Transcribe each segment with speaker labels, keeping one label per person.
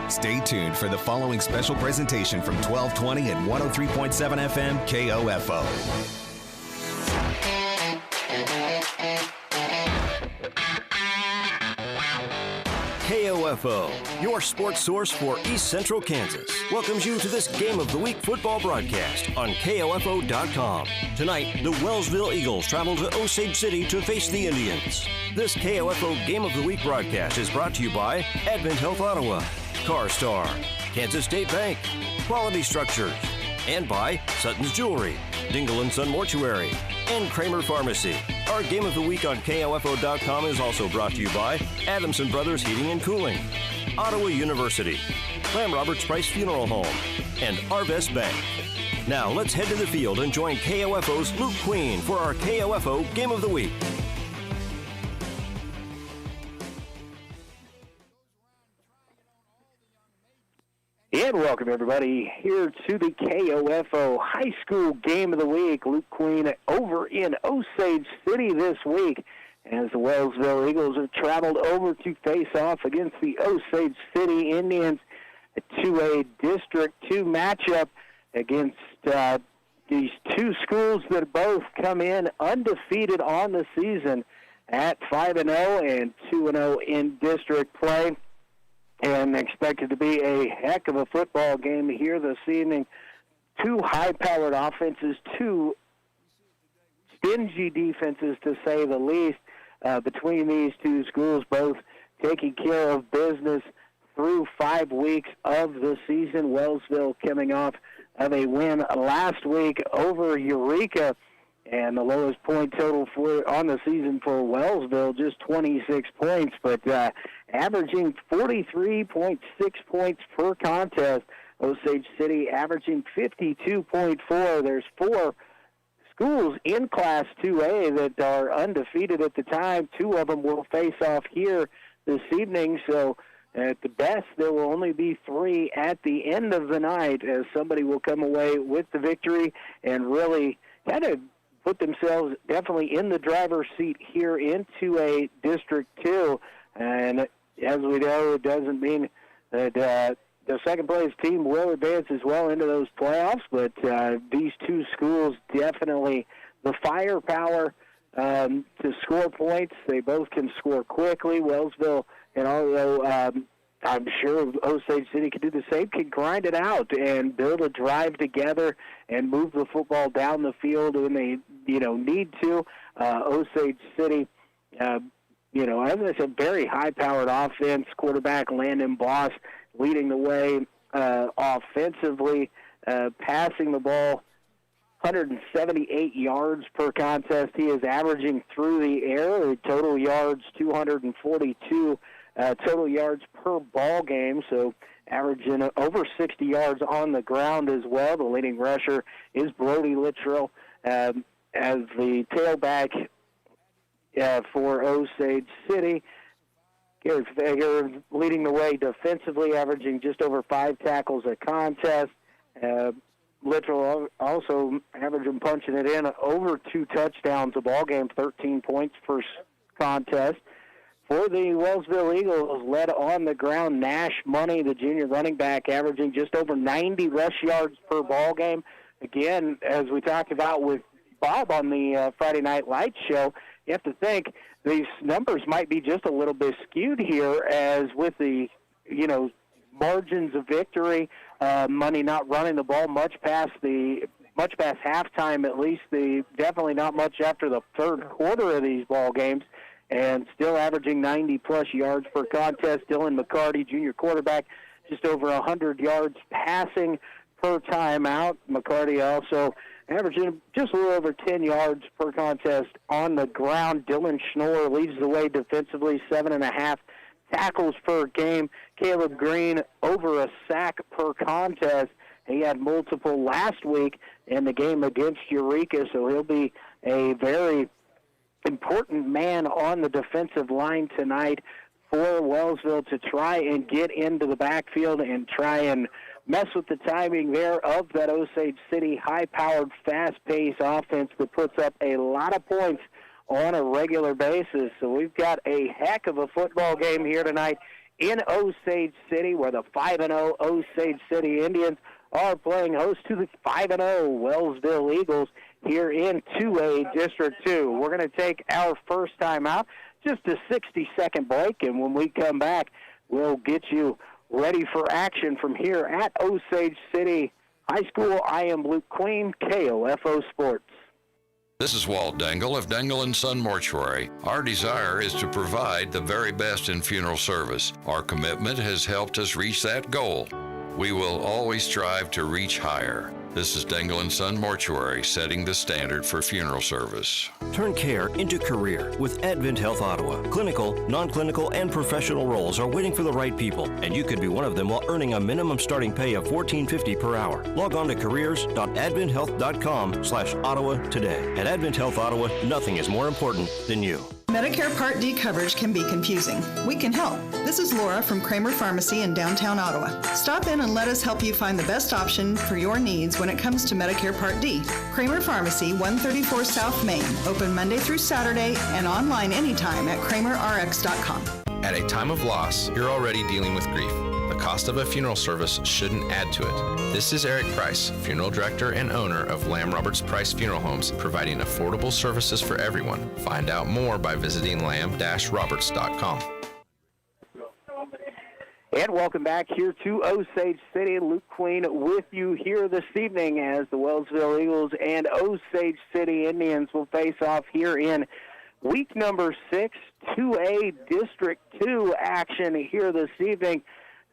Speaker 1: Stay tuned for the following special presentation from 1220 and 103.7 FM KOFO.
Speaker 2: KOFO, your sports source for East Central Kansas, welcomes you to this Game of the Week football broadcast on KOFO.com. Tonight, the Wellsville Eagles travel to Osage City to face the Indians. This KOFO Game of the Week broadcast is brought to you by Advent Health Ottawa, CarStar, Kansas State Bank, Quality Structures, and by Sutton's Jewelry, Dingle & Son Mortuary, and Kramer Pharmacy. Our Game of the Week on KOFO.com is also brought to you by Adamson Brothers Heating and Cooling, Ottawa University, Clam Roberts Price Funeral Home, and Arvest Bank. Now let's head to the field and join KOFO's Luke Queen for our KOFO Game of the Week.
Speaker 3: And welcome, everybody, here to the KOFO High School Game of the Week. Luke Queen over in Osage City this week as the Wellsville Eagles have traveled over to face off against the Osage City Indians to a District 2 matchup against these two schools that both come in undefeated on the season at 5-0 and 2-0 in district play. And expected to be a heck of a football game here this evening. Two high-powered offenses, two stingy defenses, to say the least, between these two schools, both taking care of business through 5 weeks of the season. Wellsville coming off of a win last week over Eureka, and the lowest point total on the season for Wellsville, just 26 points, but averaging 43.6 points per contest. Osage City averaging 52.4. There's 4 schools in Class 2A that are undefeated at the time. 2 of them will face off here this evening, so at the best, there will only be 3 at the end of the night, as somebody will come away with the victory and really kind of put themselves definitely in the driver's seat here into a District 2. And as we know, it doesn't mean that the second-place team will advance as well into those playoffs, but these two schools definitely the firepower to score points. They both can score quickly. Wellsville, and although I'm sure Osage City can do the same, can grind it out and build a drive together and move the football down the field when they, need to. Osage City, as I said, very high-powered offense. Quarterback Landon Boss leading the way offensively, passing the ball 178 yards per contest. He is averaging through the air, total yards 242 total yards per ball game, so averaging over 60 yards on the ground as well. The leading rusher is Brody Littrell as the tailback for Osage City. Gary Fager leading the way defensively, averaging just over 5 tackles a contest. Littrell also averaging punching it in over 2 touchdowns a ball game, 13 points per contest. For the Wellsville Eagles, led on the ground, Nash Money, the junior running back, averaging just over 90 rush yards per ball game. Again, as we talked about with Bob on the Friday Night Lights show, you have to think these numbers might be just a little bit skewed here, as with the, margins of victory, Money not running the ball much past halftime, at least. Definitely not much after the third quarter of these ball games. And still averaging 90-plus yards per contest. Dylan McCarty, junior quarterback, just over 100 yards passing per timeout. McCarty also averaging just a little over 10 yards per contest on the ground. Dylan Schnorr leads the way defensively, 7.5 tackles per game. Caleb Green over a sack per contest. He had multiple last week in the game against Eureka, so he'll be a very important man on the defensive line tonight for Wellsville to try and get into the backfield and try and mess with the timing there of that Osage City high-powered, fast-paced offense that puts up a lot of points on a regular basis. So we've got a heck of a football game here tonight in Osage City, where the 5-0 Osage City Indians are playing host to the 5-0 Wellsville Eagles here in 2A District 2. We're going to take our first time out, just a 60-second break, and when we come back, we'll get you ready for action from here at Osage City High School. I am Luke Queen, KOFO Sports.
Speaker 4: This is Walt Dangle of Dangle & Son Mortuary. Our desire is to provide the very best in funeral service. Our commitment has helped us reach that goal. We will always strive to reach higher. This is Dangle & Son Mortuary, setting the standard for funeral service.
Speaker 2: Turn care into career with Advent Health Ottawa. Clinical, non-clinical, and professional roles are waiting for the right people, and you could be one of them while earning a minimum starting pay of $14.50 per hour. Log on to careers.adventhealth.com/Ottawa today. At Advent Health Ottawa, nothing is more important than you.
Speaker 5: Medicare Part D coverage can be confusing. We can help. This is Laura from Kramer Pharmacy in downtown Ottawa. Stop in and let us help you find the best option for your needs when it comes to Medicare Part D. Kramer Pharmacy, 134 South Main, open Monday through Saturday and online anytime at kramerrx.com.
Speaker 6: At a time of loss, you're already dealing with grief. The cost of a funeral service shouldn't add to it. This is Eric Price, Funeral Director and owner of Lamb Roberts Price Funeral Homes, providing affordable services for everyone. Find out more by visiting lamb-roberts.com.
Speaker 3: And welcome back here to Osage City. Luke Queen with you here this evening as the Wellsville Eagles and Osage City Indians will face off here in week number 6, 2A District 2 action here this evening.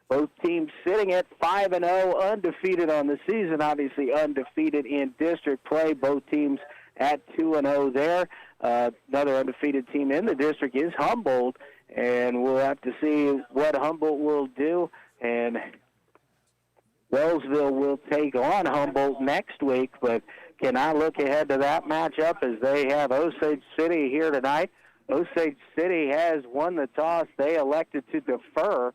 Speaker 3: Both teams sitting at 5-0, undefeated on the season, obviously undefeated in district play. Both teams at 2-0 there. Another undefeated team in the district is Humboldt, and we'll have to see what Humboldt will do. And Wellsville will take on Humboldt next week, but cannot look ahead to that matchup as they have Osage City here tonight. Osage City has won the toss. They elected to defer.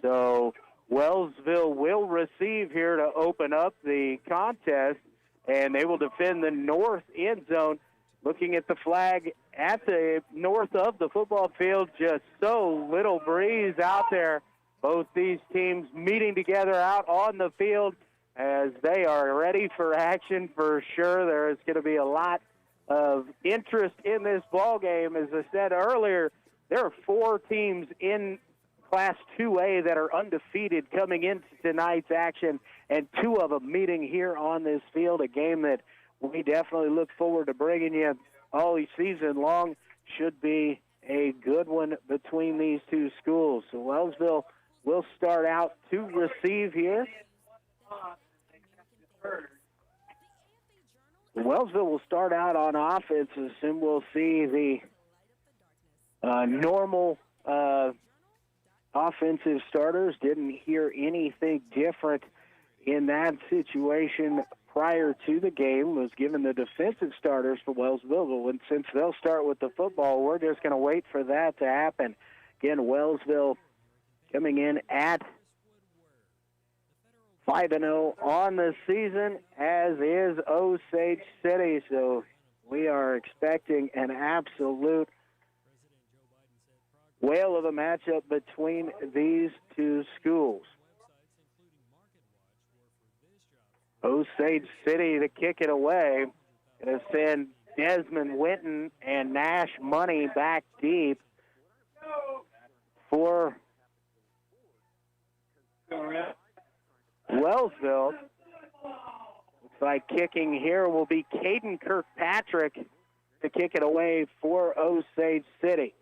Speaker 3: So Wellsville will receive here to open up the contest, and they will defend the north end zone. Looking at the flag at the north of the football field, just so little breeze out there. Both these teams meeting together out on the field as they are ready for action for sure. There is going to be a lot of interest in this ball game. As I said earlier, there are 4 teams in Class 2A that are undefeated coming into tonight's action, and 2 of them meeting here on this field, a game that we definitely look forward to bringing you all season long. Should be a good one between these 2 schools. So Wellsville will start out to receive here. Wellsville will start out on offense, and we'll see the normal offensive starters. Didn't hear anything different in that situation prior to the game. Was given the defensive starters for Wellsville, but since they'll start with the football, we're just going to wait for that to happen. Again, Wellsville coming in at 5-0 on the season, as is Osage City. So we are expecting an absolute whale of a matchup between these 2 schools. Osage City to kick it away. Going to send Desmond Winton and Nash Money back deep for Wellsville. Looks like kicking here will be Caden Kirkpatrick to kick it away for Osage City.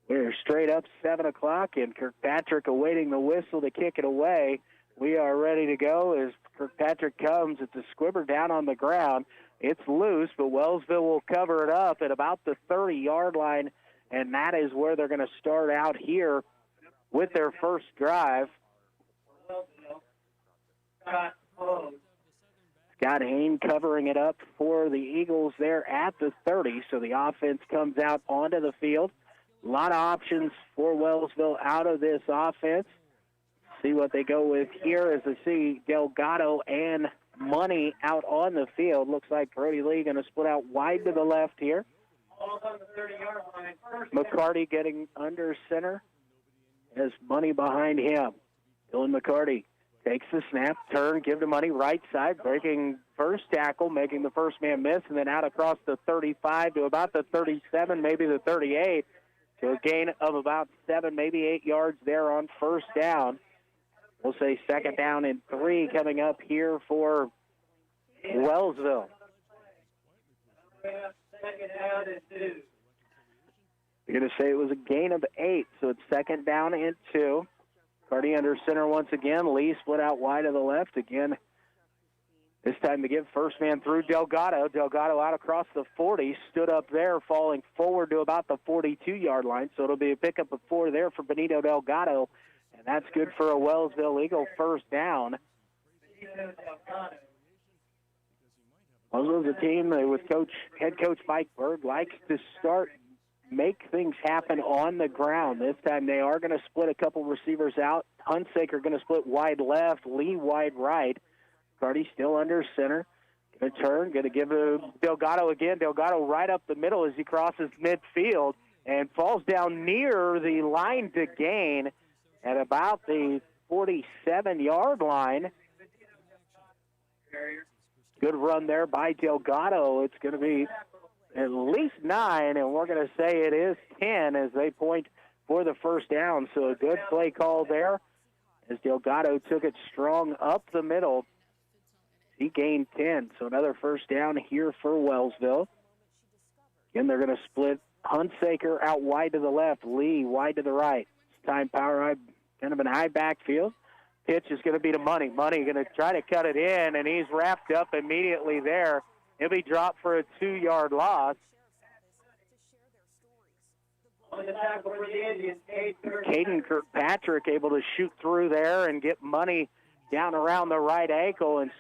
Speaker 3: We're straight up 7 o'clock, and Kirkpatrick awaiting the whistle to kick it away. We are ready to go as Kirkpatrick comes. It's a squibber down on the ground. It's loose, but Wellsville will cover it up at about the 30-yard line, and that is where they're going to start out here with their first drive. Scott Hain covering it up for the Eagles there at the 30, so the offense comes out onto the field. A lot of options for Wellsville out of this offense. See what they go with here as they see Delgado and Money out on the field. Looks like Brody Lee going to split out wide to the left here. McCarty getting under center. has Money behind him. Dylan McCarty takes the snap, turn, give to Money, right side, breaking first tackle, making the first man miss, and then out across the 35 to about the 37, maybe the 38. So a gain of about 7, maybe 8 yards there on first down. We'll say second down and 3 coming up here for Wellsville. You're going to say it was a gain of 8, so it's second down and 2. Cardi under center once again. Lee split out wide to the left again. This time to give first man through Delgado. Delgado out across the 40, stood up there, falling forward to about the 42-yard line. So it'll be a pickup of 4 there for Benito Delgado, and that's good for a Wellsville Eagle first down. Wellsville's a team with head coach Mike Berg likes to make things happen on the ground. This time they are going to split a couple receivers out. Hunsaker going to split wide left, Lee wide right. Cardi still under center. Going to turn, going to give Delgado again. Delgado right up the middle as he crosses midfield and falls down near the line to gain at about the 47-yard line. Good run there by Delgado. It's going to be at least 9, and we're going to say it is 10 as they point for the first down. So a good play call there as Delgado took it strong up the middle. He gained 10, so another first down here for Wellsville. Again, they're going to split Hunsaker out wide to the left, Lee wide to the right. It's time power, kind of an high backfield. Pitch is going to be to Money. Money going to try to cut it in, and he's wrapped up immediately there. He'll be dropped for a 2-yard loss. Caden Kirkpatrick able to shoot through there and get Money down around the right ankle and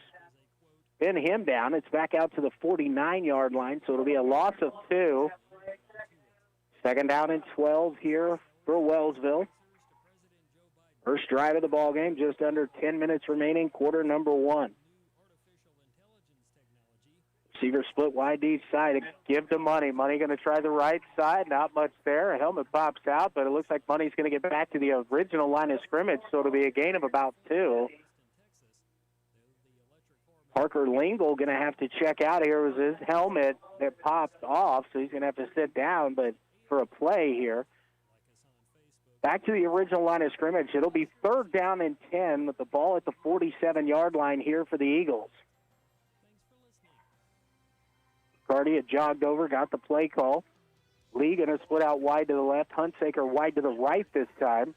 Speaker 3: spin him down. It's back out to the 49-yard line, so it'll be a loss of 2. Second down and 12 here for Wellsville. First drive of the ball game, just under 10 minutes remaining, quarter number 1. Receiver split wide to each side. Give to Money. Money going to try the right side. Not much there. A helmet pops out, but it looks like Money's going to get back to the original line of scrimmage, so it'll be a gain of about 2. Parker Lingle going to have to check out here. It was his helmet that popped off, so he's going to have to sit down, but for a play here. Back to the original line of scrimmage. It'll be third down and 10 with the ball at the 47-yard line here for the Eagles. Cardi had jogged over, got the play call. Lee going to split out wide to the left. Hunsaker wide to the right this time.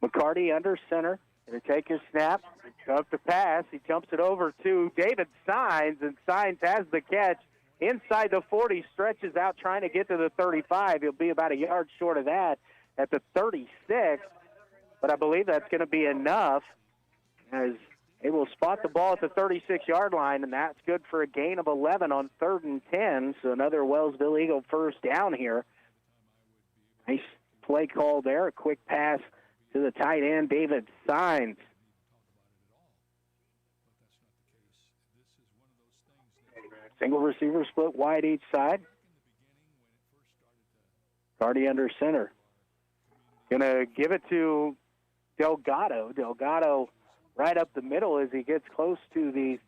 Speaker 3: McCarty under center. Going to take his snap. Up the pass. He jumps it over to David Sines, and Sines has the catch. Inside the 40, stretches out trying to get to the 35. He'll be about a yard short of that at the 36. But I believe that's going to be enough as they will spot the ball at the 36-yard line, and that's good for a gain of 11 on 3rd and 10. So another Wellsville Eagle first down here. Nice play call there. A quick pass to the tight end, David Sines. Single receiver split wide each side. Cardi under center. Going to give it to Delgado. Delgado right up the middle as he gets close to the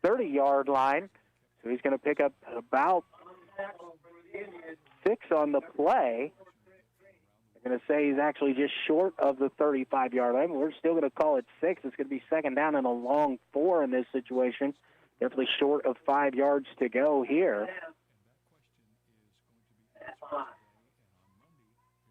Speaker 3: 30-yard line. So he's going to pick up about 6 on the play. I'm going to say he's actually just short of the 35-yard line. We're still going to call it 6. It's going to be second down and a long 4 in this situation. Definitely short of 5 yards to go here.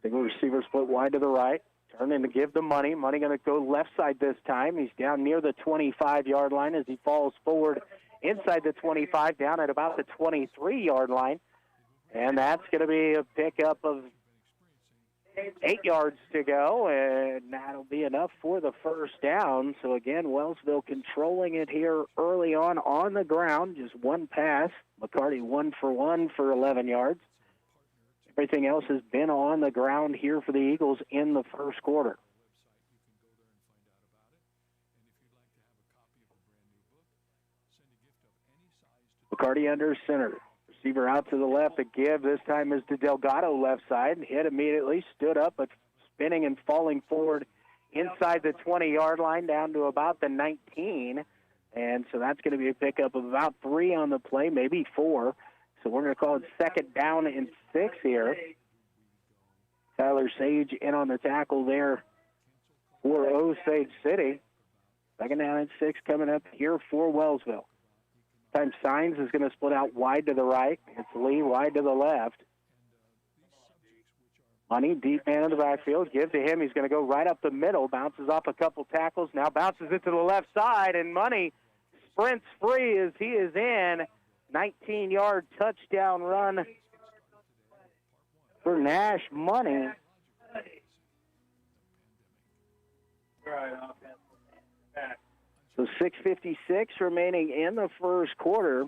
Speaker 3: Single receiver split wide to the right. Turning to give the Money. Money going to go left side this time. He's down near the 25-yard line as he falls forward inside the 25, down at about the 23-yard line. And that's going to be a pickup of 8 yards to go, and that'll be enough for the first down. So, again, Wellsville controlling it here early on the ground. Just one pass. McCarty 1 for 1 for 11 yards. Everything else has been on the ground here for the Eagles in the first quarter. McCarty under center. Receiver out to the left. The give this time is to Delgado left side. Hit immediately, stood up, but spinning and falling forward inside the 20-yard line down to about the 19. And so that's going to be a pickup of about 3 on the play, maybe 4. So we're going to call it 2nd down and 6 here. Tyler Sage in on the tackle there for Osage City. 2nd down and 6 coming up here for Wellsville. Time Signs is going to split out wide to the right. It's Lee wide to the left. Money, deep man in the backfield. Give to him. He's going to go right up the middle. Bounces off a couple tackles. Now bounces it to the left side, and Money sprints free as he is in. 19-yard touchdown run for Nash Money. So 6:56 remaining in the first quarter.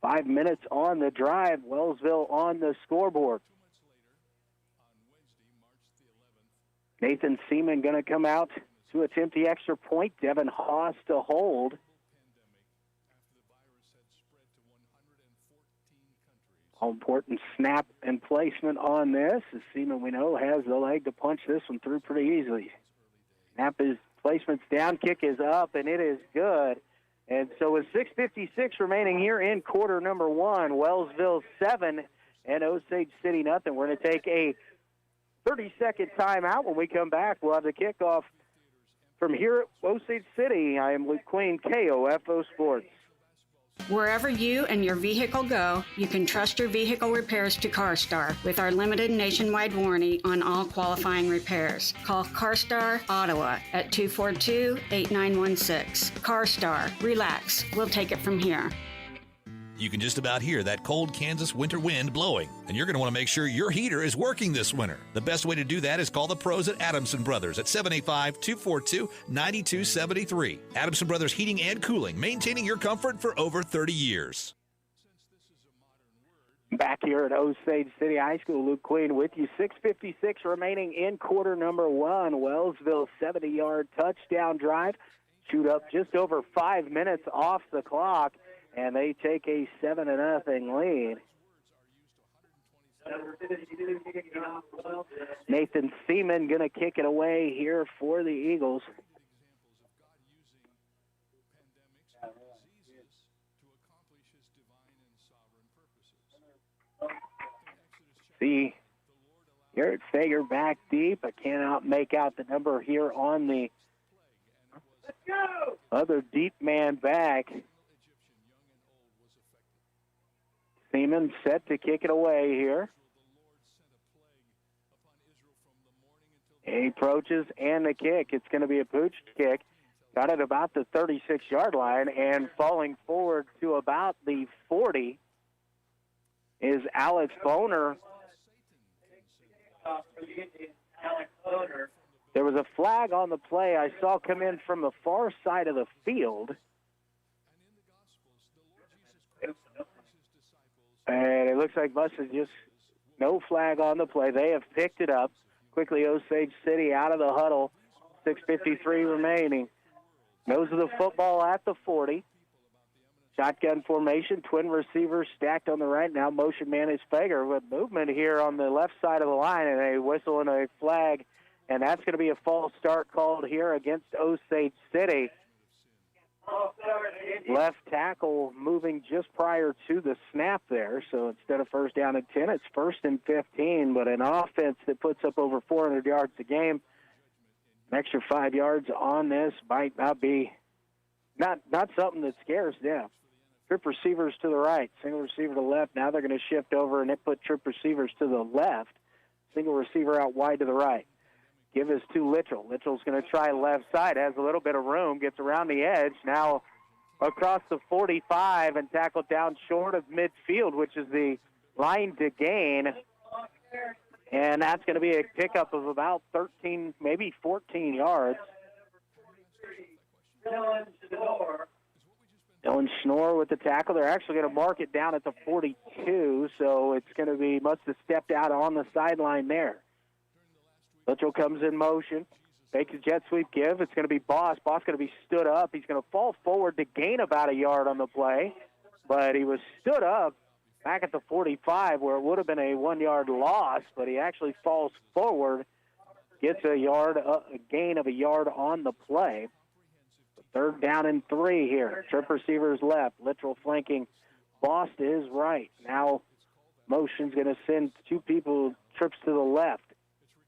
Speaker 3: 5 minutes on the drive. Wellsville on the scoreboard. Nathan Seaman going to come out to attempt the extra point. Devin Haas to hold. All important snap and placement on this. As Seaman, we know, has the leg to punch this one through pretty easily. Snap is placement's down, kick is up, and it is good. And so with 6:56 remaining here in quarter number 1, Wellsville 7 and Osage City nothing. We're going to take a 30-second timeout. When we come back, we'll have the kickoff from here at Osage City. I am Luke Queen, KOFO Sports.
Speaker 7: Wherever you and your vehicle go, you can trust your vehicle repairs to CarStar with our limited nationwide warranty on all qualifying repairs. Call CarStar Ottawa at 242-8916. CarStar, relax, we'll take it from here.
Speaker 8: You can just about hear that cold Kansas winter wind blowing, and you're going to want to make sure your heater is working this winter. The best way to do that is call the pros at Adamson Brothers at 785-242-9273. Adamson Brothers Heating and Cooling, maintaining your comfort for over 30 years.
Speaker 3: Back here at Osage City High School, Luke Queen with you. 6:56 remaining in quarter number 1. Wellsville 70-yard touchdown drive. Shoot up just over 5 minutes off the clock. And they take a 7-0 lead. Nathan Seaman going to kick it away here for the Eagles. See, Garrett Fager back deep. I cannot make out the number here on the other deep man back. Seaman set to kick it away here. He approaches and the kick. It's going to be a pooch kick. Got it about the 36-yard line, and falling forward to about the 40 is Alex Boner. There was a flag on the play I saw come in from the far side of the field. And it looks like Busted just no flag on the play. They have picked it up. Quickly, Osage City out of the huddle. 6:53 remaining. Nose of the football at the 40. Shotgun formation. Twin receivers stacked on the right. Now motion man is Fager with movement here on the left side of the line, and a whistle and a flag. And that's going to be a false start called here against Osage City. Left tackle moving just prior to the snap there. So instead of first down and 10, it's 1st and 15. But an offense that puts up over 400 yards a game, an extra 5 yards on this might not be not something that scares them. Trip receivers to the right, single receiver to the left. Now they're going to shift over and put trip receivers to the left. Single receiver out wide to the right. Give is to Littrell. Littrell's going to try left side. Has a little bit of room. Gets around the edge. Now across the 45 and tackled down short of midfield, which is the line to gain. And that's going to be a pickup of about 13, maybe 14 yards. Dylan Schnorr with the tackle. They're actually going to mark it down at the 42, so it's going to be, must have stepped out on the sideline there. Littrell comes in motion, takes a jet sweep give. It's going to be Boss. Boss going to be stood up. He's going to fall forward to gain about a yard on the play. but he was stood up back at the 45 where it would have been a 1-yard loss, but he actually falls forward, gets a gain of a yard on the play. 3rd down and 3 here. Trip receivers left. Littrell flanking Boss to his right. Now motion's going to send 2 people trips to the left.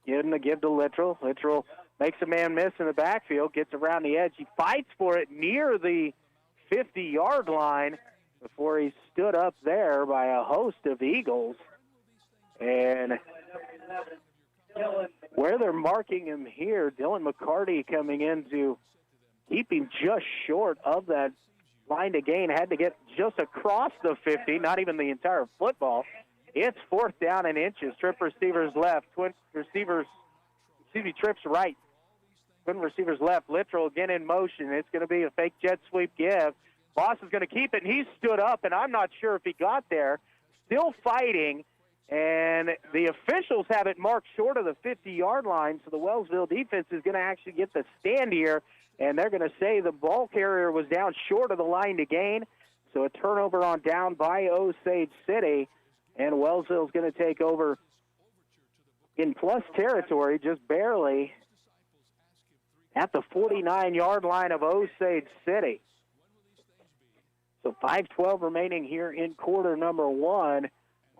Speaker 3: Give to Littrell. Littrell makes a man miss in the backfield, gets around the edge. He fights for it near the 50-yard line before he's stood up there by a host of Eagles. And where they're marking him here, Dylan McCarty coming in to keep him just short of that line to gain. Had to get just across the 50, not even the entire football. It's 4th down and inches. Trip receivers left. Trips right. Twin receivers left. Littrell again in motion. It's going to be a fake jet sweep give. Boss is going to keep it, and he stood up, and I'm not sure if he got there. Still fighting, and the officials have it marked short of the 50-yard line, so the Wellsville defense is going to actually get the stand here, and they're going to say the ball carrier was down short of the line to gain. So a turnover on down by Osage City, and Wellsville is going to take over in plus territory, just barely at the 49-yard line of Osage City. So 5:12 remaining here in quarter number 1.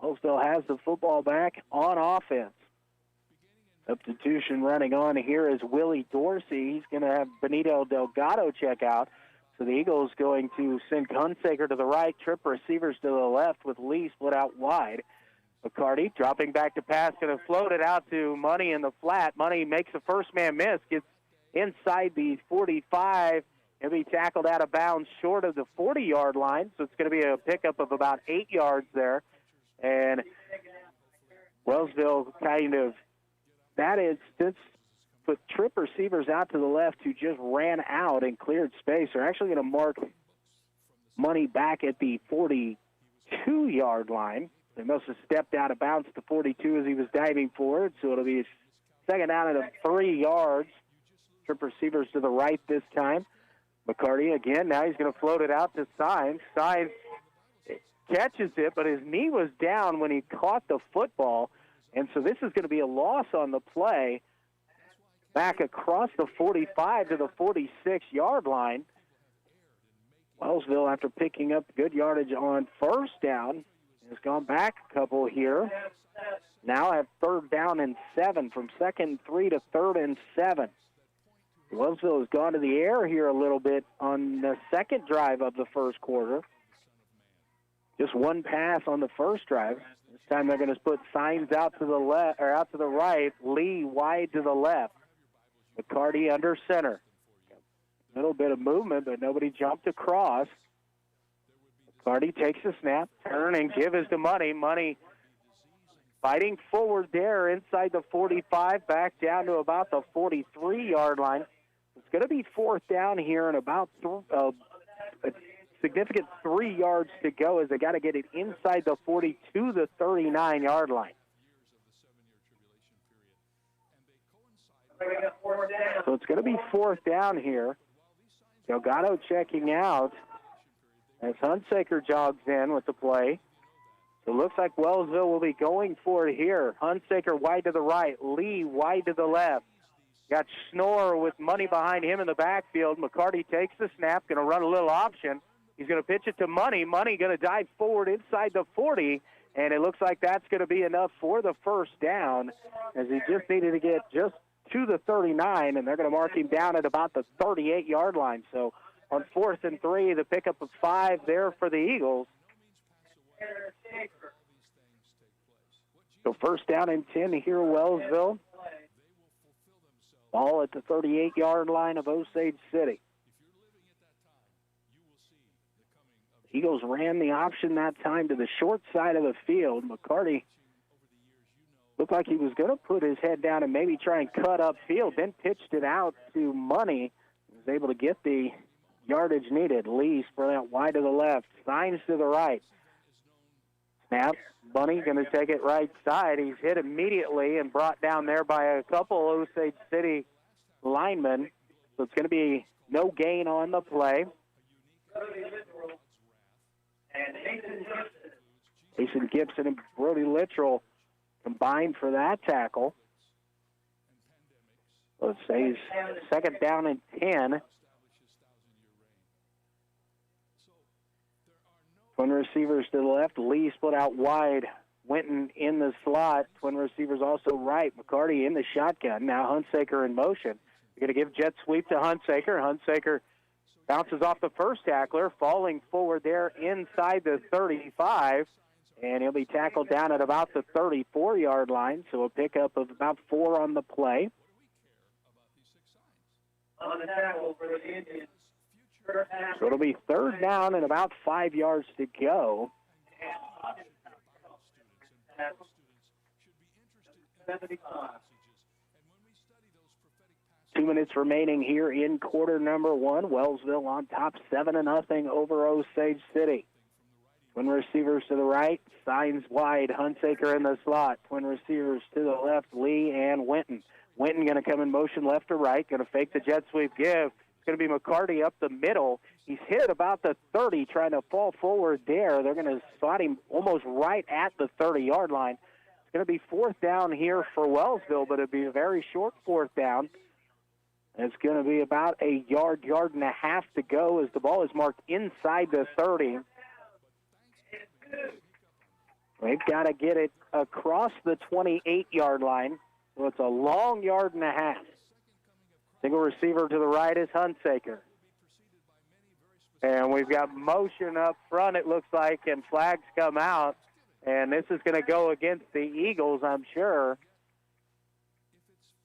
Speaker 3: Wellsville has the football back on offense. Substitution running on here is Willie Dorsey. He's going to have Benito Delgado check out. So the Eagles going to send Hunsaker to the right, trip receivers to the left with Lee split out wide. McCarty dropping back to pass, going to float it out to Money in the flat. Money makes a first man miss, gets inside the 45. He'll be tackled out of bounds short of the 40-yard line, so it's going to be a pickup of about 8 yards there. And Wellsville kind of, that instance, put trip receivers out to the left who just ran out and cleared space. They're actually going to mark Money back at the 42-yard line. They must have stepped out of bounds to 42 as he was diving forward, so it'll be 2nd down at 3 yards. Trip receivers to the right this time. McCarty again. Now he's going to float it out to Sines. Sines catches it, but his knee was down when he caught the football, and so this is going to be a loss on the play back across the 45 to the 46-yard line. Wellsville, after picking up good yardage on 1st down, has gone back a couple here. Now have 3rd down and 7 from 2nd and 3 to 3rd and 7. Wellsville has gone to the air here a little bit on the second drive of the first quarter. Just one pass on the first drive. This time they're going to put Signs out to the left or out to the right. Lee wide to the left. McCarty under center. A little bit of movement, but nobody jumped across. McCarty takes the snap, turn and give is to Money. Money fighting forward there inside the 45, back down to about the 43-yard line. It's going to be 4th down here and about a significant 3 yards to go as they got to get it inside the 42 to 39-yard line. So it's going to be 4th down here. Delgado checking out as Hunsaker jogs in with the play. So it looks like Wellsville will be going for it here. Hunsaker wide to the right. Lee wide to the left. Got Schnorr with Money behind him in the backfield. McCarty takes the snap, going to run a little option. He's going to pitch it to Money. Money going to dive forward inside the 40, and it looks like that's going to be enough for the 1st down as he just needed to get just to the 39, and they're going to mark him down at about the 38-yard line. So on 4th and 3, the pickup of 5 there for the Eagles. So 1st down and 10 here, Wellsville. Ball at the 38-yard line of Osage City. Eagles ran the option that time to the short side of the field. McCarty looked like he was going to put his head down and maybe try and cut upfield, then pitched it out to Money. He was able to get the yardage needed. Lee spread out wide to the left, Signs to the right. Snap. Money going to take it right side. He's hit immediately and brought down there by a couple Osage City linemen. So it's going to be no gain on the play. Jason Gibson and Brody Littrell combined for that tackle. Let's say he's second down and 10. Twin receivers to the left. Lee split out wide. Winton in the slot. Twin receivers also right. McCarty in the shotgun. Now Hunsaker in motion. You're going to give jet sweep to Hunsaker. Hunsaker bounces off the first tackler, falling forward there inside the 35, and he'll be tackled down at about the 34-yard line, so a pickup of about 4 on the play.
Speaker 9: On the tackle for the Indians.
Speaker 3: So it'll be third down and about 5 yards to go.
Speaker 9: 75.
Speaker 3: 2 minutes remaining here in quarter number 1. Wellsville on top 7-0 over Osage City. Twin receivers to the right, signs wide. Hunsaker in the slot. Twin receivers to the left, Lee and Winton. Winton going to come in motion left to right, going to fake the jet sweep give. It's going to be McCarty up the middle. He's hit about the 30, trying to fall forward there. They're going to slot him almost right at the 30-yard line. It's going to be fourth down here for Wellsville, but it'll be a very short fourth down. It's going to be about a yard and a half to go as the ball is marked inside the 30. They've got to get it across the 28-yard line, so it's a long yard and a half. Single receiver to the right is Hunsaker. And we've got motion up front, it looks like, and flags come out. And this is going to go against the Eagles, I'm sure.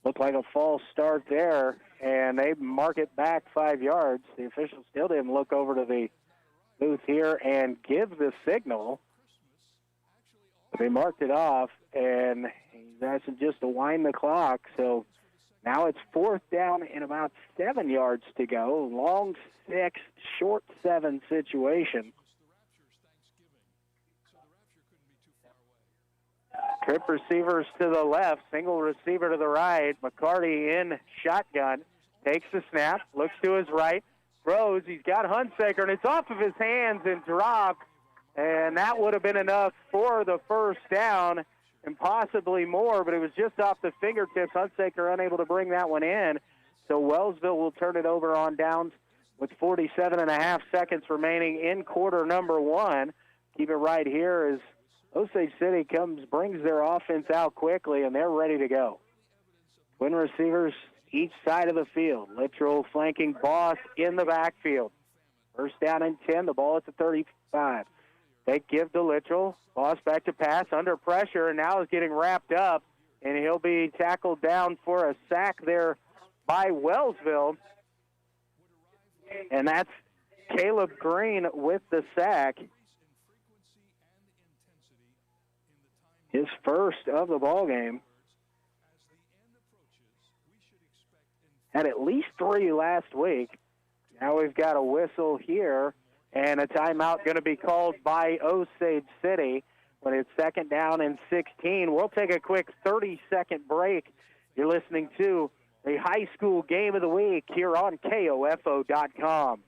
Speaker 3: Looked like a false start there, and they mark it back 5 yards. The officials still didn't look over to the booth here and give the signal. But they marked it off, and he's asking just to wind the clock. So now it's fourth down and about 7 yards to go. Long 6, short 7 situation. Trip receivers to the left, single receiver to the right. McCarty in shotgun, takes the snap, looks to his right, throws. He's got Hunsaker, and it's off of his hands and dropped. And that would have been enough for the first down and possibly more, but it was just off the fingertips. Hunsaker unable to bring that one in. So Wellsville will turn it over on downs with 47.5 seconds remaining in quarter number 1. Keep it right here as Osage City brings their offense out quickly, and they're ready to go. Twin receivers each side of the field. Littrell flanking Boss in the backfield. First down and 10, the ball at the 35. They give to Littrell. Boss back to pass, under pressure, and now is getting wrapped up, and he'll be tackled down for a sack there by Wellsville. And that's Caleb Green with the sack. His first of the ball game. Had at least 3 last week. Now we've got a whistle here, and a timeout going to be called by Osage City when it's second down and 16. We'll take a quick 30-second break. You're listening to the high school game of the week here on KOFO.com.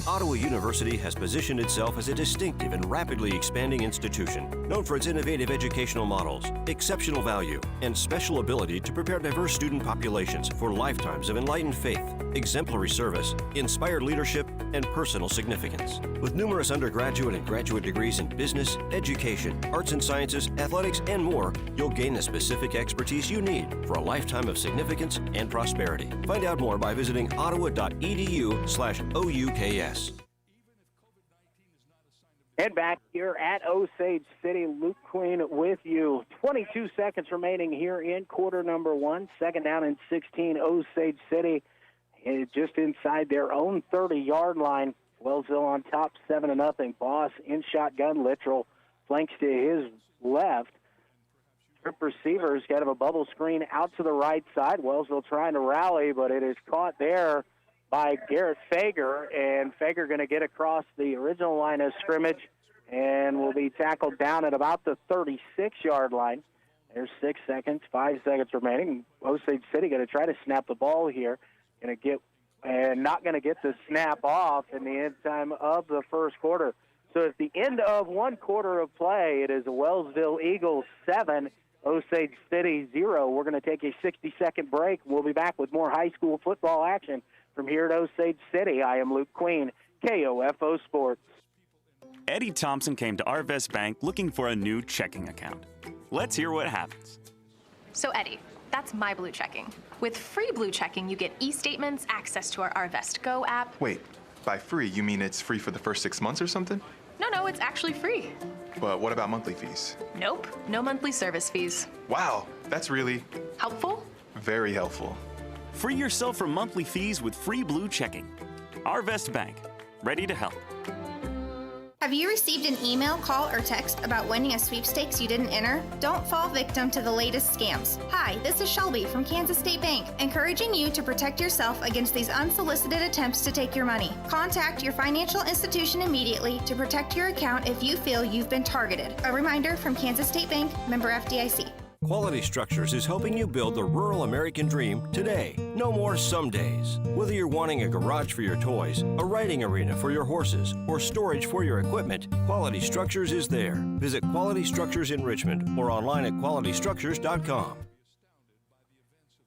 Speaker 2: Ottawa University has positioned itself as a distinctive and rapidly expanding institution, known for its innovative educational models, exceptional value, and special ability to prepare diverse student populations for lifetimes of enlightened faith, exemplary service, inspired leadership, and personal significance. With numerous undergraduate and graduate degrees in business, education, arts and sciences, athletics, and more, you'll gain the specific expertise you need for a lifetime of significance and prosperity. Find out more by visiting ottawa.edu/OUKS.
Speaker 3: And back here at Osage City, Luke Queen with you. 22 seconds remaining here in quarter number 1. Second down and 16, Osage City just inside their own 30-yard line. Wellsville on top, 7-0. Boss in shotgun. Littrell flanks to his left. Trip receivers got him a bubble screen out to the right side. Wellsville trying to rally, but it is caught there by Garrett Fager, and Fager going to get across the original line of scrimmage and will be tackled down at about the 36-yard line. There's 6 seconds, 5 seconds remaining. Osage City going to try to snap the ball here, not going to get the snap off in the end time of the first quarter. So at the end of one quarter of play, it is Wellsville Eagles 7, Osage City 0. We're going to take a 60-second break. We'll be back with more high school football action from here at Osage City. I am Luke Queen, KOFO Sports.
Speaker 10: Eddie Thompson came to Arvest Bank looking for a new checking account. Let's hear what happens.
Speaker 11: So Eddie, that's my Blue Checking. With free Blue Checking, you get e-statements, access to our Arvest Go app.
Speaker 12: Wait, by free, you mean it's free for the first 6 months or something?
Speaker 11: No, it's actually free.
Speaker 12: But what about monthly fees?
Speaker 11: Nope, no monthly service fees.
Speaker 12: Wow, that's really
Speaker 11: Helpful?
Speaker 12: very helpful.
Speaker 10: Free yourself from monthly fees with free Blue Checking. Arvest Bank, ready to help.
Speaker 13: Have you received an email, call, or text about winning a sweepstakes you didn't enter? Don't fall victim to the latest scams. Hi, this is Shelby from Kansas State Bank, encouraging you to protect yourself against these unsolicited attempts to take your money. Contact your financial institution immediately to protect your account if you feel you've been targeted. A reminder from Kansas State Bank, member FDIC.
Speaker 2: Quality Structures is helping you build the rural American dream today. No more some days. Whether you're wanting a garage for your toys, a riding arena for your horses, or storage for your equipment, Quality Structures is there. Visit Quality Structures in Richmond or online at qualitystructures.com.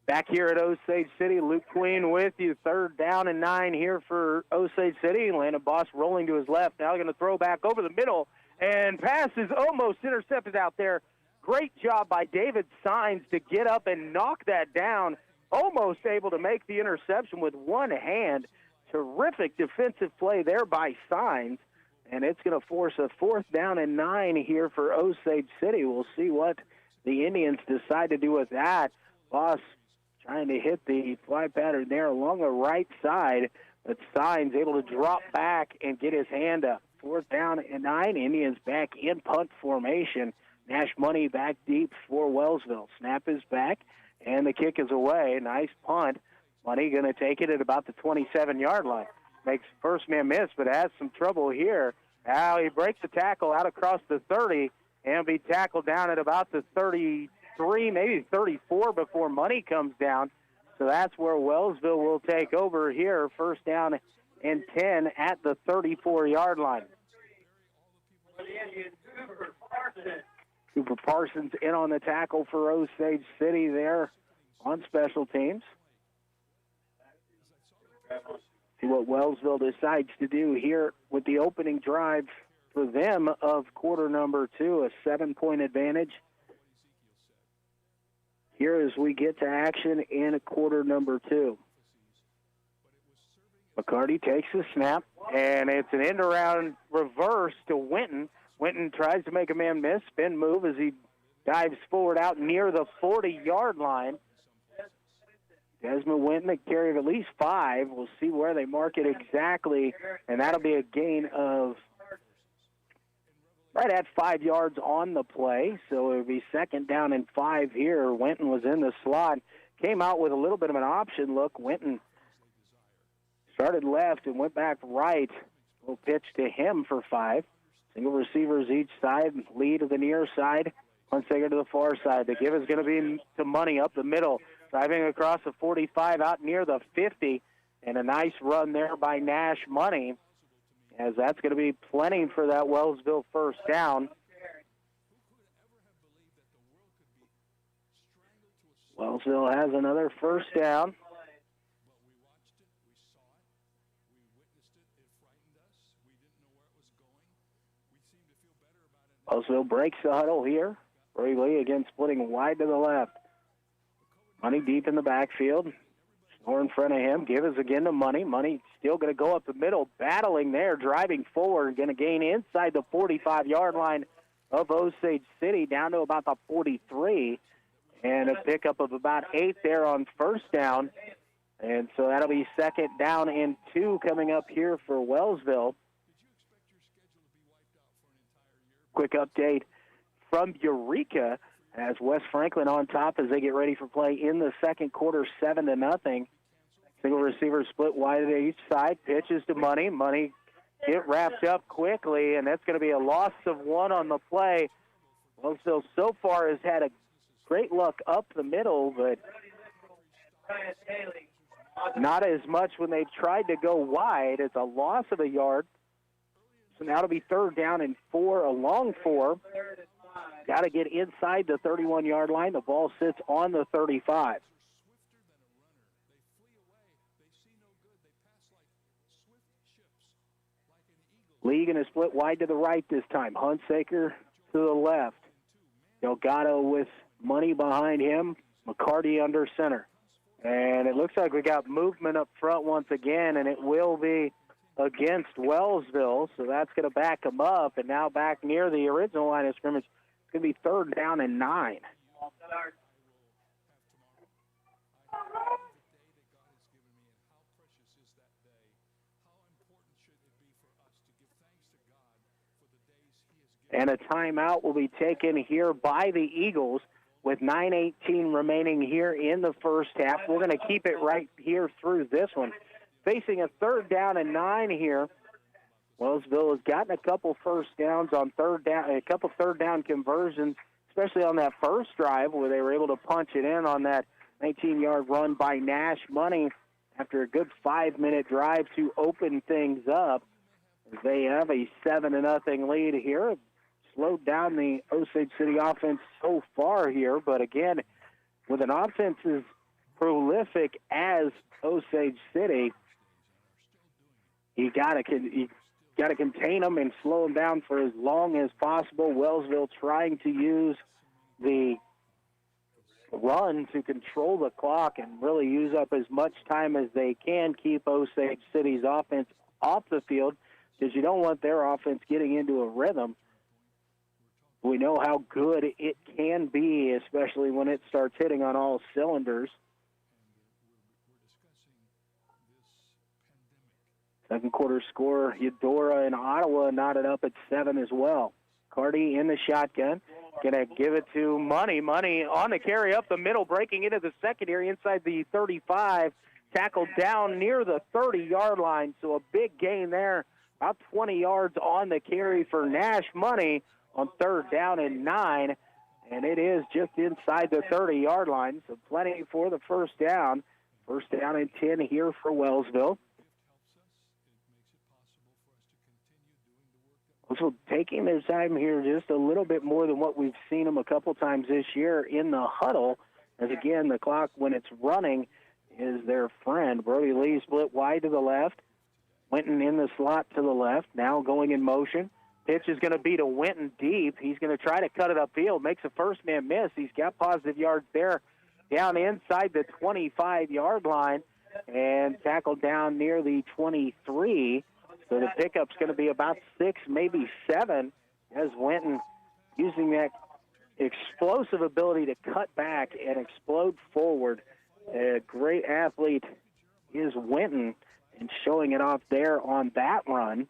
Speaker 3: Back here at Osage City, Luke Queen with you. 3rd down and 9 here for Osage City. Landon Boss rolling to his left. Now going to throw back over the middle, and pass is almost intercepted out there. Great job by David Sines to get up and knock that down. Almost able to make the interception with one hand. Terrific defensive play there by Sines. And it's going to force a 4th down and 9 here for Osage City. We'll see what the Indians decide to do with that. Boss trying to hit the fly pattern there along the right side. But Sines able to drop back and get his hand up. 4th down and 9. Indians back in punt formation. Nash Money back deep for Wellsville. Snap is back, and the kick is away. Nice punt. Money going to take it at about the 27-yard line. Makes first man miss, but has some trouble here. Now he breaks the tackle out across the 30 and be tackled down at about the 33, maybe 34 before Money comes down. So that's where Wellsville will take over here. 1st down and 10 at the 34-yard line. Cooper Parsons in on the tackle for Osage City there on special teams. See what Wellsville decides to do here with the opening drive for them of quarter number 2, a 7-point advantage. Here as we get to action in quarter number 2. McCarty takes the snap, and it's an end-around reverse to Winton. Winton tries to make a man miss, spin move as he dives forward out near the 40-yard line. Desmond Winton, a carry of at least 5. We'll see where they mark it exactly, and that'll be a gain of right at 5 yards on the play. So it'll be 2nd down and 5 here. Winton was in the slot, came out with a little bit of an option look. Winton started left and went back right. We'll pitch to him for 5. Single receivers each side, lead to the near side, one second to the far side. The give is going to be to Money up the middle, driving across the 45 out near the 50, and a nice run there by Nash Money, as that's going to be plenty for that Wellsville 1st down. Wellsville has another 1st down. Wellsville breaks the huddle here. Roy Lee again splitting wide to the left. Money deep in the backfield. Snore in front of him. Give is again to Money. Money still going to go up the middle, battling there, driving forward, going to gain inside the 45-yard line of Osage City, down to about the 43, and a pickup of about 8 there on 1st down. And so that'll be 2nd down and 2 coming up here for Wellsville. Quick update from Eureka as West Franklin on top as they get ready for play in the 2nd quarter, 7-0. Single receiver split wide at each side. Pitches to Money. Money get wrapped up quickly, and that's going to be a loss of 1 on the play. Wellsville so far has had a great luck up the middle, but not as much when they tried to go wide. It's a loss of a yard. So now it'll be 3rd down and 4, a long 4. Got to get inside the 31-yard line. The ball sits on the 35. Lee going to split wide to the right this time. Hunsaker to the left. Delgado with money behind him. McCarty under center. And it looks like we got movement up front once again, and it will be against Wellsville. So that's going to back them up. And now back near the original line of scrimmage. It's going to be 3rd down and 9. And a timeout will be taken here by the Eagles with 9:18 remaining here in the first half. We're going to keep it right here through this one. Facing a 3rd down and 9 here. Wellsville has gotten a couple first downs on 3rd down, a couple 3rd down conversions, especially on that first drive where they were able to punch it in on that 19-yard run by Nash Money after a good 5-minute drive to open things up. They have a 7-0 lead here. Slowed down the Osage City offense so far here, but again, with an offense as prolific as Osage City, you got to contain them and slow them down for as long as possible. Wellsville trying to use the run to control the clock and really use up as much time as they can, keep Osage City's offense off the field, because you don't want their offense getting into a rhythm. We know how good it can be, especially when it starts hitting on all cylinders. Second quarter score, Eudora and Ottawa knotted up at 7 as well. Carty in the shotgun. Going to give it to Money. Money on the carry up the middle, breaking into the secondary inside the 35. Tackled down near the 30-yard line, so a big gain there. About 20 yards on the carry for Nash Money on 3rd down and 9, and it is just inside the 30-yard line, so plenty for the first down. First down and 10 here for Wellsville. Also taking their time here just a little bit more than what we've seen them a couple times this year in the huddle, as again, the clock when it's running is their friend. Brody Lee split wide to the left. Winton in the slot to the left, now going in motion. Pitch is going to be to Winton deep. He's going to try to cut it upfield. Makes a first-man miss. He's got positive yards there down inside the 25-yard line and tackled down near the 23. So the pickup's going to be about 6, maybe 7, as Winton using that explosive ability to cut back and explode forward. A great athlete is Winton, and showing it off there on that run.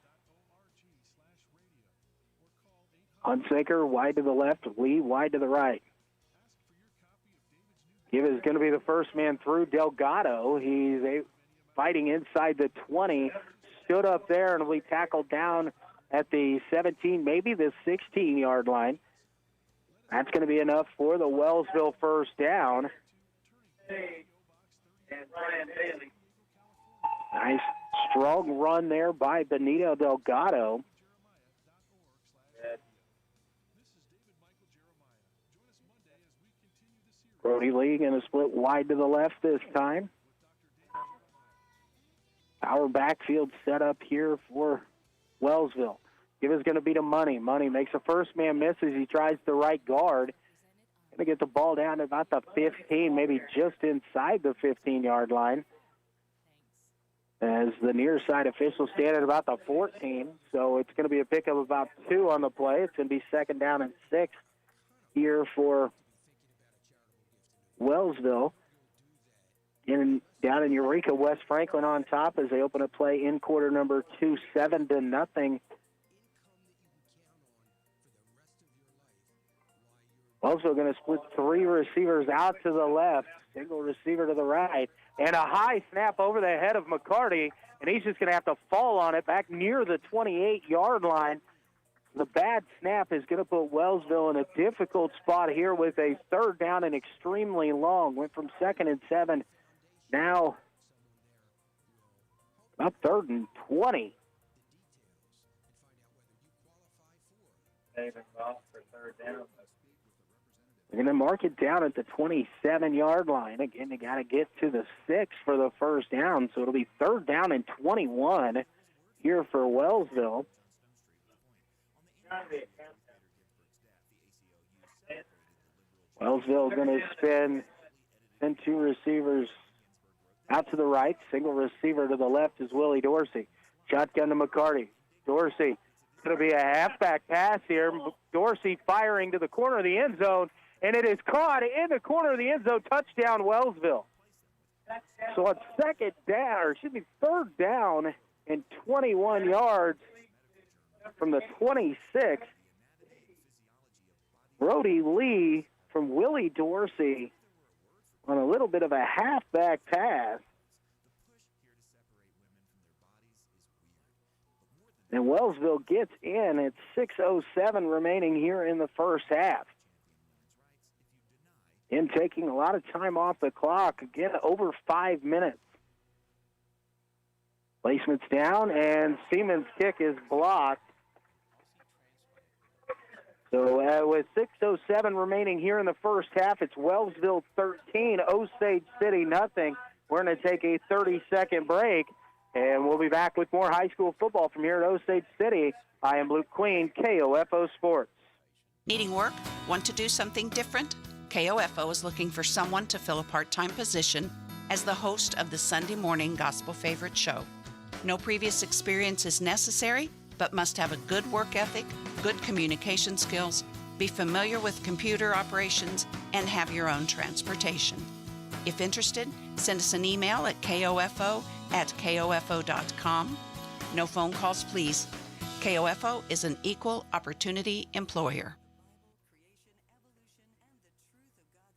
Speaker 3: Hunsaker wide to the left, Lee wide to the right. Give is going to be the first man through. Delgado, he's fighting inside the 20, stood up there and will be tackled down at the 17, maybe the 16-yard line. That's going to be enough for the Wellsville first down. Nice strong run there by Benito Delgado. Brody Lee going to split wide to the left this time. Our backfield set up here for Wellsville. Give is going to be to Money. Money makes a first man miss as he tries the right guard. Going to get the ball down to about the 15, maybe just inside the 15-yard line. As the near side officials stand at about the 14. So it's going to be a pickup of about 2 on the play. It's going to be 2nd down and 6 here for Wellsville. Down in Eureka, West Franklin on top as they open a play in quarter number 2, 7-0. Wellsville going to split 3 receivers out to the left, single receiver to the right, and a high snap over the head of McCarty, and he's just going to have to fall on it back near the 28-yard line. The bad snap is going to put Wellsville in a difficult spot here with a 3rd down and extremely long. Went from 2nd and 7, now about 3rd and 20. They're going to mark it down at the 27-yard line. Again, they got to get to the 6 for the first down, so it'll be 3rd down and 21 here for Wellsville. Wellsville is going to send 2 receivers out to the right. Single receiver to the left is Willie Dorsey. Shotgun to McCarty. Dorsey, it's going to be a halfback pass here. Dorsey firing to the corner of the end zone, and it is caught in the corner of the end zone. Touchdown, Wellsville. So on 3rd down and 21 yards from the 26, Brody Lee from Willie Dorsey on a little bit of a halfback pass. And Wellsville gets in at 6:07 remaining here in the first half. And taking a lot of time off the clock. Again, over 5 minutes. Placement's down, and Seaman's kick is blocked. So with 6:07 remaining here in the first half, it's Wellsville 13, Osage City nothing. We're going to take a 30-second break, and we'll be back with more high school football from here at Osage City. I am Luke Queen, KOFO Sports.
Speaker 14: Needing work? Want to do something different? KOFO is looking for someone to fill a part-time position as the host of the Sunday morning gospel favorite show. No previous experience is necessary, but must have a good work ethic, good communication skills, be familiar with computer operations, and have your own transportation. If interested, send us an email at kofo@kofo.com. No phone calls, please. KOFO is an equal opportunity employer.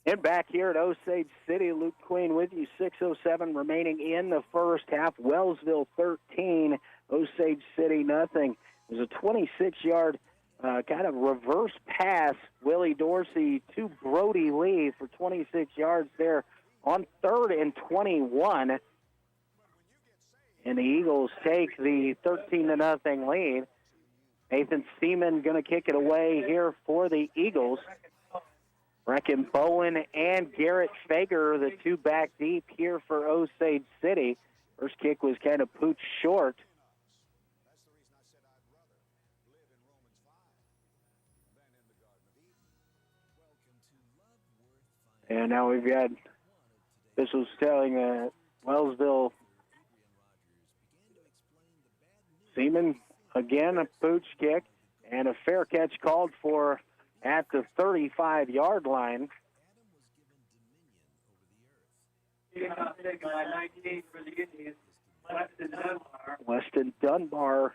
Speaker 3: And back here at Osage City, Luke Queen with you. 6:07 remaining in the first half. Wellsville 13, Osage City nothing. It was a 26-yard kind of reverse pass. Willie Dorsey to Brody Lee for 26 yards there on 3rd and 21. And the Eagles take the 13-0 lead. Nathan Seaman going to kick it away here for the Eagles. Brecken Bowen and Garrett Fager, the 2 back deep here for Osage City. First kick was kind of pooched short. And now we've got officials telling Wellsville Seaman again a pooch kick and a fair catch called for at the 35-yard line. Weston Dunbar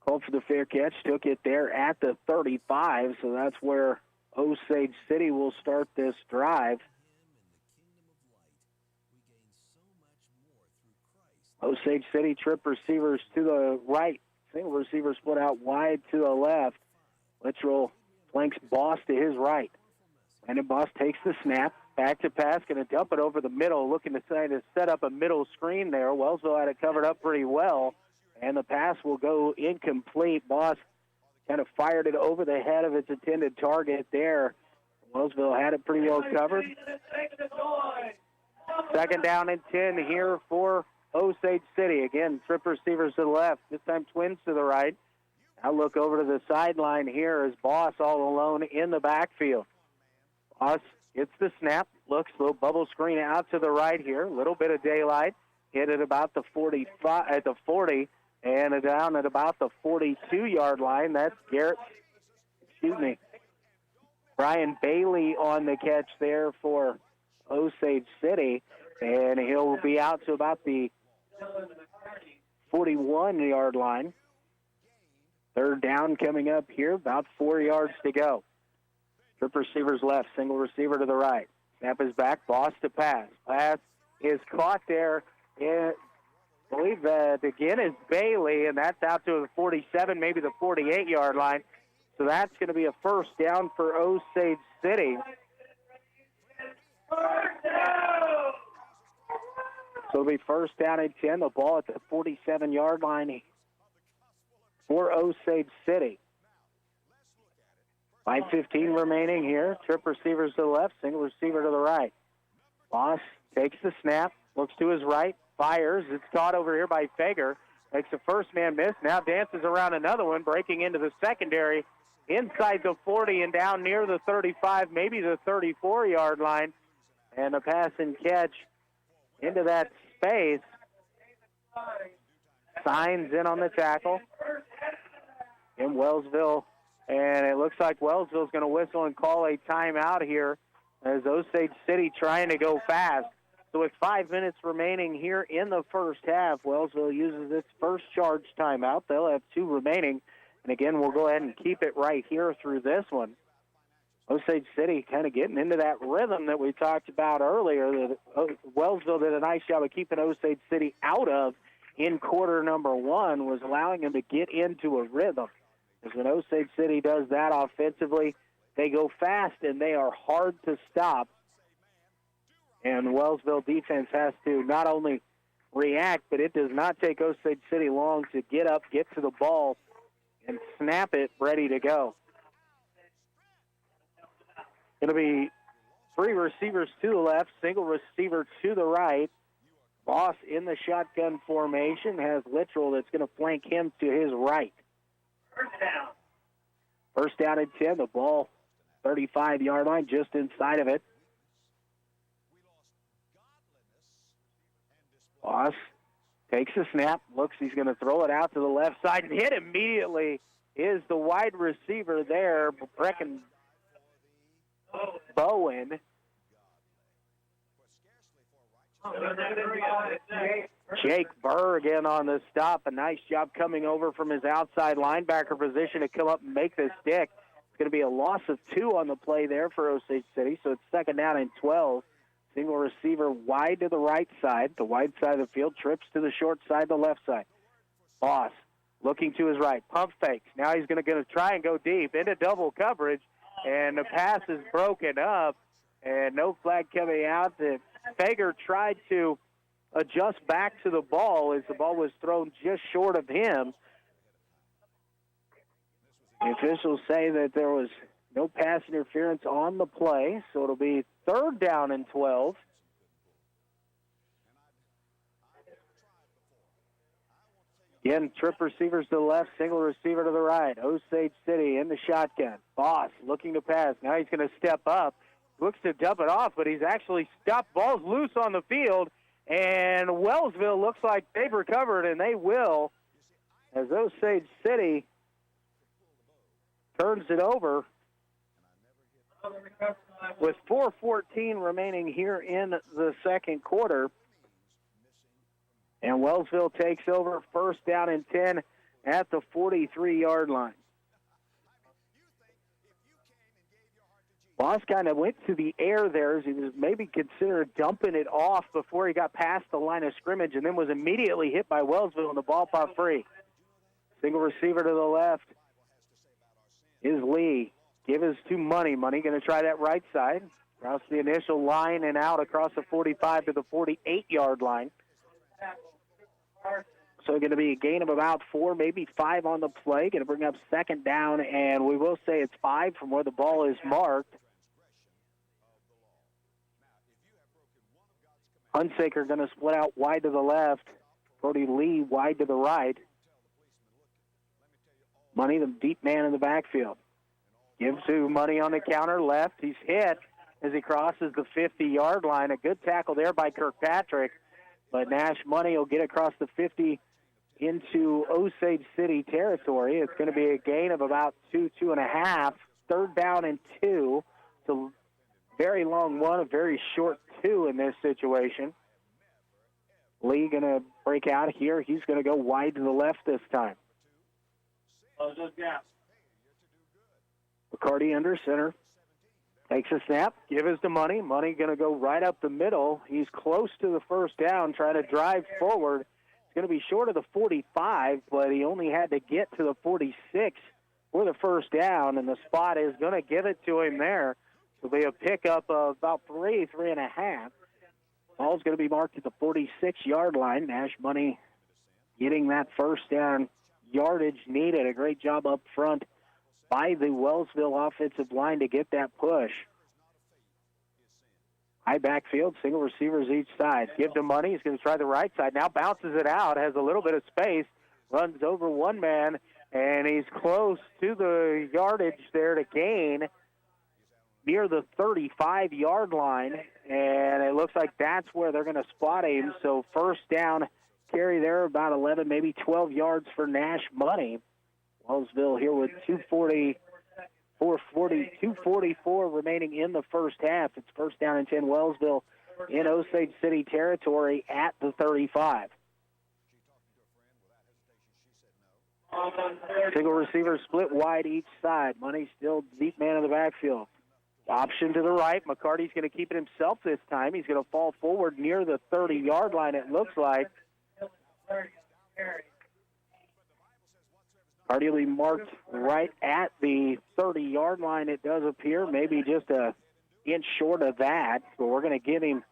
Speaker 3: called for the fair catch, took it there at the 35, so that's where Osage City will start this drive. Osage City trip receivers to the right. Single receiver split out wide to the left. Littrell flanks Boss to his right. Brandon Boss takes the snap. Back to pass, going to dump it over the middle, looking to try to set up a middle screen there. Wellsville had it covered up pretty well, and the pass will go incomplete. Boss kind of fired it over the head of its intended target there. Wellsville had it pretty well covered. 2nd down and 10 here for Osage City. Again, trip receivers to the left. This time twins to the right. Now look over to the sideline here as Boss all alone in the backfield. Boss gets the snap, looks, little bubble screen out to the right here. A little bit of daylight. Hit at about the 45, at the 40, and down at about the 42-yard line. That's Brian Bailey on the catch there for Osage City, and he'll be out to about the 41-yard line. 3rd down coming up here, about 4 yards to go. Trip receivers left, single receiver to the right. Snap is back, Boss to pass. Pass is caught there. I believe that again is Bailey, and that's out to the 47, maybe the 48-yard line. So that's going to be a 1st down for Osage City. So it'll be 1st down and 10. The ball at the 47-yard line for Osage City. 5:15 remaining here. Trip receivers to the left, single receiver to the right. Boss takes the snap, looks to his right, fires. It's caught over here by Fager. Makes the first man miss. Now dances around another one, breaking into the secondary inside the 40 and down near the 35, maybe the 34-yard line. And a pass and catch into that space. Signs in on the tackle in Wellsville. And it looks like Wellsville's going to whistle and call a timeout here as Osage City trying to go fast. So with 5 minutes remaining here in the first half, Wellsville uses its first charge timeout. They'll have 2 remaining. And again, we'll go ahead and keep it right here through this one. Osage City kind of getting into that rhythm that we talked about earlier that Wellsville did a nice job of keeping Osage City out of in quarter number 1, was allowing them to get into a rhythm. Because when Osage City does that offensively, they go fast and they are hard to stop. And Wellsville defense has to not only react, but it does not take Osage City long to get up, get to the ball, and snap it ready to go. Going to be 3 receivers to the left, single receiver to the right. Boss in the shotgun formation has Littrell that's going to flank him to his right. First down and 10, the ball 35-yard line, just inside of it. Boss takes the snap, looks, he's going to throw it out to the left side, and hit immediately is the wide receiver there, Brecken Bowen. Jake Burr again on the stop. A nice job coming over from his outside linebacker position to come up and make the stick. It's going to be a loss of 2 on the play there for Osage City, so it's second down and 12. Single receiver wide to the right side. The wide side of the field trips to the short side, the left side. Boss looking to his right. Pump fakes. Now he's going to try and go deep into double coverage, and the pass is broken up, and no flag coming out. Fager tried to adjust back to the ball as the ball was thrown just short of him. The officials say that there was no pass interference on the play, so it'll be third down and 12. Again, trip receivers to the left, single receiver to the right. Osage City in the shotgun. Boss looking to pass. Now he's going to step up. Looks to dump it off, but he's actually stopped. Ball's loose on the field, and Wellsville looks like they've recovered, and they will, as Osage City turns it over with 4:14 remaining here in the second quarter. And Wellsville takes over, first down and 10 at the 43-yard line. Boss kind of went to the air there as he was maybe considered dumping it off before he got past the line of scrimmage, and then was immediately hit by Wellsville and the ball popped free. Single receiver to the left is Lee. Give us to Money. Money going to try that right side. Across the initial line and out across the 45 to the 48-yard line. So going to be a gain of about 4, maybe 5 on the play. Going to bring up second down, and we will say it's 5 from where the ball is marked. Hunsaker going to split out wide to the left. Brody Lee wide to the right. Money, the deep man in the backfield. Gives to Money on the counter left. He's hit as he crosses the 50-yard line. A good tackle there by Kirkpatrick. But Nash Money will get across the 50 into Osage City territory. It's going to be a gain of about 2.5. Third down and 2. It's a very long 1, a very short 2 in this situation. Lee going to break out here. He's going to go wide to the left this time. McCarty under center. Takes a snap. Give us to Money. Money going to go right up the middle. He's close to the first down, trying to drive forward. It's going to be short of the 45, but he only had to get to the 46 for the first down, and the spot is going to give it to him there. It'll be a pickup of about 3.5. Ball's going to be marked at the 46-yard line. Nash Money getting that first down yardage needed. A great job up front by the Wellsville offensive line to get that push. High backfield, single receivers each side. Give to Money. He's going to try the right side. Now bounces it out, has a little bit of space, runs over one man, and he's close to the yardage there to gain near the 35-yard line, and it looks like that's where they're going to spot him. So first down carry there, about 11, maybe 12 yards for Nash Money. Wellsville here with 2:44 remaining in the first half. It's first down and 10. Wellsville in Osage City territory at the 35. Single receiver split wide each side. Money still deep man in the backfield. Option to the right. McCarty's going to keep it himself this time. He's going to fall forward near the 30-yard line, it looks like. Cardially marked right at the 30-yard line, it does appear. Maybe just an inch short of that. But we're going to give him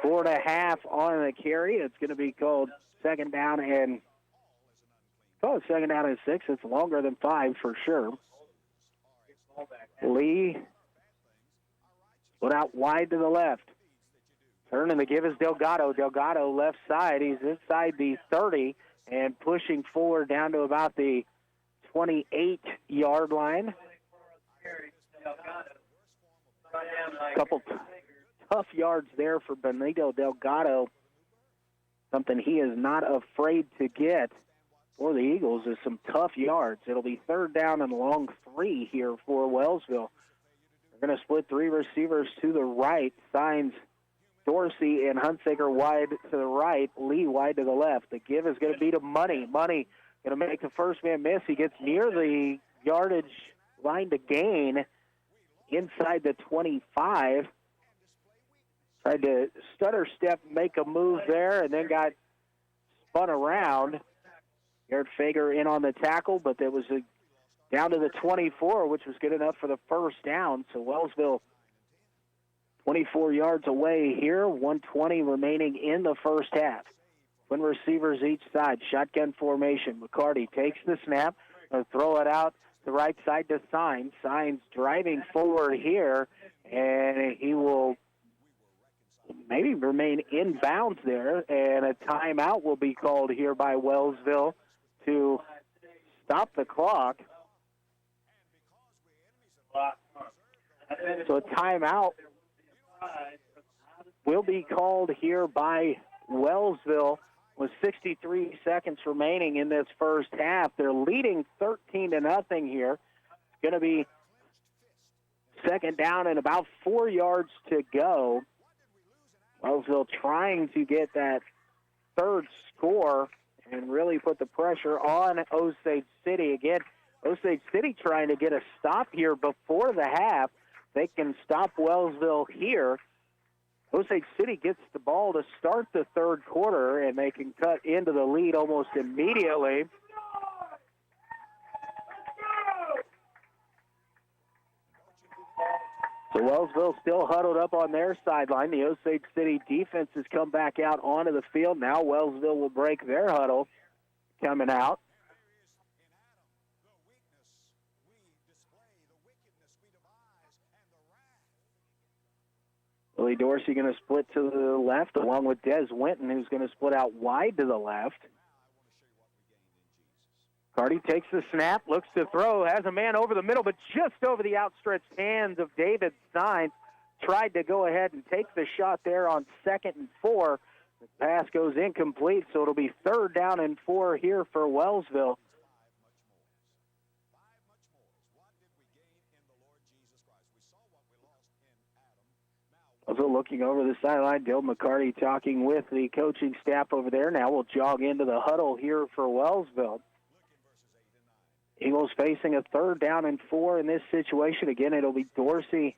Speaker 3: 4.5 on the carry. It's going to be called second down and 6. It's longer than 5 for sure. Lee put out wide to the left. Turning to give is Delgado. Delgado left side. He's inside the 30 and pushing forward down to about the 28-yard line. A couple tough yards there for Benito Delgado. Something he is not afraid to get for the Eagles is some tough yards. It'll be third down and long 3 here for Wellsville. They're going to split 3 receivers to the right. Signs Dorsey and Hunsaker wide to the right, Lee wide to the left. The give is going to be to Money. Money going to make the first man miss. He gets near the yardage line to gain inside the 25. Tried to stutter step, make a move there, and then got spun around. Garrett Fager in on the tackle, but there was down to the 24, which was good enough for the first down. So Wellsville 24 yards away here, 1:20 remaining in the first half. Twin receivers each side, shotgun formation. McCarty takes the snap, throw it out the right side to Signs. Signs driving forward here, and he will maybe remain inbounds there, and a timeout will be called here by Wellsville to stop the clock. So a timeout will be called here by Wellsville with 63 seconds remaining in this first half. They're leading 13-0 here. It's going to be second down and about 4 yards to go. Wellsville trying to get that third score and really put the pressure on Osage City. Again, Osage City trying to get a stop here before the half. They can stop Wellsville here. Osage City gets the ball to start the third quarter, and they can cut into the lead almost immediately. So Wellsville still huddled up on their sideline. The Osage City defense has come back out onto the field. Now Wellsville will break their huddle coming out. Billy Dorsey going to split to the left along with Des Winton, who's going to split out wide to the left. Carty takes the snap, looks to throw, has a man over the middle, but just over the outstretched hands of David Signs. Tried to go ahead and take the shot there on 2nd and 4. The pass goes incomplete, so it'll be third down and 4 here for Wellsville. Also looking over the sideline, Dale McCarty talking with the coaching staff over there. Now we'll jog into the huddle here for Wellsville. Eagles facing a third down and 4 in this situation. Again, it'll be Dorsey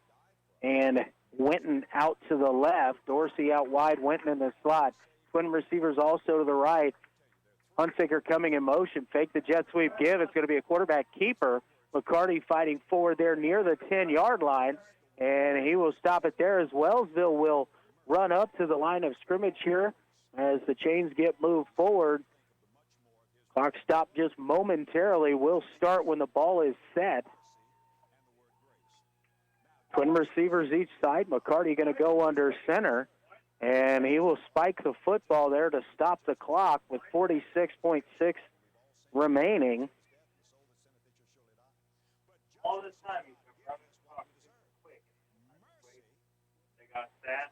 Speaker 3: and Winton out to the left. Dorsey out wide, Winton in the slot. Twin receivers also to the right. Hunsaker coming in motion. Fake the jet sweep give. It's going to be a quarterback keeper. McCarty fighting forward there near the 10-yard line. And he will stop it there as Wellsville will run up to the line of scrimmage here as the chains get moved forward. Clock stopped just momentarily. Will start when the ball is set. Twin receivers each side. McCarty going to go under center, and he will spike the football there to stop the clock with 46.6 remaining.
Speaker 9: All this time he's been running the clock quick. They got that.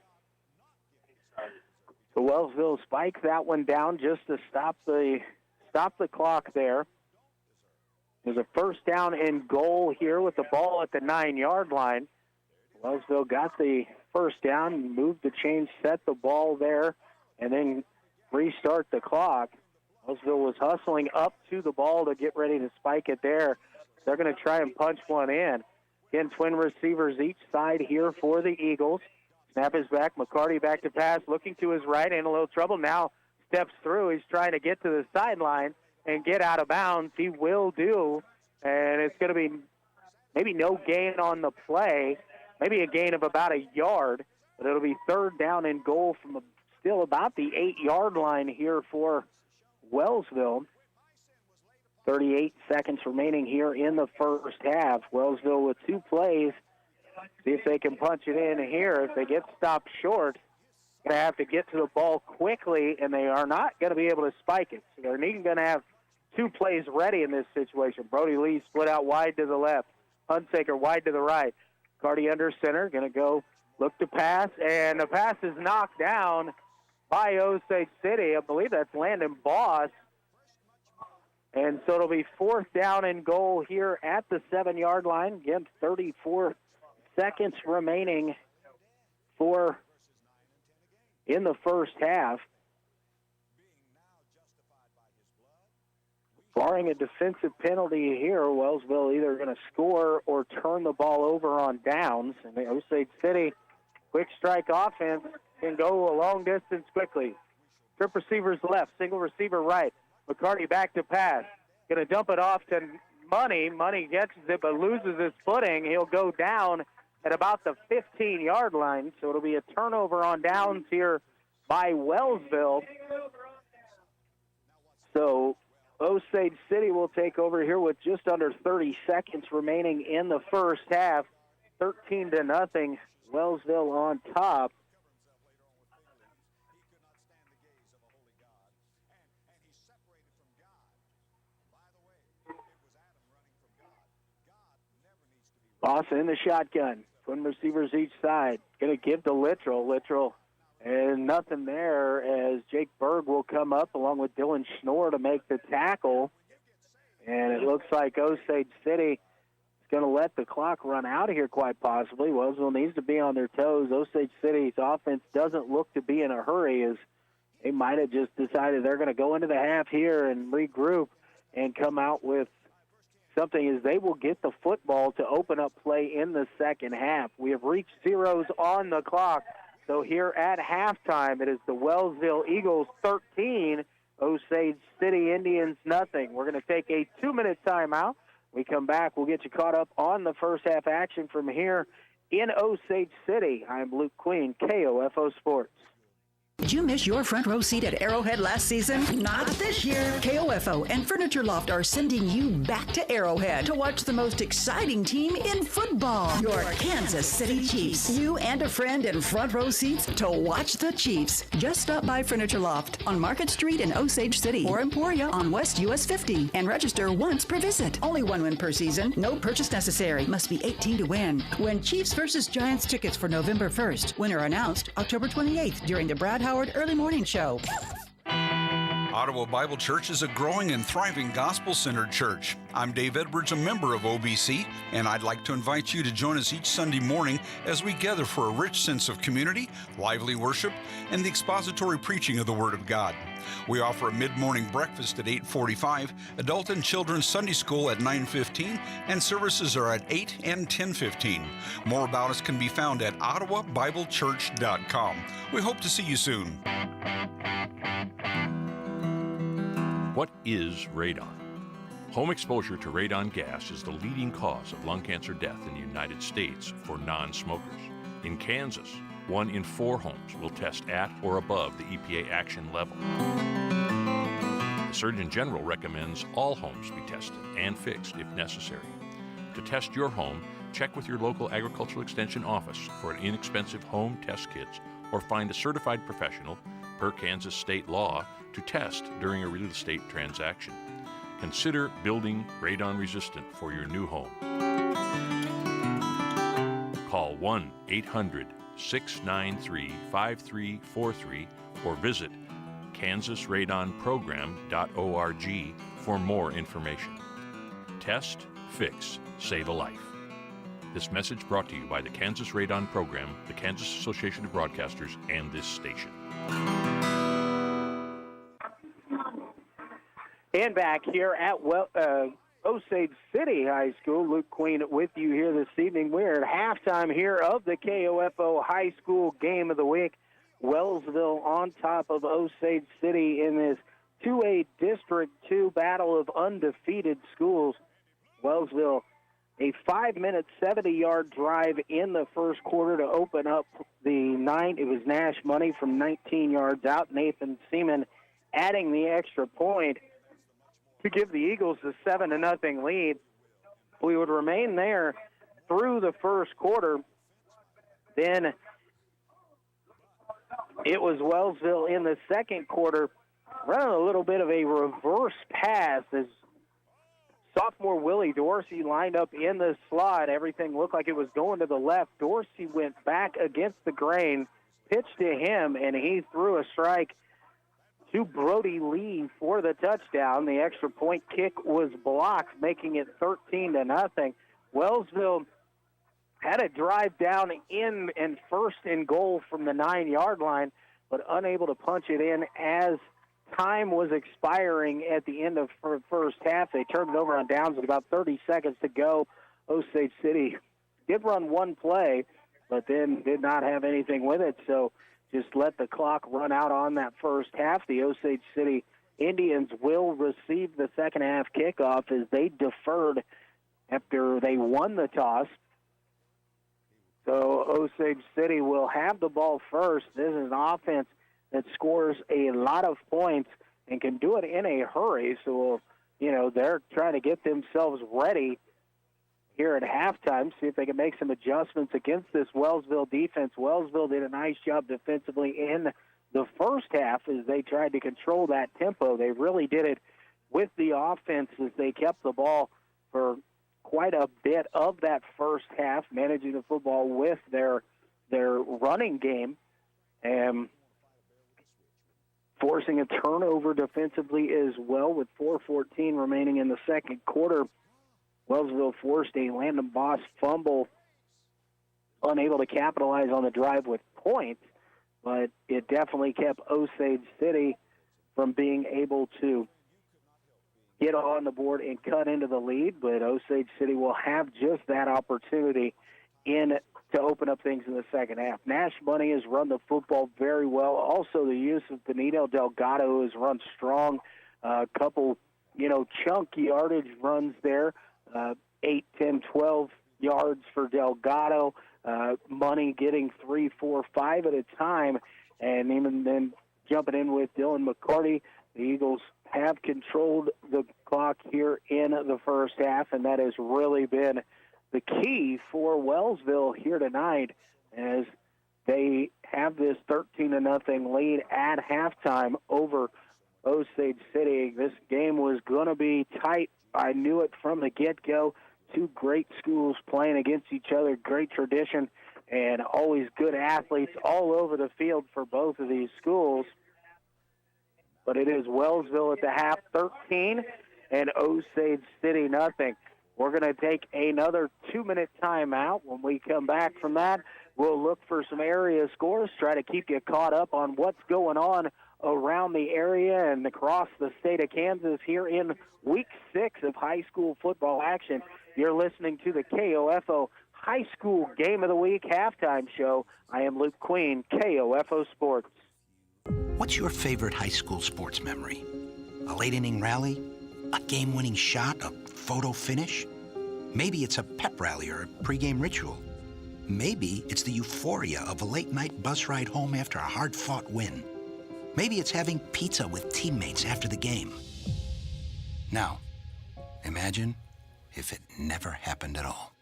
Speaker 3: So Wellsville spiked that one down just to stop the clock there. There's a first down and goal here with the ball at the 9-yard line. Wellsville got the first down, moved the chain, set the ball there, and then restart the clock. Wellsville was hustling up to the ball to get ready to spike it there. They're going to try and punch one in. Again, twin receivers each side here for the Eagles. Snap is back. McCarty back to pass, looking to his right, in a little trouble. Now steps through. He's trying to get to the sideline and get out of bounds. He will do, and it's going to be maybe no gain on the play, maybe a gain of about a yard, but it'll be third down and goal from still about the 8-yard line here for Wellsville. 38 seconds remaining here in the first half. Wellsville with 2 plays. See if they can punch it in here. If they get stopped short, going to have to get to the ball quickly, and they are not going to be able to spike it. So they're going to have 2 plays ready in this situation. Brody Lee split out wide to the left. Hunsaker wide to the right. Carty under center, going to go look to pass, and the pass is knocked down by Osage City. I believe that's Landon Boss. And so it'll be fourth down and goal here at the 7-yard line. Again, 34 seconds remaining in the first half. Barring a defensive penalty here, Wellsville either going to score or turn the ball over on downs. And the Osage City quick strike offense can go a long distance quickly. Trip receivers left, single receiver right. McCarty back to pass. Going to dump it off to Money. Money gets it but loses his footing. He'll go down at about the 15-yard line. So it'll be a turnover on downs here by Wellsville. So Osage City will take over here with just under 30 seconds remaining in the first half. 13-0, Wellsville on top. Lawson in the shotgun. Twin receivers each side. Going to give to Littrell. Littrell, and nothing there as Jake Berg will come up along with Dylan Schnorr to make the tackle. And it looks like Osage City is going to let the clock run out of here quite possibly. Wellsville needs to be on their toes. Osage City's offense doesn't look to be in a hurry as they might have just decided they're going to go into the half here and regroup and come out with something as they will get the football to open up play in the second half. We have reached zeros on the clock. So here at halftime, it is the Wellsville Eagles 13, Osage City Indians nothing. We're going to take a 2-minute timeout. We come back, we'll get you caught up on the first half action from here in Osage City. I'm Luke Queen, KOFO Sports.
Speaker 15: Did you miss your front row seat at Arrowhead last season? Not this year. KOFO and Furniture Loft are sending you back to Arrowhead to watch the most exciting team in football, your Kansas City Chiefs. You and a friend in front row seats to watch the Chiefs. Just stop by Furniture Loft on Market Street in Osage City or Emporia on West US 50 and register once per visit. Only one win per season. No purchase necessary. Must be 18 to win. Win Chiefs versus Giants tickets for November 1st. Winner announced October 28th during the Brad Howard Early Morning Show.
Speaker 16: Ottawa Bible Church is a growing and thriving gospel-centered church. I'm Dave Edwards, a member of OBC, and I'd like to invite you to join us each Sunday morning as we gather for a rich sense of community, lively worship, and the expository preaching of the Word of God. We offer a mid-morning breakfast at 8:45, adult and children's Sunday school at 9:15, and services are at 8 and 10:15. More about us can be found at ottawabiblechurch.com. We hope to see you soon.
Speaker 17: What is radon? Home exposure to radon gas is the leading cause of lung cancer death in the United States for non-smokers. In Kansas, 1 in 4 homes will test at or above the EPA action level. The Surgeon General recommends all homes be tested and fixed if necessary. To test your home, check with your local agricultural extension office for an inexpensive home test kits or find a certified professional, per Kansas state law, to test during a real estate transaction. Consider building radon resistant for your new home. Call 1-800-693-5343 or visit kansasradonprogram.org for more information. Test, fix, save a life. This message brought to you by the Kansas Radon Program, the Kansas Association of Broadcasters, and this station.
Speaker 3: And back here at Osage City High School, Luke Queen with you here this evening. We're at halftime here of the KOFO High School Game of the Week. Wellsville on top of Osage City in this 2A District 2 battle of undefeated schools. Wellsville, a 5-minute, 70-yard drive in the first quarter to open up the night. It was Nash Money from 19 yards out. Nathan Seaman adding the extra point to give the Eagles the 7-0 lead. We would remain there through the first quarter. Then it was Wellsville in the second quarter running a little bit of a reverse pass as sophomore Willie Dorsey lined up in the slot. Everything looked like it was going to the left. Dorsey went back against the grain, pitched to him, and he threw a strike to Brody Lee for the touchdown. The extra point kick was blocked, making it 13-0. Wellsville had a drive down in and first and goal from the 9-yard line, but unable to punch it in as time was expiring at the end of the first half. They turned it over on downs with about 30 seconds to go. Osage City did run one play, but then did not have anything with it, so just let the clock run out on that first half. The Osage City Indians will receive the second half kickoff as they deferred after they won the toss. So Osage City will have the ball first. This is an offense that scores a lot of points and can do it in a hurry. So, they're trying to get themselves ready here at halftime, see if they can make some adjustments against this Wellsville defense. Wellsville did a nice job defensively in the first half as they tried to control that tempo. They really did it with the offense as they kept the ball for quite a bit of that first half, managing the football with their running game and forcing a turnover defensively as well with 4:14 remaining in the second quarter. Wellsville forced a Landon Boss fumble, unable to capitalize on the drive with points, but it definitely kept Osage City from being able to get on the board and cut into the lead, but Osage City will have just that opportunity to open up things in the second half. Nash Money has run the football very well. Also, the use of Benito Delgado has run strong. A couple, chunk yardage runs there. 8, 10, 12 yards for Delgado. Money getting 3, 4, 5 at a time. And even then jumping in with Dylan McCarty, the Eagles have controlled the clock here in the first half, and that has really been the key for Wellsville here tonight as they have this 13-0 lead at halftime over Osage City. This game was going to be tight. I knew it from the get-go. Two great schools playing against each other, great tradition, and always good athletes all over the field for both of these schools. But it is Wellsville at the half, 13, and Osage City, nothing. We're going to take another 2-minute timeout. When we come back from that, we'll look for some area scores, try to keep you caught up on what's going on around the area and across the state of Kansas here in Week 6 of high school football action. You're listening to the KOFO High School Game of the Week halftime show. I am Luke Queen, KOFO Sports.
Speaker 18: What's your favorite high school sports memory? A late-inning rally? A game-winning shot? A photo finish? Maybe it's a pep rally or a pregame ritual. Maybe it's the euphoria of a late-night bus ride home after a hard-fought win. Maybe it's having pizza with teammates after the game. Now, imagine if it never happened at all.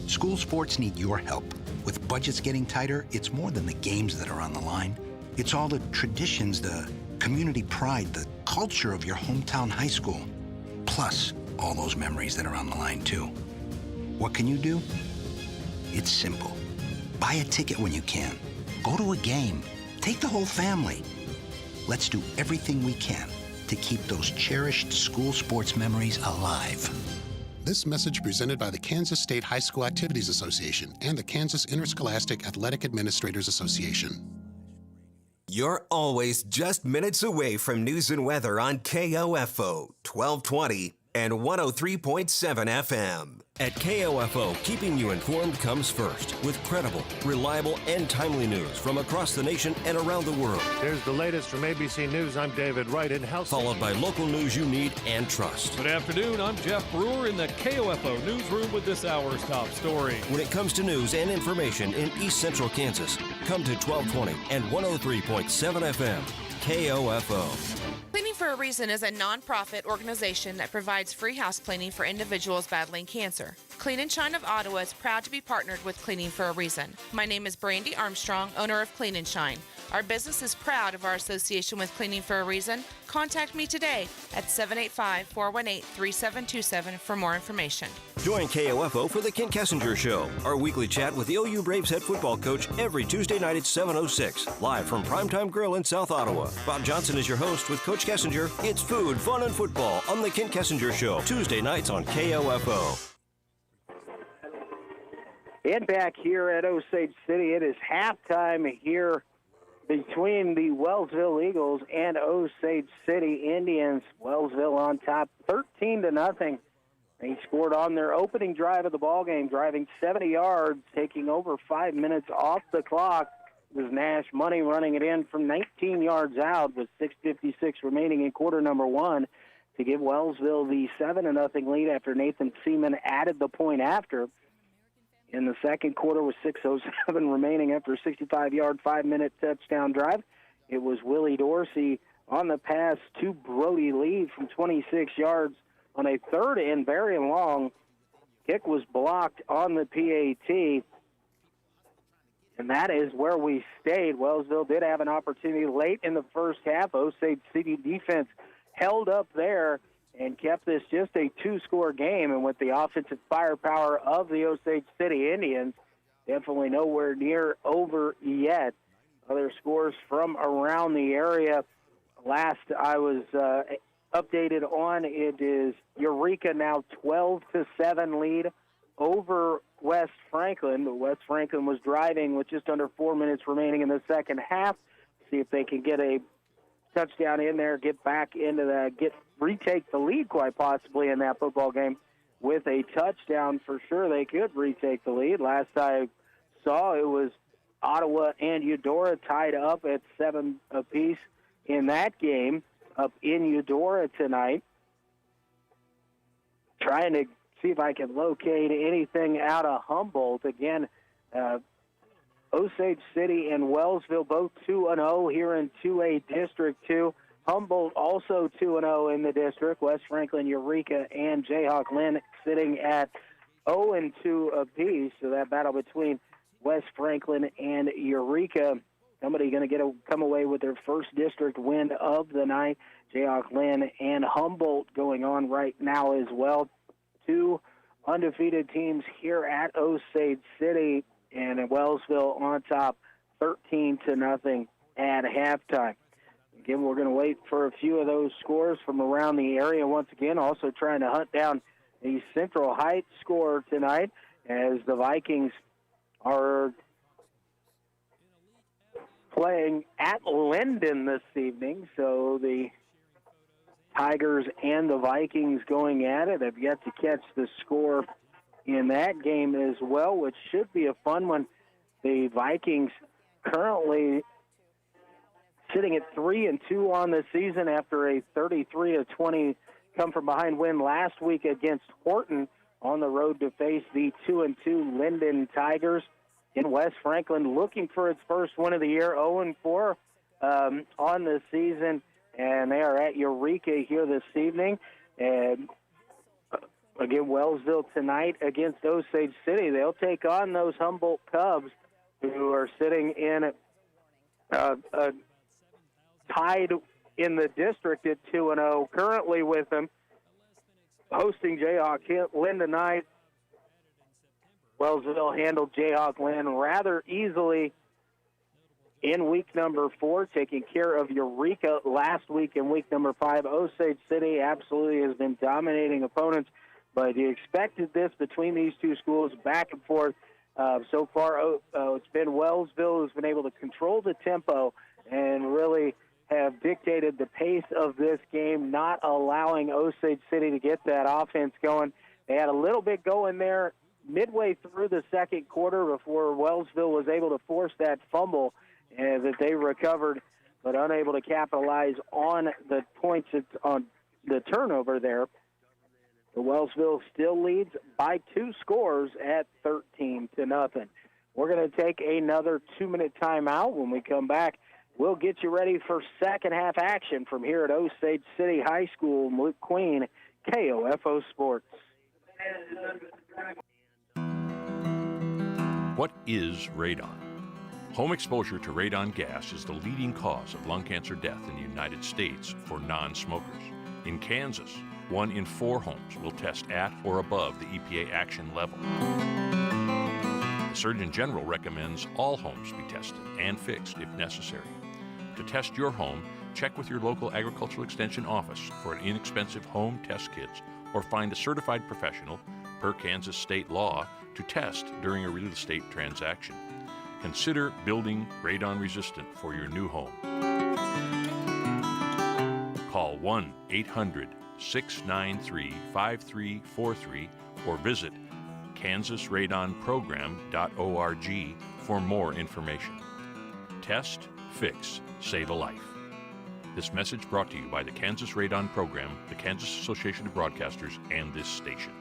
Speaker 18: School sports need your help. With budgets getting tighter, it's more than the games that are on the line. It's all the traditions, the community pride, the culture of your hometown high school. Plus, all those memories that are on the line, too. What can you do? It's simple. Buy a ticket when you can. Go to a game. Take the whole family. Let's do everything we can to keep those cherished school sports memories alive.
Speaker 19: This message presented by the Kansas State High School Activities Association and the Kansas Interscholastic Athletic Administrators Association.
Speaker 1: You're always just minutes away from news and weather on KOFO 1220 and 103.7 FM.
Speaker 2: At KOFO, keeping you informed comes first with credible, reliable, and timely news from across the nation and around the world.
Speaker 20: Here's the latest from ABC News. I'm David Wright in House.
Speaker 2: Followed by local news you need and trust.
Speaker 21: Good afternoon. I'm Jeff Brewer in the KOFO newsroom with this hour's top story.
Speaker 2: When it comes to news and information in East Central Kansas, come to 1220 and 103.7 FM. KOFO.
Speaker 22: Cleaning for a Reason is a nonprofit organization that provides free house cleaning for individuals battling cancer. Clean and Shine of Ottawa is proud to be partnered with Cleaning for a Reason. My name is Brandy Armstrong, owner of Clean and Shine. Our business is proud of our association with Cleaning for a Reason. Contact me today at 785-418-3727 for more information.
Speaker 2: Join KOFO for the Kent Kessinger Show, our weekly chat with the OU Braves head football coach every Tuesday night at 7:06, live from Primetime Grill in South Ottawa. Bob Johnson is your host with Coach Kessinger. It's food, fun, and football on the Kent Kessinger Show, Tuesday nights on KOFO.
Speaker 3: And back here at Osage City, it is halftime here between the Wellsville Eagles and Osage City Indians. Wellsville on top 13-0. They scored on their opening drive of the ballgame, driving 70 yards, taking over 5 minutes off the clock. It was Nash Money running it in from 19 yards out with 6:56 remaining in quarter number one to give Wellsville the 7-0 lead after Nathan Seaman added the point after. In the second quarter with 6:07 remaining after a 65-yard, 5-minute touchdown drive. It was Willie Dorsey on the pass to Brody Lee from 26 yards on a third and very long. Kick was blocked on the PAT. And that is where we stayed. Wellsville did have an opportunity late in the first half. Osage City defense held up there and kept this just a two-score game. And with the offensive firepower of the Osage City Indians, definitely nowhere near over yet. Other scores from around the area. Last I was updated on, it is Eureka now 12-7 lead over West Franklin. But West Franklin was driving with just under 4 minutes remaining in the second half. See if they can get a touchdown in there, get back into that, retake the lead quite possibly in that football game with a touchdown. For sure they could retake the lead. Last I saw, it was Ottawa and Eudora tied up at 7 apiece in that game up in Eudora tonight. Trying to see if I can locate anything out of Humboldt. Again, Osage City and Wellsville both 2-0 here in 2A District 2. Humboldt also 2-0 in the district. West Franklin, Eureka, and Jayhawk Lynn sitting at 0-2 apiece. So that battle between West Franklin and Eureka, somebody going to come away with their first district win of the night. Jayhawk Lynn and Humboldt going on right now as well. Two undefeated teams here at Osage City, and Wellsville on top 13-0 at halftime. Again, we're going to wait for a few of those scores from around the area once again. Also trying to hunt down the Central Heights score tonight as the Vikings are playing at Linden this evening. So the Tigers and the Vikings going at it. Have yet to catch the score in that game as well, which should be a fun one. The Vikings currently sitting at 3-2 on the season after a 33-20 come-from-behind win last week against Horton on the road to face the 2-2 Linden Tigers. In West Franklin looking for its first win of the year, 0-4 on the season. and they are at Eureka here this evening. And again, Wellsville tonight against Osage City. They'll take on those Humboldt Cubs, who are sitting in tied in the district at 2-0. Currently with them, hosting Jayhawk Lynn tonight. Wellsville handled Jayhawk Lynn rather easily in week number 4, taking care of Eureka last week in week number 5. Osage City absolutely has been dominating opponents, but you expected this between these two schools, back and forth. So far, it's been Wellsville who's been able to control the tempo and really have dictated the pace of this game, not allowing Osage City to get that offense going. They had a little bit going there midway through the second quarter before Wellsville was able to force that fumble that they recovered, but unable to capitalize on the points on the turnover there. The Wellsville still leads by 2 scores at 13-0. We're going to take another 2-minute timeout. When we come back, we'll get you ready for second half action from here at Osage City High School. Luke Queen, KOFO Sports.
Speaker 17: What is radon? Home exposure to radon gas is the leading cause of lung cancer death in the United States for non-smokers. In Kansas, 1 in 4 homes will test at or above the EPA action level. The Surgeon General recommends all homes be tested and fixed if necessary. To test your home, check with your local agricultural extension office for an inexpensive home test kits or find a certified professional, per Kansas state law, to test during a real estate transaction. Consider building radon resistant for your new home. Call 1-800-693-5343 or visit kansasradonprogram.org for more information. Test, fix, save a life. This message brought to you by the Kansas Radon Program, the Kansas Association of Broadcasters, and this station.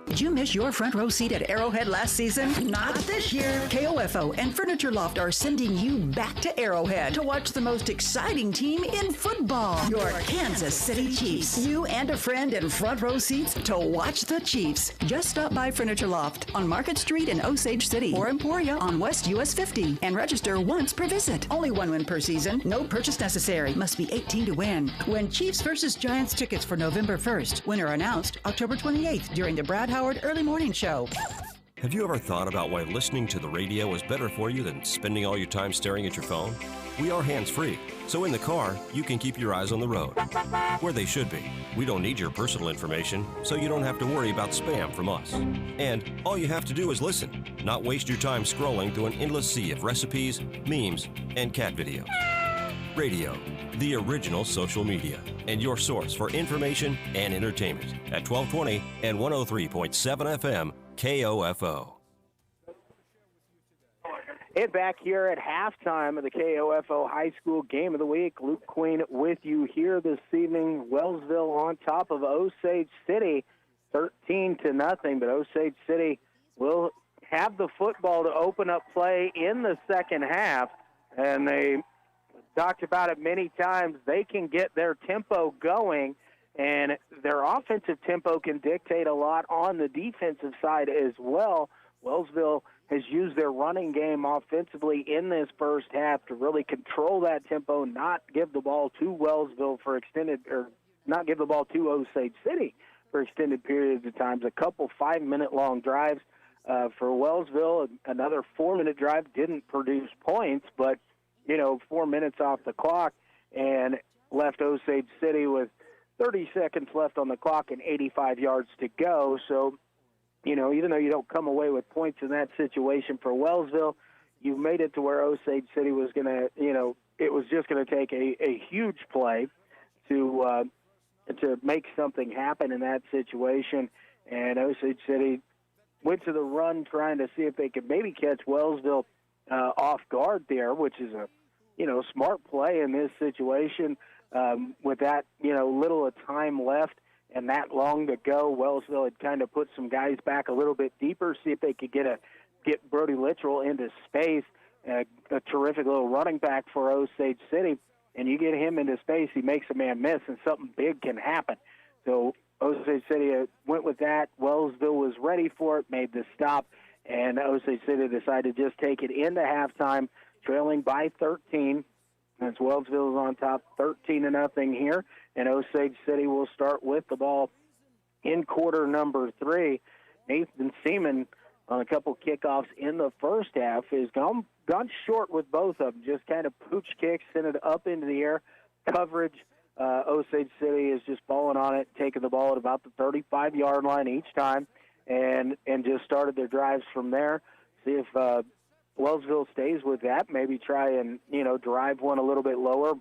Speaker 15: Did you miss your front row seat at Arrowhead last season? Not this year. KOFO and Furniture Loft are sending you back to Arrowhead to watch the most exciting team in football, your Kansas City Chiefs. You and a friend in front row seats to watch the Chiefs. Just stop by Furniture Loft on Market Street in Osage City or Emporia on West US 50 and register once per visit. Only 1 win per season. No purchase necessary. Must be 18 to win. Win Chiefs versus Giants tickets for November 1st. Winner announced October 28th during the Brad Howard Early Morning Show.
Speaker 2: Have you ever thought about why listening to the radio is better for you than spending all your time staring at your phone? We are hands-free, so in the car, you can keep your eyes on the road, where they should be. We don't need your personal information, so you don't have to worry about spam from us. And all you have to do is listen, not waste your time scrolling through an endless sea of recipes, memes, and cat videos. Radio, the original social media, and your source for information and entertainment at 1220 and 103.7 FM KOFO.
Speaker 3: And back here at halftime of the KOFO High School Game of the Week, Luke Queen with you here this evening. Wellsville on top of Osage City, 13-0, but Osage City will have the football to open up play in the second half, and they talked about it many times. They can get their tempo going, and their offensive tempo can dictate a lot on the defensive side as well. Wellsville has used their running game offensively in this first half to really control that tempo, not give the ball to Wellsville for extended, or not give the ball to Osage City for extended periods of times. A couple 5-minute-long drives for Wellsville. Another 4-minute drive didn't produce points, but 4 minutes off the clock and left Osage City with 30 seconds left on the clock and 85 yards to go. So, even though you don't come away with points in that situation for Wellsville, you made it to where Osage City was going to, it was just going to take a huge play to make something happen in that situation. And Osage City went to the run trying to see if they could maybe catch Wellsville off guard there, which is a smart play in this situation. With that little of time left and that long to go, Wellsville had kind of put some guys back a little bit deeper, see if they could get Brody Littrell into space. A terrific little running back for Osage City. and you get him into space, he makes a man miss, and something big can happen. So Osage City went with that. Wellsville was ready for it, made the stop, and Osage City decided to just take it into halftime, trailing by 13. As Wellsville is on top 13-0 here, and Osage City will start with the ball in quarter number 3. Nathan Seaman on a couple kickoffs in the first half has gone short with both of them, just kind of pooch kicks, sent it up into the air. Coverage, Osage City is just balling on it, taking the ball at about the 35-yard line each time, and just started their drives from there. See if Wellsville stays with that, maybe try and, drive one a little bit lower,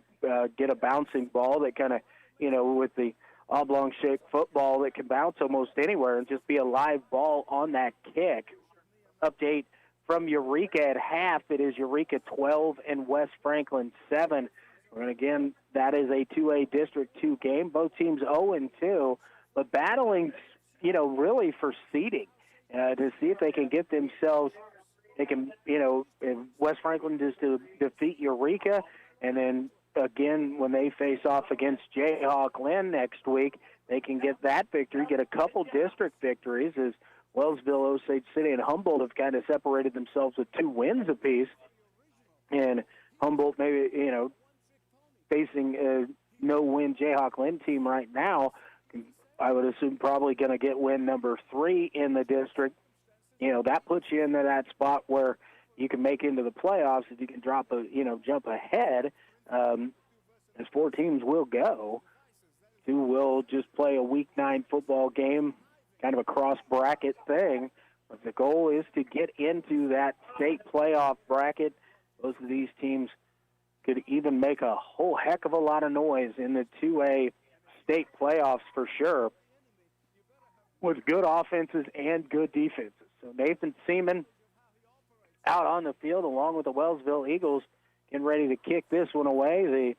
Speaker 3: get a bouncing ball that kind of, with the oblong-shaped football that can bounce almost anywhere and just be a live ball on that kick. Update from Eureka at half. It is Eureka 12 and West Franklin 7. And again, that is a 2A District 2 game. Both teams 0-2, but battling, really for seeding to see if they can get themselves. They can, if West Franklin just to defeat Eureka, and then again when they face off against Jayhawk Lynn next week, they can get that victory, get a couple district victories, as Wellsville, Osage City, and Humboldt have kind of separated themselves with 2 wins apiece. And Humboldt maybe, facing a no-win Jayhawk Lynn team right now, I would assume probably going to get win number 3 in the district. That puts you into that spot where you can make into the playoffs if you can jump ahead. As 4 teams will go. 2 will just play a Week 9 football game, kind of a cross-bracket thing. But the goal is to get into that state playoff bracket. Both of these teams could even make a whole heck of a lot of noise in the 2A state playoffs for sure, with good offenses and good defenses. So Nathan Seaman out on the field along with the Wellsville Eagles, getting ready to kick this one away. The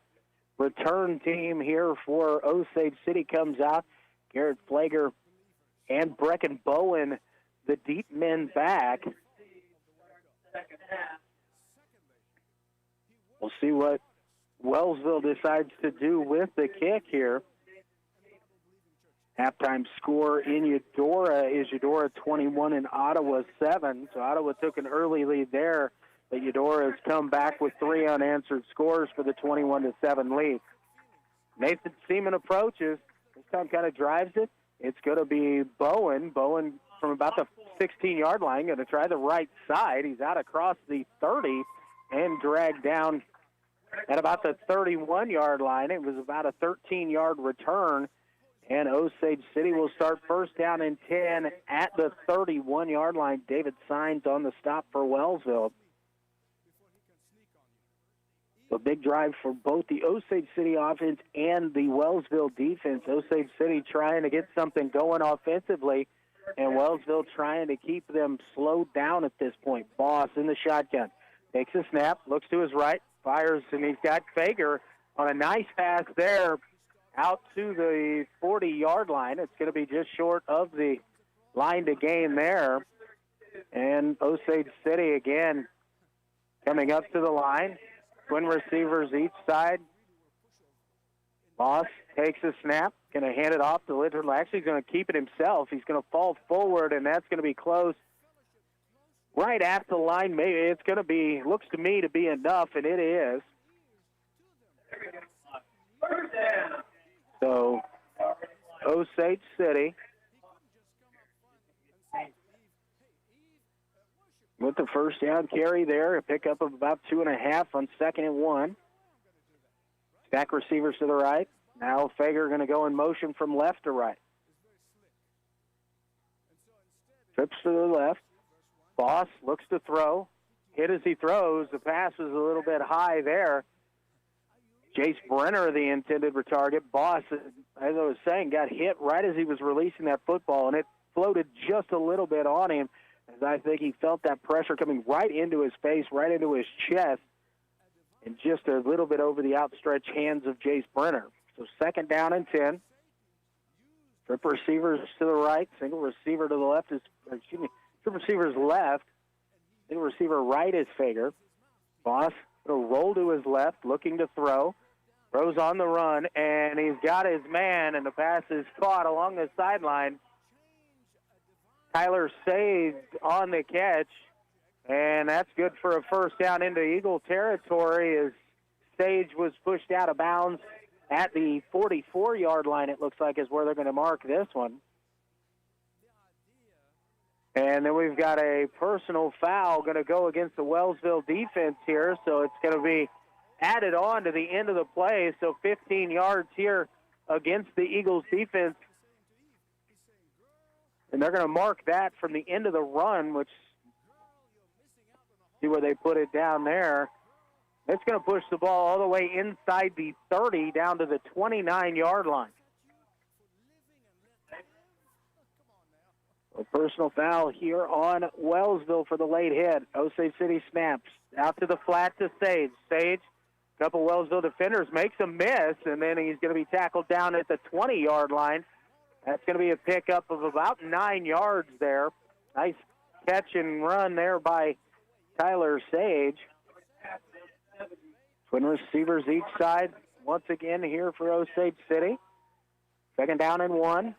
Speaker 3: return team here for Osage City comes out. Garrett Flager and Brecken Bowen, the deep men back. We'll see what Wellsville decides to do with the kick here. Halftime score in Eudora is Eudora 21 and Ottawa 7. So Ottawa took an early lead there, but Eudora has come back with 3 unanswered scores for the 21-7 lead. Nathan Seaman approaches. This time kind of drives it. It's going to be Bowen. Bowen from about the 16-yard line, going to try the right side. He's out across the 30 and dragged down at about the 31-yard line. It was about a 13-yard return. And Osage City will start first down and 10 at the 31-yard line. David Signs on the stop for Wellsville. A big drive for both the Osage City offense and the Wellsville defense. Osage City trying to get something going offensively, and Wellsville trying to keep them slowed down at this point. Boss in the shotgun. Takes a snap, looks to his right, fires, and he's got Fager on a nice pass there out to the 40-yard line. It's going to be just short of the line to gain there. And Osage City again coming up to the line. Twin receivers each side. Boss takes a snap, going to hand it off to Little. Actually, he's going to keep it himself. He's going to fall forward, and that's going to be close. Right at the line, maybe it's going to be, looks to me to be enough, and it is. So, Osage City with the first down carry there, a pickup of about 2.5 on 2nd and 1. Stack receivers to the right. Now Fager going to go in motion from left to right. Trips to the left. Boss looks to throw. Hit as he throws. The pass was a little bit high there. Jace Brenner, the intended target. Boss, as I was saying, got hit right as he was releasing that football, and it floated just a little bit on him, as I think he felt that pressure coming right into his face, right into his chest, and just a little bit over the outstretched hands of Jace Brenner. So 2nd down and 10. Trip receivers to the right, single receiver to the left trip receivers left, single receiver right is Fager. Boss will roll to his left, looking to throw. Throws on the run, and he's got his man, and the pass is caught along the sideline. Tyler Sage on the catch, and that's good for a first down into Eagle territory as Sage was pushed out of bounds at the 44-yard line, it looks like, is where they're going to mark this one. And then we've got a personal foul going to go against the Wellsville defense here, so it's going to be added on to the end of the play, so 15 yards here against the Eagles defense. And they're going to mark that from the end of the run, which, see where they put it down there. It's going to push the ball all the way inside the 30 down to the 29-yard line. A personal foul here on Wellsville for the late hit. Osage City snaps out to the flat to Sage. Sage, a couple Wellsville defenders, makes a miss, and then he's going to be tackled down at the 20-yard line. That's going to be a pickup of about 9 yards there. Nice catch and run there by Tyler Sage. Twin receivers each side once again here for Osage City. Second down and 1.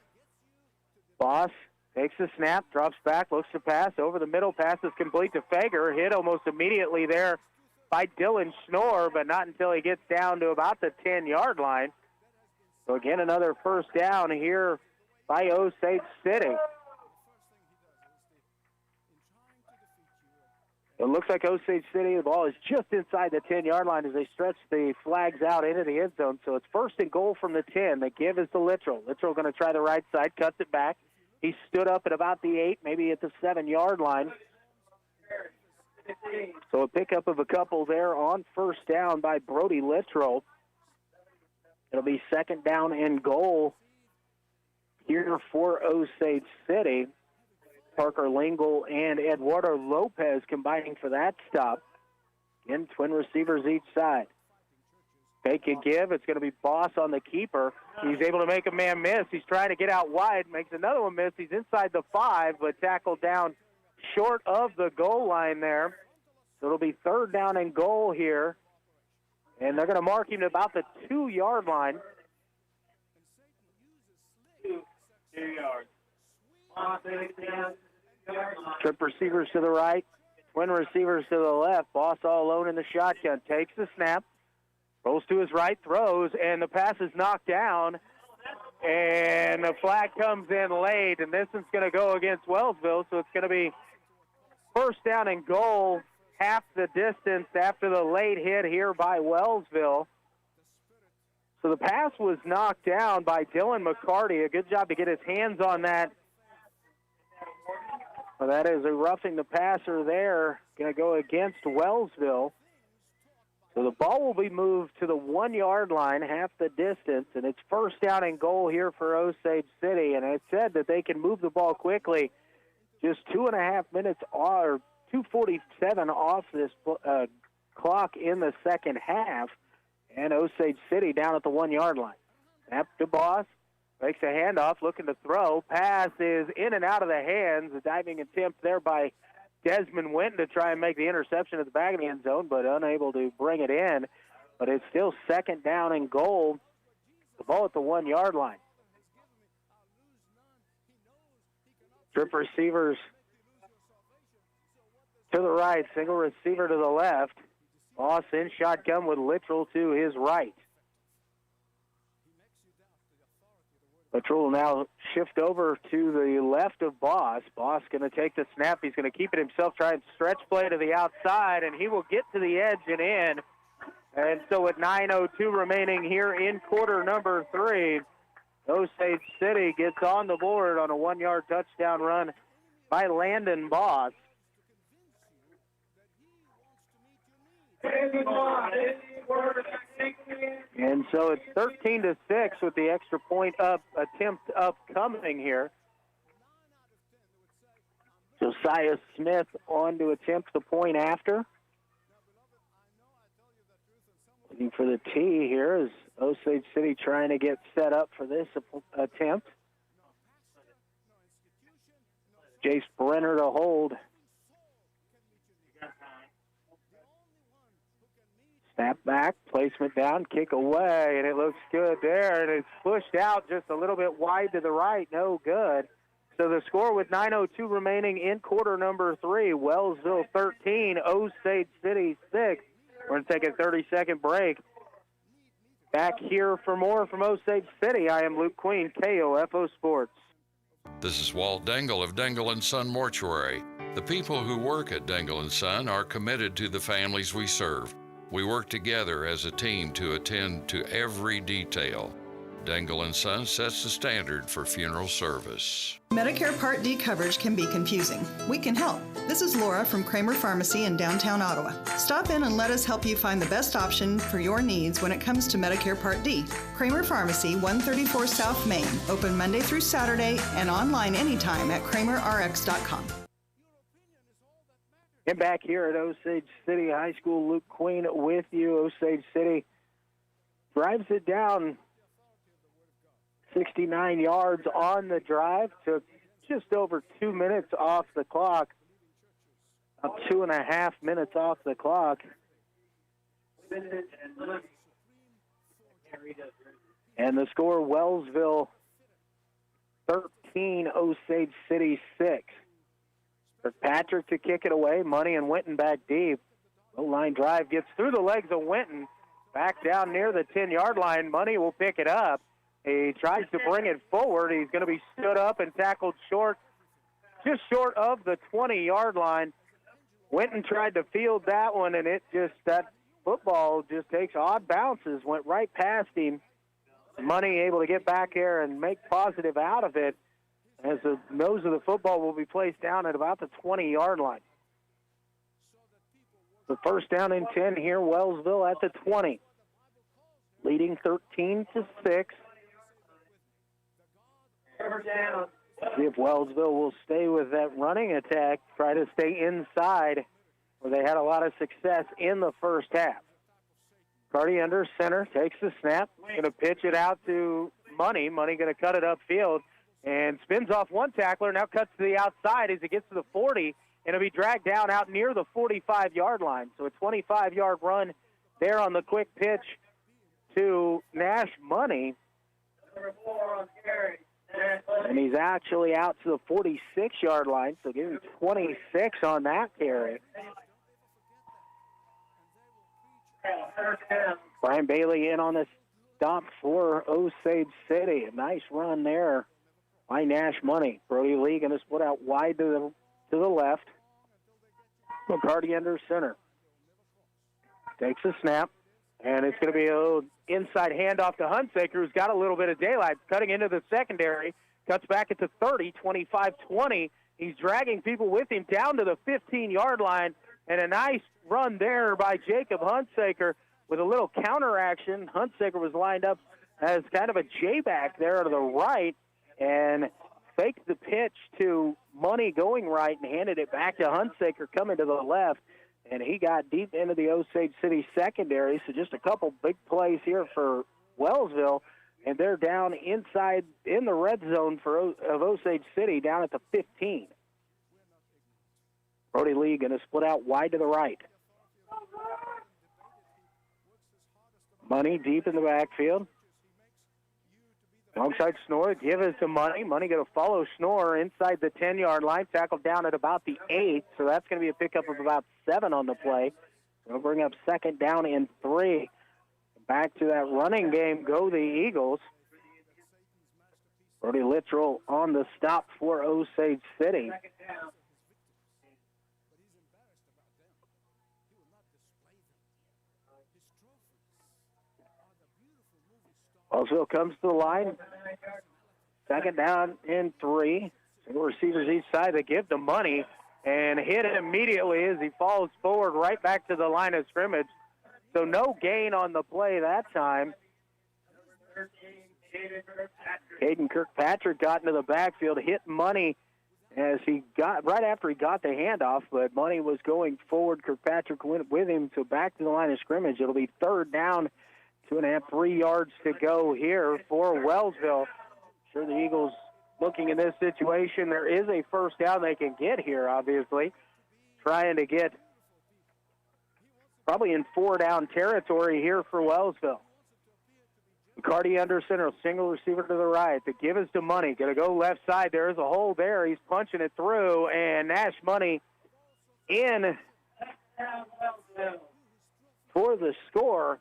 Speaker 3: Boss takes the snap, drops back, looks to pass. Over the middle, pass is complete to Fager. Hit almost immediately there by Dylan Schnorr, but not until he gets down to about the 10-yard line. So again, another first down here by Osage City. It looks like Osage City, the ball is just inside the 10-yard line as they stretch the flags out into the end zone. So it's first and goal from the 10. The give is to Littrell. Littrell going to try the right side, cuts it back. He stood up at about the 8, maybe at the 7-yard line. So a pickup of a couple there on first down by Brody Littrell. It'll be second down and goal here for Osage City. Parker Lingle and Eduardo Lopez combining for that stop. Again, twin receivers each side. Fake a give. It's going to be Boss on the keeper. He's able to make a man miss. He's trying to get out wide. Makes another one miss. He's inside the 5, but tackled down short of the goal line there. So it'll be third down and goal here. And they're going to mark him to about the 2-yard line.
Speaker 9: 2 yards.
Speaker 3: Trip receivers to the right, twin receivers to the left. Boss all alone in the shotgun. Takes the snap, rolls to his right, throws, and the pass is knocked down. And the flag comes in late, and this is going to go against Wellsville, so it's going to be first down and goal, half the distance after the late hit here by Wellsville. So the pass was knocked down by Dylan McCarty. A good job to get his hands on that. Well, that is a roughing the passer there. Going to go against Wellsville. So the ball will be moved to the 1-yard line, half the distance, and it's first down and goal here for Osage City. And I said that they can move the ball quickly. Just 2.5 minutes or 2:47 off this clock in the second half, and Osage City down at the 1-yard line. Snap to Boss. Makes a handoff, looking to throw. Pass is in and out of the hands. A diving attempt there by Desmond Winton to try and make the interception at the back of the end zone, but unable to bring it in. But it's still second down and goal. The ball at the 1-yard line. Trip receivers to the right, single receiver to the left. Boss in shotgun with Littrell to his right. Littrell will now shift over to the left of Boss. Boss going to take the snap. He's going to keep it himself, try and stretch play to the outside, and he will get to the edge and in. And so with 9:02 remaining here in quarter number 3, Osage City gets on the board on a 1-yard touchdown run by Landon Boss. And so it's 13-6 with the extra point attempt upcoming here. Josiah Smith on to attempt the point after. Looking for the tee here is Osage City trying to get set up for this attempt. Jace Brenner to hold. Snap back, placement down, kick away, and it looks good there. And it's pushed out just a little bit wide to the right. No good. So the score with 9:02 remaining in quarter number 3, Wellsville 13, Osage City 6. We're going to take a 30-second break. Back here for more from Osage City. I am Luke Queen, KOFO Sports.
Speaker 4: This is Walt Dangle of Dangle & Son Mortuary. The people who work at Dangle & Son are committed to the families we serve. We work together as a team to attend to every detail. Dangle & Son sets the standard for funeral service.
Speaker 5: Medicare Part D coverage can be confusing. We can help. This is Laura from Kramer Pharmacy in downtown Ottawa. Stop in and let us help you find the best option for your needs when it comes to Medicare Part D. Kramer Pharmacy, 134 South Main, open Monday through Saturday and online anytime at kramerrx.com.
Speaker 3: And back here at Osage City High School, Luke Queen with you. Osage City drives it down 69 yards on the drive. Took just over 2 minutes off the clock. About 2.5 minutes off the clock. And the score, Wellsville 13, Osage City 6. Patrick to kick it away. Money and Winton back deep. Low line drive gets through the legs of Winton. Back down near the 10-yard line. Money will pick it up. He tries to bring it forward. He's going to be stood up and tackled short, just short of the 20-yard line. Winton tried to field that one, and that football just takes odd bounces, went right past him. Money able to get back there and make positive out of it, as the nose of the football will be placed down at about the 20-yard line. The first down and 10 here, Wellsville at the 20, leading 13-6. See if Wellsville will stay with that running attack, try to stay inside, where they had a lot of success in the first half. Carty under center, takes the snap, going to pitch it out to Money. Money going to cut it upfield and spins off one tackler, now cuts to the outside as it gets to the 40, and it'll be dragged down out near the 45-yard line. So a 25-yard run there on the quick pitch to Nash Money. And he's actually out to the 46-yard line, so give him 26 on that carry. Brian Bailey in on the stop for Osage City. A nice run there by Nash Money. Brody Lee going to split out wide to the left. McCarty under center. Takes a snap, and it's going to be an inside handoff to Hunsaker, who's got a little bit of daylight, cutting into the secondary, cuts back at the 30, 25-20. He's dragging people with him down to the 15-yard line, and a nice run there by Jacob Hunsaker with a little counter action. Hunsaker was lined up as kind of a J-back there to the right and faked the pitch to Money going right and handed it back to Hunsaker coming to the left. And he got deep into the Osage City secondary, so just a couple big plays here for Wellsville, and they're down inside in the red zone of Osage City, down at the 15. Brody Lee going to split out wide to the right. Money deep in the backfield. Alongside Snore, give it to Money. Money going to follow Snore inside the 10-yard line, tackled down at about the 8, so that's going to be a pickup of about 7 on the play. We'll bring up second down and 3. Back to that running game, go the Eagles. Brody Littrell on the stop for Osage City. Wellsville comes to the line. Second down and 3. Single receivers each side. They give the Money and hit it immediately as he falls forward right back to the line of scrimmage. So no gain on the play that time. Caden Kirkpatrick got into the backfield, hit Money as he got right after he got the handoff, but Money was going forward. Kirkpatrick went with him, so back to the line of scrimmage. It'll be third down. 2.5, 3 yards to go here for Wellsville. Sure, the Eagles looking in this situation. There is a first down they can get here, obviously. Trying to get probably in 4-down territory here for Wellsville. McCarty under center, single receiver to the right. The give is to Money. Going to go left side. There's a hole there. He's punching it through, and Nash Money in for the score.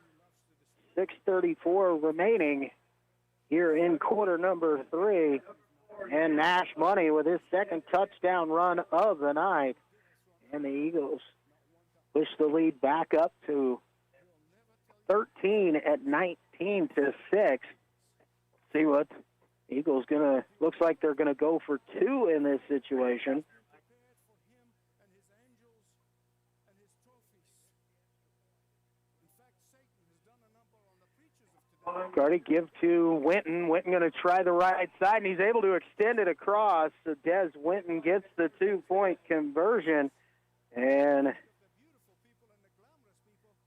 Speaker 3: 6:34 remaining here in quarter number 3. And Nash Money with his second touchdown run of the night. And the Eagles push the lead back up to 13 at 19-6. See what Eagles looks like they're gonna go for 2 in this situation. Carty give to Winton. Winton going to try the right side, and he's able to extend it across. So Des Winton gets the 2-point conversion, and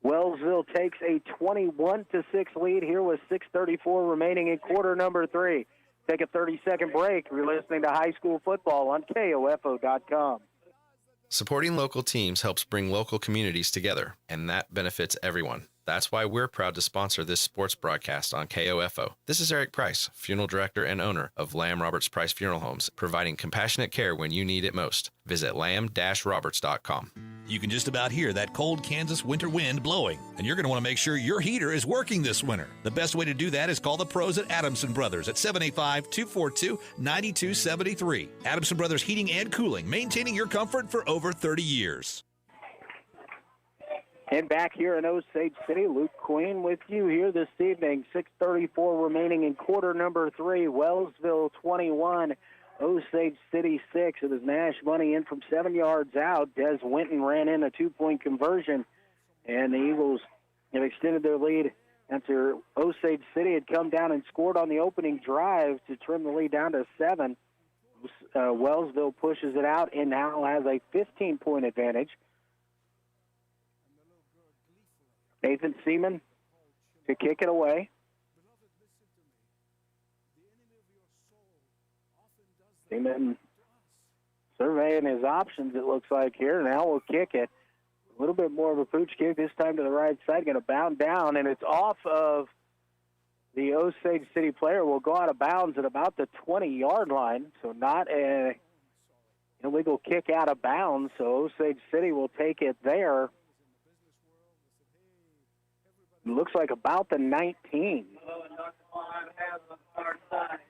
Speaker 3: Wellsville takes a 21-6 lead here with 6:34 remaining in quarter number 3. Take a 30-second break. You're listening to high school football on KOFO.com.
Speaker 6: Supporting local teams helps bring local communities together, and that benefits everyone. That's why we're proud to sponsor this sports broadcast on KOFO. This is Eric Price, funeral director and owner of Lamb Roberts Price Funeral Homes, providing compassionate care when you need it most. Visit lamb-roberts.com.
Speaker 8: You can just about hear that cold Kansas winter wind blowing, and you're going to want to make sure your heater is working this winter. The best way to do that is call the pros at Adamson Brothers at 785-242-9273. Adamson Brothers Heating and Cooling, maintaining your comfort for over 30 years.
Speaker 3: And back here in Osage City, Luke Queen with you here this evening. 6:34 remaining in quarter number 3. Wellsville 21, Osage City 6. It was Nash Money in from 7 yards out. Des Winton ran in a 2-point conversion, and the Eagles have extended their lead after Osage City had come down and scored on the opening drive to trim the lead down to 7. Wellsville pushes it out and now has a 15-point advantage. Nathan Seaman to kick it away. Seaman surveying his options, it looks like here. Now we'll kick it. A little bit more of a pooch kick, this time to the right side. Going to bound down, and it's off of the Osage City player. Will go out of bounds at about the 20-yard line, so not an illegal kick out of bounds. So Osage City will take it there. It looks like about the 19.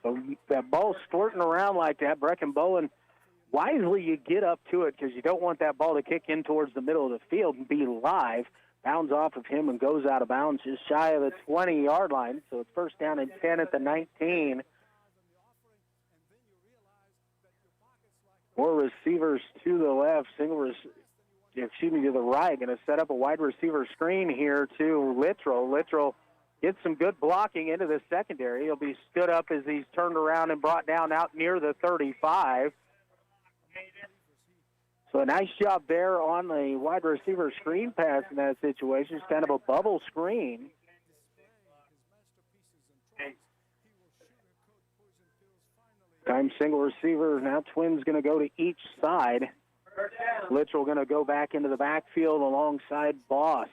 Speaker 3: So that ball squirting around like that, Brecken Bowen, wisely you get up to it because you don't want that ball to kick in towards the middle of the field and be live. Bounds off of him and goes out of bounds just shy of the 20-yard line. So it's first down and 10 at the 19. More receivers to the left, to the right. Going to set up a wide receiver screen here to Littrell. Littrell gets some good blocking into the secondary. He'll be stood up as he's turned around and brought down out near the 35. So a nice job there on the wide receiver screen pass in that situation. It's kind of a bubble screen. Time single receiver. Now Twins going to go to each side. Littrell going to go back into the backfield alongside Boss.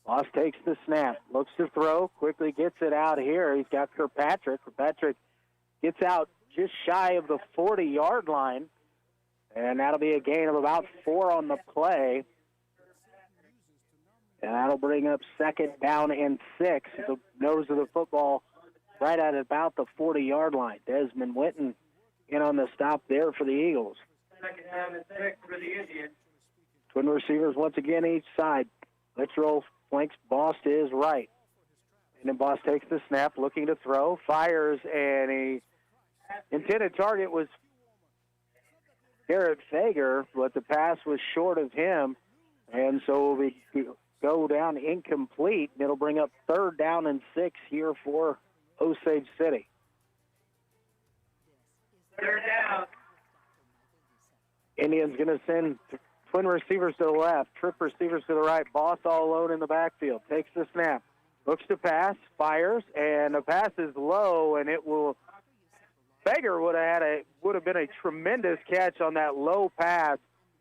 Speaker 3: Boss takes the snap, looks to throw, quickly gets it out here. He's got Kirkpatrick. Kirkpatrick gets out just shy of the 40-yard line, and that'll be a gain of about 4 on the play. And that'll bring up second down and 6. The nose of the football right at about the 40-yard line. Desmond Winton in on the stop there for the Eagles.
Speaker 9: Second down and 6 for the Indians.
Speaker 3: Twin receivers once again each side. Littrell flanks Boss to his right. And then Boss takes the snap, looking to throw, fires, and the intended target was Garrett Fager, but the pass was short of him. And so we go down incomplete, and it'll bring up third down and 6 here for Osage City.
Speaker 9: Third down.
Speaker 3: Indians going to send twin receivers to the left, trip receivers to the right. Boss all alone in the backfield. Takes the snap, looks to pass, fires, and the pass is low, and it will. Fager would have been a tremendous catch on that low pass.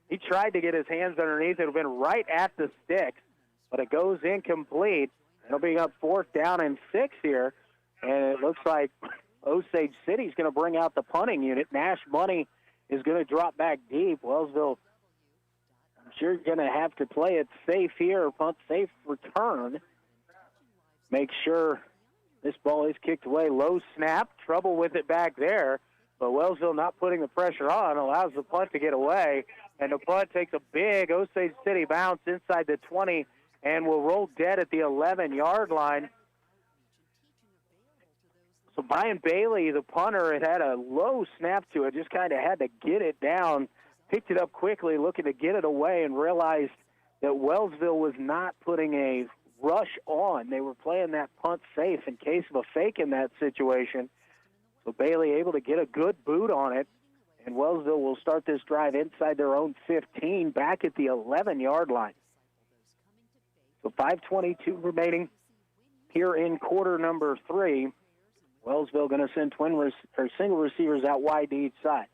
Speaker 3: He tried to get his hands underneath. It would have been right at the sticks, but it goes incomplete. It'll be up 4th down and 6 here, and it looks like Osage City's going to bring out the punting unit. Nash Money is going to drop back deep. Wellsville, I'm sure you're going to have to play it safe here, punt safe return. Make sure this ball is kicked away. Low snap, trouble with it back there, but Wellsville not putting the pressure on allows the punt to get away, and the punt takes a big Osage City bounce inside the 20 and will roll dead at the 11-yard line. So Brian Bailey, the punter, it had a low snap to it, just kind of had to get it down, picked it up quickly, looking to get it away, and realized that Wellsville was not putting a rush on. They were playing that punt safe in case of a fake in that situation. So Bailey able to get a good boot on it, and Wellsville will start this drive inside their own 15, back at the 11-yard line. So 5:22 remaining here in quarter number 3. Wellsville going to send single receivers out wide to each side.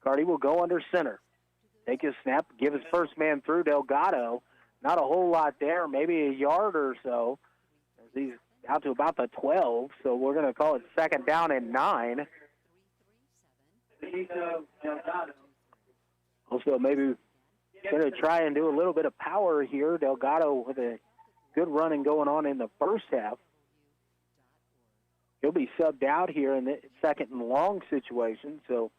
Speaker 3: Carty will go under center. Take his snap, give his first man through. Delgado, not a whole lot there, maybe a yard or so. He's out to about the 12, so we're going to call it 2nd down and 9. Also, maybe going to try and do a little bit of power here. Delgado with a good running going on in the first half. He'll be subbed out here in the 2nd and long situation, so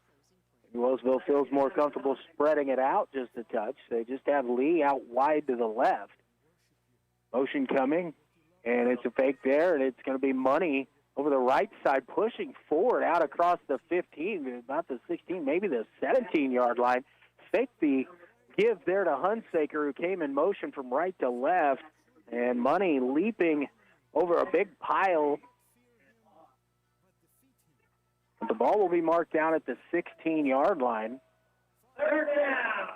Speaker 3: Wellsville feels more comfortable spreading it out just a touch. They just have Lee out wide to the left. Motion coming, and it's a fake there, and it's going to be Money over the right side, pushing forward out across the 15, about the 16, maybe the 17-yard line. Fake the give there to Hunsaker, who came in motion from right to left, and Money leaping over a big pile. The ball will be marked down at the 16-yard line.
Speaker 9: 3rd down.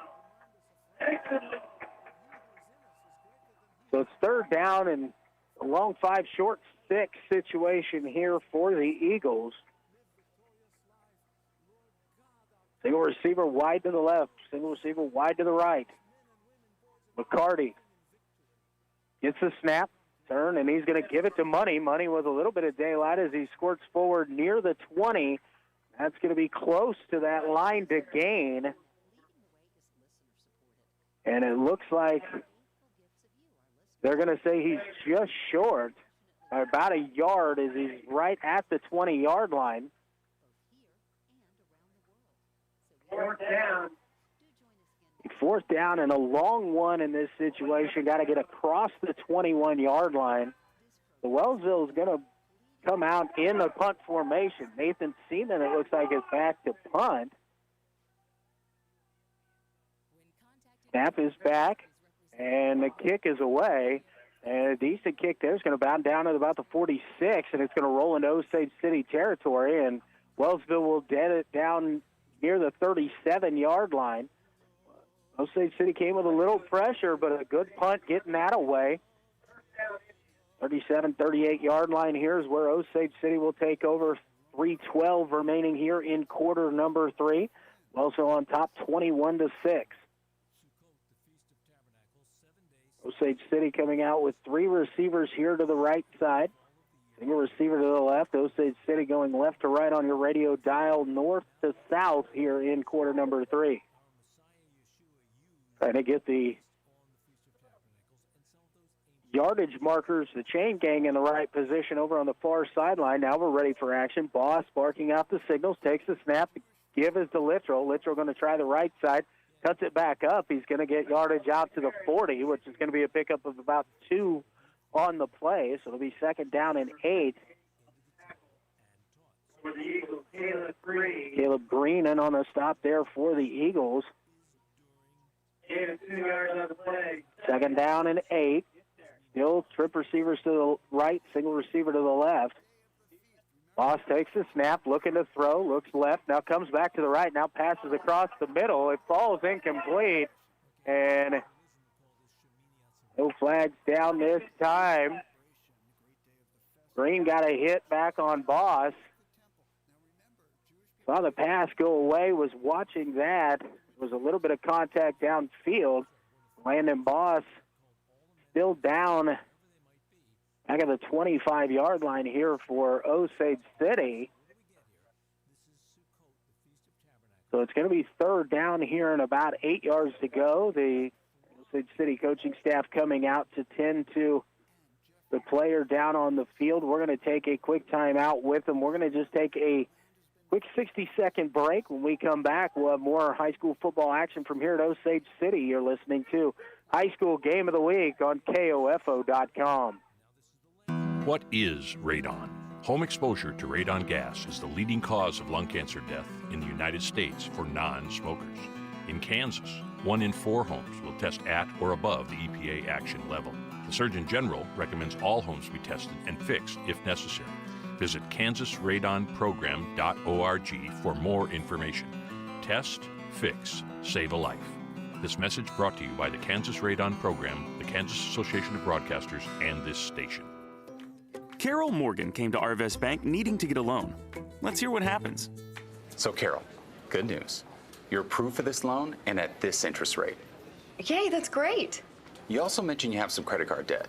Speaker 3: So it's 3rd down and a long 5, short 6 situation here for the Eagles. Single receiver wide to the left, single receiver wide to the right. McCarty gets the snap, turn, and he's going to give it to Money. Money with a little bit of daylight as he squirts forward near the 20. That's going to be close to that line to gain. And it looks like they're going to say he's just short, about a yard, as he's right at the 20-yard line.
Speaker 9: 4th down.
Speaker 3: 4th down and a long one in this situation. Got to get across the 21-yard line. The Wellsville is going to come out in the punt formation. Nathan Seaman, it looks like, is back to punt. Snap is back, and the kick is away. And a decent kick there is going to bound down at about the 46, and it's going to roll into Osage City territory, and Wellsville will dead it down near the 37-yard line. Osage City came with a little pressure, but a good punt getting that away. 37, 38-yard line here is where Osage City will take over. 3:12 remaining here in quarter number 3. Also on top, 21-6. Osage City coming out with 3 receivers here to the right side. Single receiver to the left. Osage City going left to right on your radio dial, north to south here in quarter number 3. Trying to get the yardage markers, the chain gang, in the right position over on the far sideline. Now we're ready for action. Boss barking out the signals, takes the snap. Give is to Littrell. Littrell going to try the right side, cuts it back up. He's going to get yardage out to the 40, which is going to be a pickup of about 2 on the play. So it'll be 2nd down and 8.
Speaker 9: For the Eagles, Caleb Green.
Speaker 3: Caleb Green in on the stop there for the Eagles.
Speaker 9: 2 yards on the play.
Speaker 3: 2nd down and 8. Still trip receivers to the right, single receiver to the left. Boss takes the snap, looking to throw, looks left, now comes back to the right, now passes across the middle. It falls incomplete, and no flags down this time. Green got a hit back on Boss. Saw the pass go away, was watching that. There was a little bit of contact downfield. Landon Boss still down back at the 25-yard line here for Osage City. So it's going to be third down here and about 8 yards to go. The Osage City coaching staff coming out to tend to the player down on the field. We're going to take a quick timeout with them. We're going to just take a quick 60-second break. When we come back, we'll have more high school football action from here at Osage City. You're listening to High School Game of the Week on KOFO.com.
Speaker 17: What is radon? Home exposure to radon gas is the leading cause of lung cancer death in the United States for non-smokers. In Kansas, 1 in 4 homes will test at or above the EPA action level. The Surgeon General recommends all homes be tested and fixed if necessary. Visit kansasradonprogram.org for more information. Test, fix, save a life. This message brought to you by the Kansas Radon Program, the Kansas Association of Broadcasters, and this station.
Speaker 10: Carol Morgan came to Arvest Bank needing to get a loan. Let's hear what happens.
Speaker 7: So, Carol, good news. You're approved for this loan and at this interest rate.
Speaker 11: Yay, that's great.
Speaker 7: You also mentioned you have some credit card debt.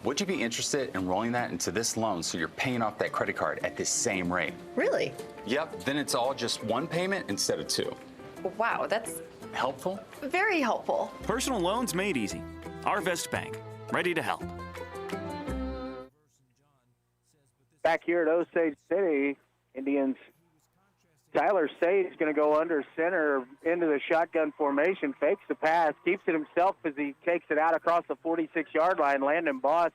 Speaker 7: Would you be interested in rolling that into this loan so you're paying off that credit card at this same rate?
Speaker 11: Really?
Speaker 7: Yep, then it's all just one payment instead of 2.
Speaker 11: Wow, that's
Speaker 7: helpful?
Speaker 11: Very helpful.
Speaker 10: Personal loans made easy. Arvest Bank, ready to help.
Speaker 3: Back here at Osage City, Indians, Tyler Sage is going to go under center into the shotgun formation, fakes the pass, keeps it himself as he takes it out across the 46-yard line. Landon Boss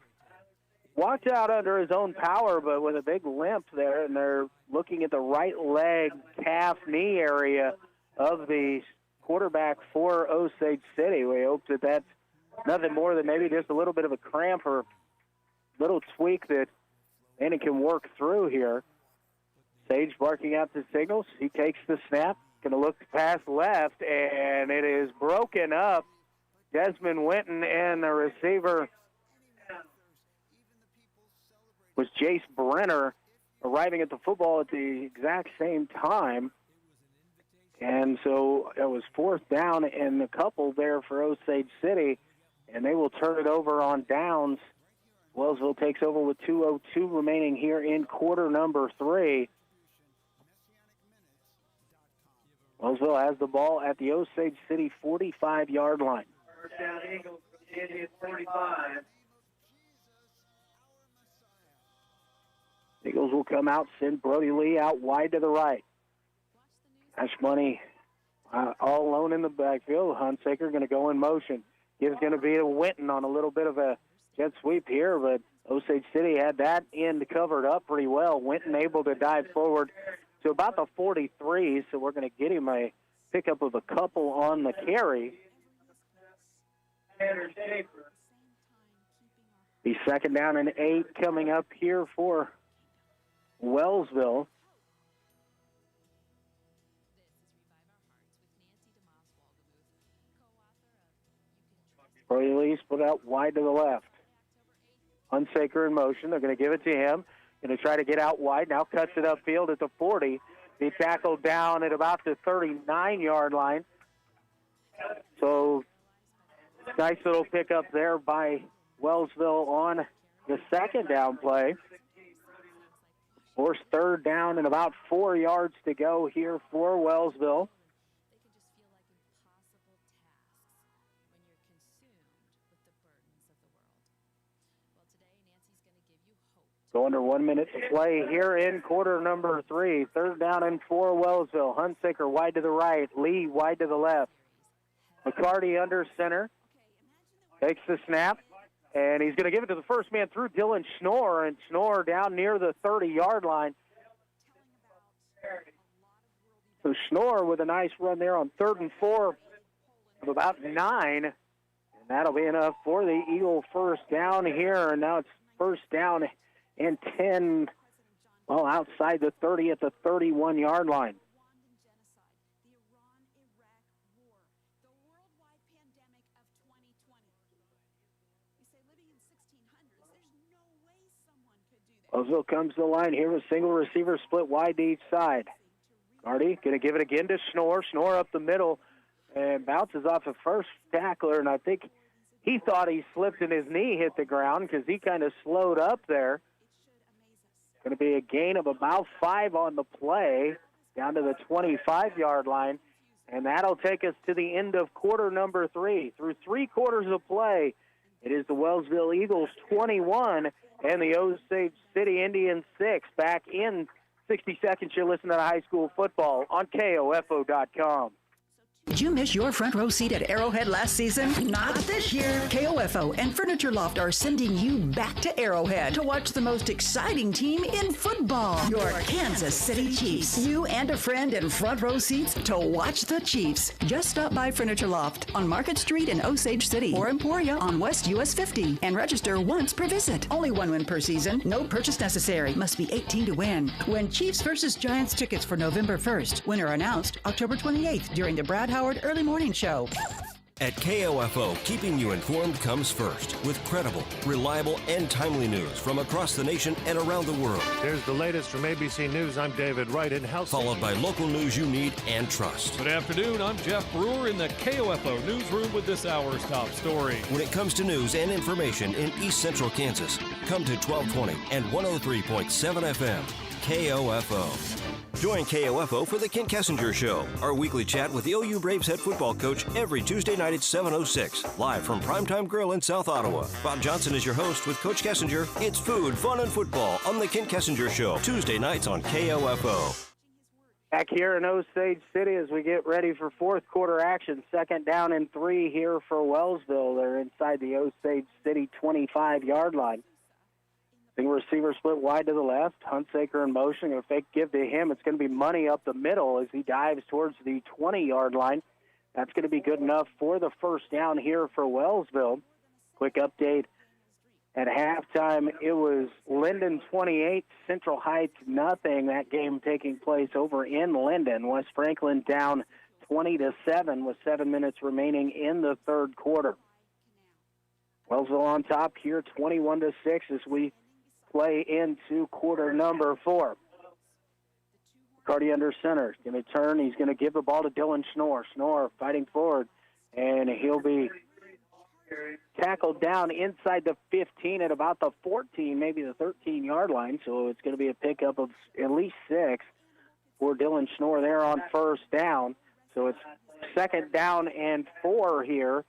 Speaker 3: walked out under his own power, but with a big limp there, and they're looking at the right leg, calf, knee area of the quarterback for Osage City. We hope that that's nothing more than maybe just a little bit of a cramp or little tweak that Andy can work through here. Sage barking out the signals. He takes the snap. Going to look pass left, and it is broken up. Desmond Winton and the receiver was Jace Brenner arriving at the football at the exact same time. And so it was fourth down and a couple there for Osage City, and they will turn it over on downs. Wellsville takes over with 2:02 remaining here in quarter number 3. Wellsville has the ball at the Osage City 45-yard line.
Speaker 9: First down, Eagles, Indians 45.
Speaker 3: Eagles will come out, send Brody Lee out wide to the right. Ash Money all alone in the backfield. Hunsaker going to go in motion. Gives going to be to Winton on a little bit of a jet sweep here, but Osage City had that end covered up pretty well. Winton able to dive forward to about the 43, so we're going to get him a pickup of a couple on the carry. The second down and 8 coming up here for Wellsville. Brody Lee split out wide to the left. Hunsaker in motion. They're going to give it to him. Going to try to get out wide. Now cuts it upfield at the 40. He tackled down at about the 39-yard line. So nice little pickup there by Wellsville on the second down play. Forced third down and about 4 yards to go here for Wellsville. So under 1 minute to play here in quarter number 3. Third down and 4, Wellsville. Hunsaker wide to the right. Lee wide to the left. McCarty under center. Takes the snap. And he's going to give it to the first man through, Dylan Schnorr. And Schnorr down near the 30-yard line. So Schnorr with a nice run there on 3rd and 4 of about 9. And that'll be enough for the Eagle first down here. And now it's first down and 10, well, outside the 30 at the 31-yard line. Wellsville comes to the line here with single receiver split wide to each side. Carty going to give it again to Schnorr. Schnorr up the middle and bounces off the first tackler, and I think He thought he slipped and his knee hit the ground because he kind of slowed up there. Going to be a gain of about 5 on the play, down to the 25-yard line. And that'll take us to the end of quarter number 3. Through 3 quarters of play, it is the Wellsville Eagles 21 and the Osage City Indians 6. Back in 60 seconds, you're listening to high school football on KOFO.com.
Speaker 15: Did you miss your front row seat at Arrowhead last season? Not this year. KOFO and Furniture Loft are sending you back to Arrowhead to watch the most exciting team in football, your Kansas City Chiefs. You and a friend in front row seats to watch the Chiefs. Just stop by Furniture Loft on Market Street in Osage City or Emporia on West US 50 and register once per visit. Only one win per season. No purchase necessary. Must be 18 to win. Win Chiefs versus Giants tickets for November 1st. Winner announced October 28th during the Brad Howard Early Morning Show.
Speaker 2: At KOFO, keeping you informed comes first with credible, reliable, and timely news from across the nation and around the world.
Speaker 20: Here's the latest from ABC News. I'm David Wright in house.
Speaker 2: Followed by local news you need and trust.
Speaker 21: Good afternoon. I'm Jeff Brewer in the KOFO newsroom with this hour's top story.
Speaker 2: When it comes to news and information in East Central Kansas, come to 1220 and 103.7 FM. KOFO. Join KOFO for the Kent Kessinger Show, our weekly chat with the OU Braves head football coach every Tuesday night at 7:06, live from Primetime Grill in South Ottawa. Bob Johnson is your host with Coach Kessinger. It's food, fun, and football on the Kent Kessinger Show, Tuesday nights on KOFO.
Speaker 3: Back here in Osage City as we get ready for fourth quarter action. 2nd down and 3 here for Wellsville. They're inside the Osage City 25-yard line. The receiver split wide to the left. Hunsaker in motion. A fake give to him. It's going to be Money up the middle as he dives towards the 20-yard line. That's going to be good enough for the first down here for Wellsville. Quick update. At halftime, it was Linden 28, Central Heights nothing. That game taking place over in Linden. West Franklin down 20-7 with 7 minutes remaining in the third quarter. Wellsville on top here, 21-6 as we play into quarter number 4. Cardi under center. He's going to turn. He's going to give the ball to Dylan Schnorr. Schnorr fighting forward, and he'll be tackled down inside the 15 at about the 14, maybe the 13-yard line. So it's going to be a pickup of at least 6 for Dylan Schnorr there on first down. So it's 2nd down and 4 here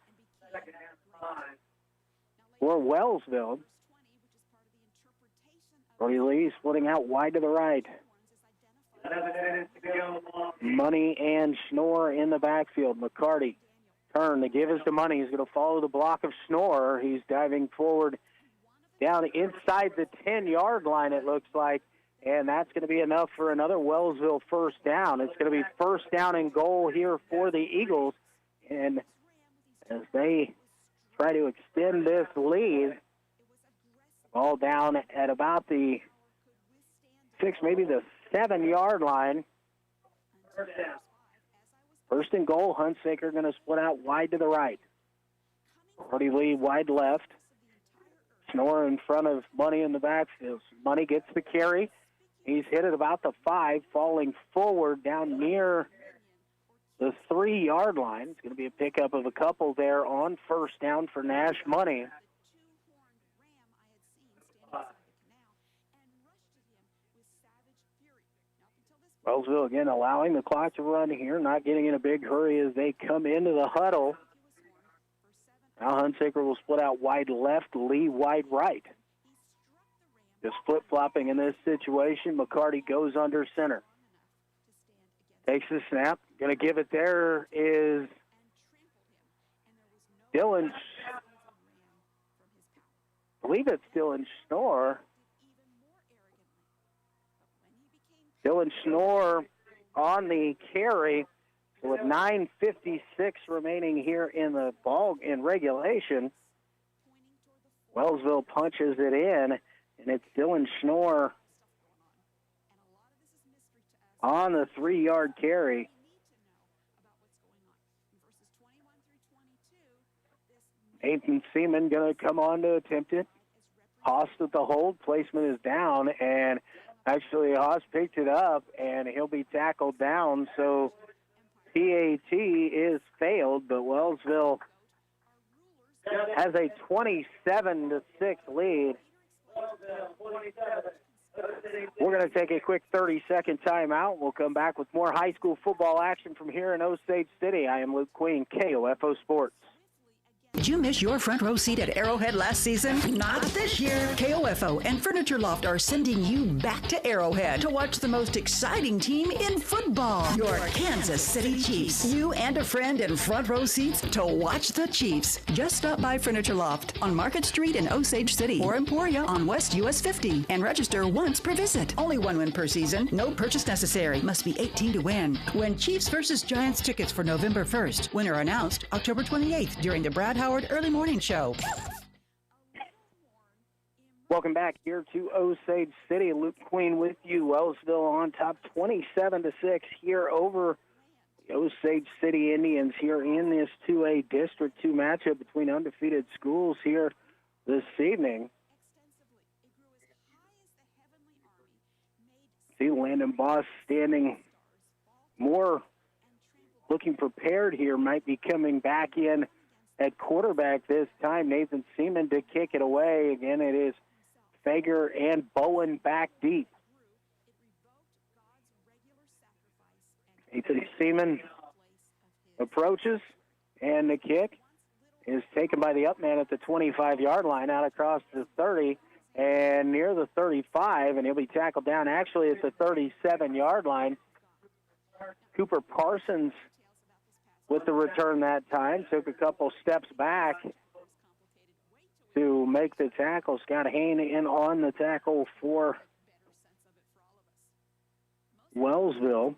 Speaker 3: for Wellsville. Brody Lee splitting out wide to the right. Money and Schnorr in the backfield. McCarty turn. The give is to Money. He's going to follow the block of Schnorr. He's diving forward down inside the 10-yard line, it looks like. And that's going to be enough for another Wellsville first down. It's going to be first down and goal here for the Eagles. And as they try to extend this lead, ball down at about the 6, maybe the 7-yard line. First and goal, Hunsaker going to split out wide to the right. Brody Lee wide left. Schnorr in front of Money in the backfield. Money gets the carry. He's hit at about the 5, falling forward down near the 3-yard line. It's going to be a pickup of a couple there on first down for Nash Money. Wellsville again allowing the clock to run here, not getting in a big hurry as they come into the huddle. Now Hunsaker will split out wide left, Lee wide right. Just flip-flopping in this situation. McCarty goes under center. Takes the snap. Going to give it there is Dylan. I believe it's Dylan Schnorr. Dylan Schnorr on the carry. So with 9:56 remaining here in the ball in regulation, Wellsville punches it in, and it's Dylan Schnorr on the 3-yard carry. Nathan Seaman going to come on to attempt it. Haas with the hold. Placement is down, and actually Haas picked it up, and he'll be tackled down. So PAT is failed, but Wellsville has a 27-6 lead. We're going to take a quick 30-second timeout. We'll come back with more high school football action from here in Osage City. I am Luke Queen, KOFO Sports.
Speaker 15: Did you miss your front row seat at Arrowhead last season? Not this year. KOFO and Furniture Loft are sending you back to Arrowhead to watch the most exciting team in football, your Kansas City Chiefs. You and a friend in front row seats to watch the Chiefs. Just stop by Furniture Loft on Market Street in Osage City or Emporia on West US 50 and register once per visit. Only one win per season. No purchase necessary. Must be 18 to win. Win Chiefs versus Giants tickets for November 1st. Winner announced October 28th during the Brad Howard Early Morning Show.
Speaker 3: Welcome back here to Osage City. Luke Queen with you. Wellsville on top 27-6 here over the Osage City Indians here in this 2A District 2 matchup between undefeated schools here this evening. See Landon Boss standing more looking prepared here, might be coming back in at quarterback this time. Nathan Seaman to kick it away. Again, it is Fager and Bowen back deep. Nathan Seaman approaches, and the kick is taken by the up man at the 25-yard line out across the 30 and near the 35, and he'll be tackled down actually at the 37-yard line. Cooper Parsons with the return that time, took a couple steps back to make the tackle. Scott Hain in on the tackle for Wellsville.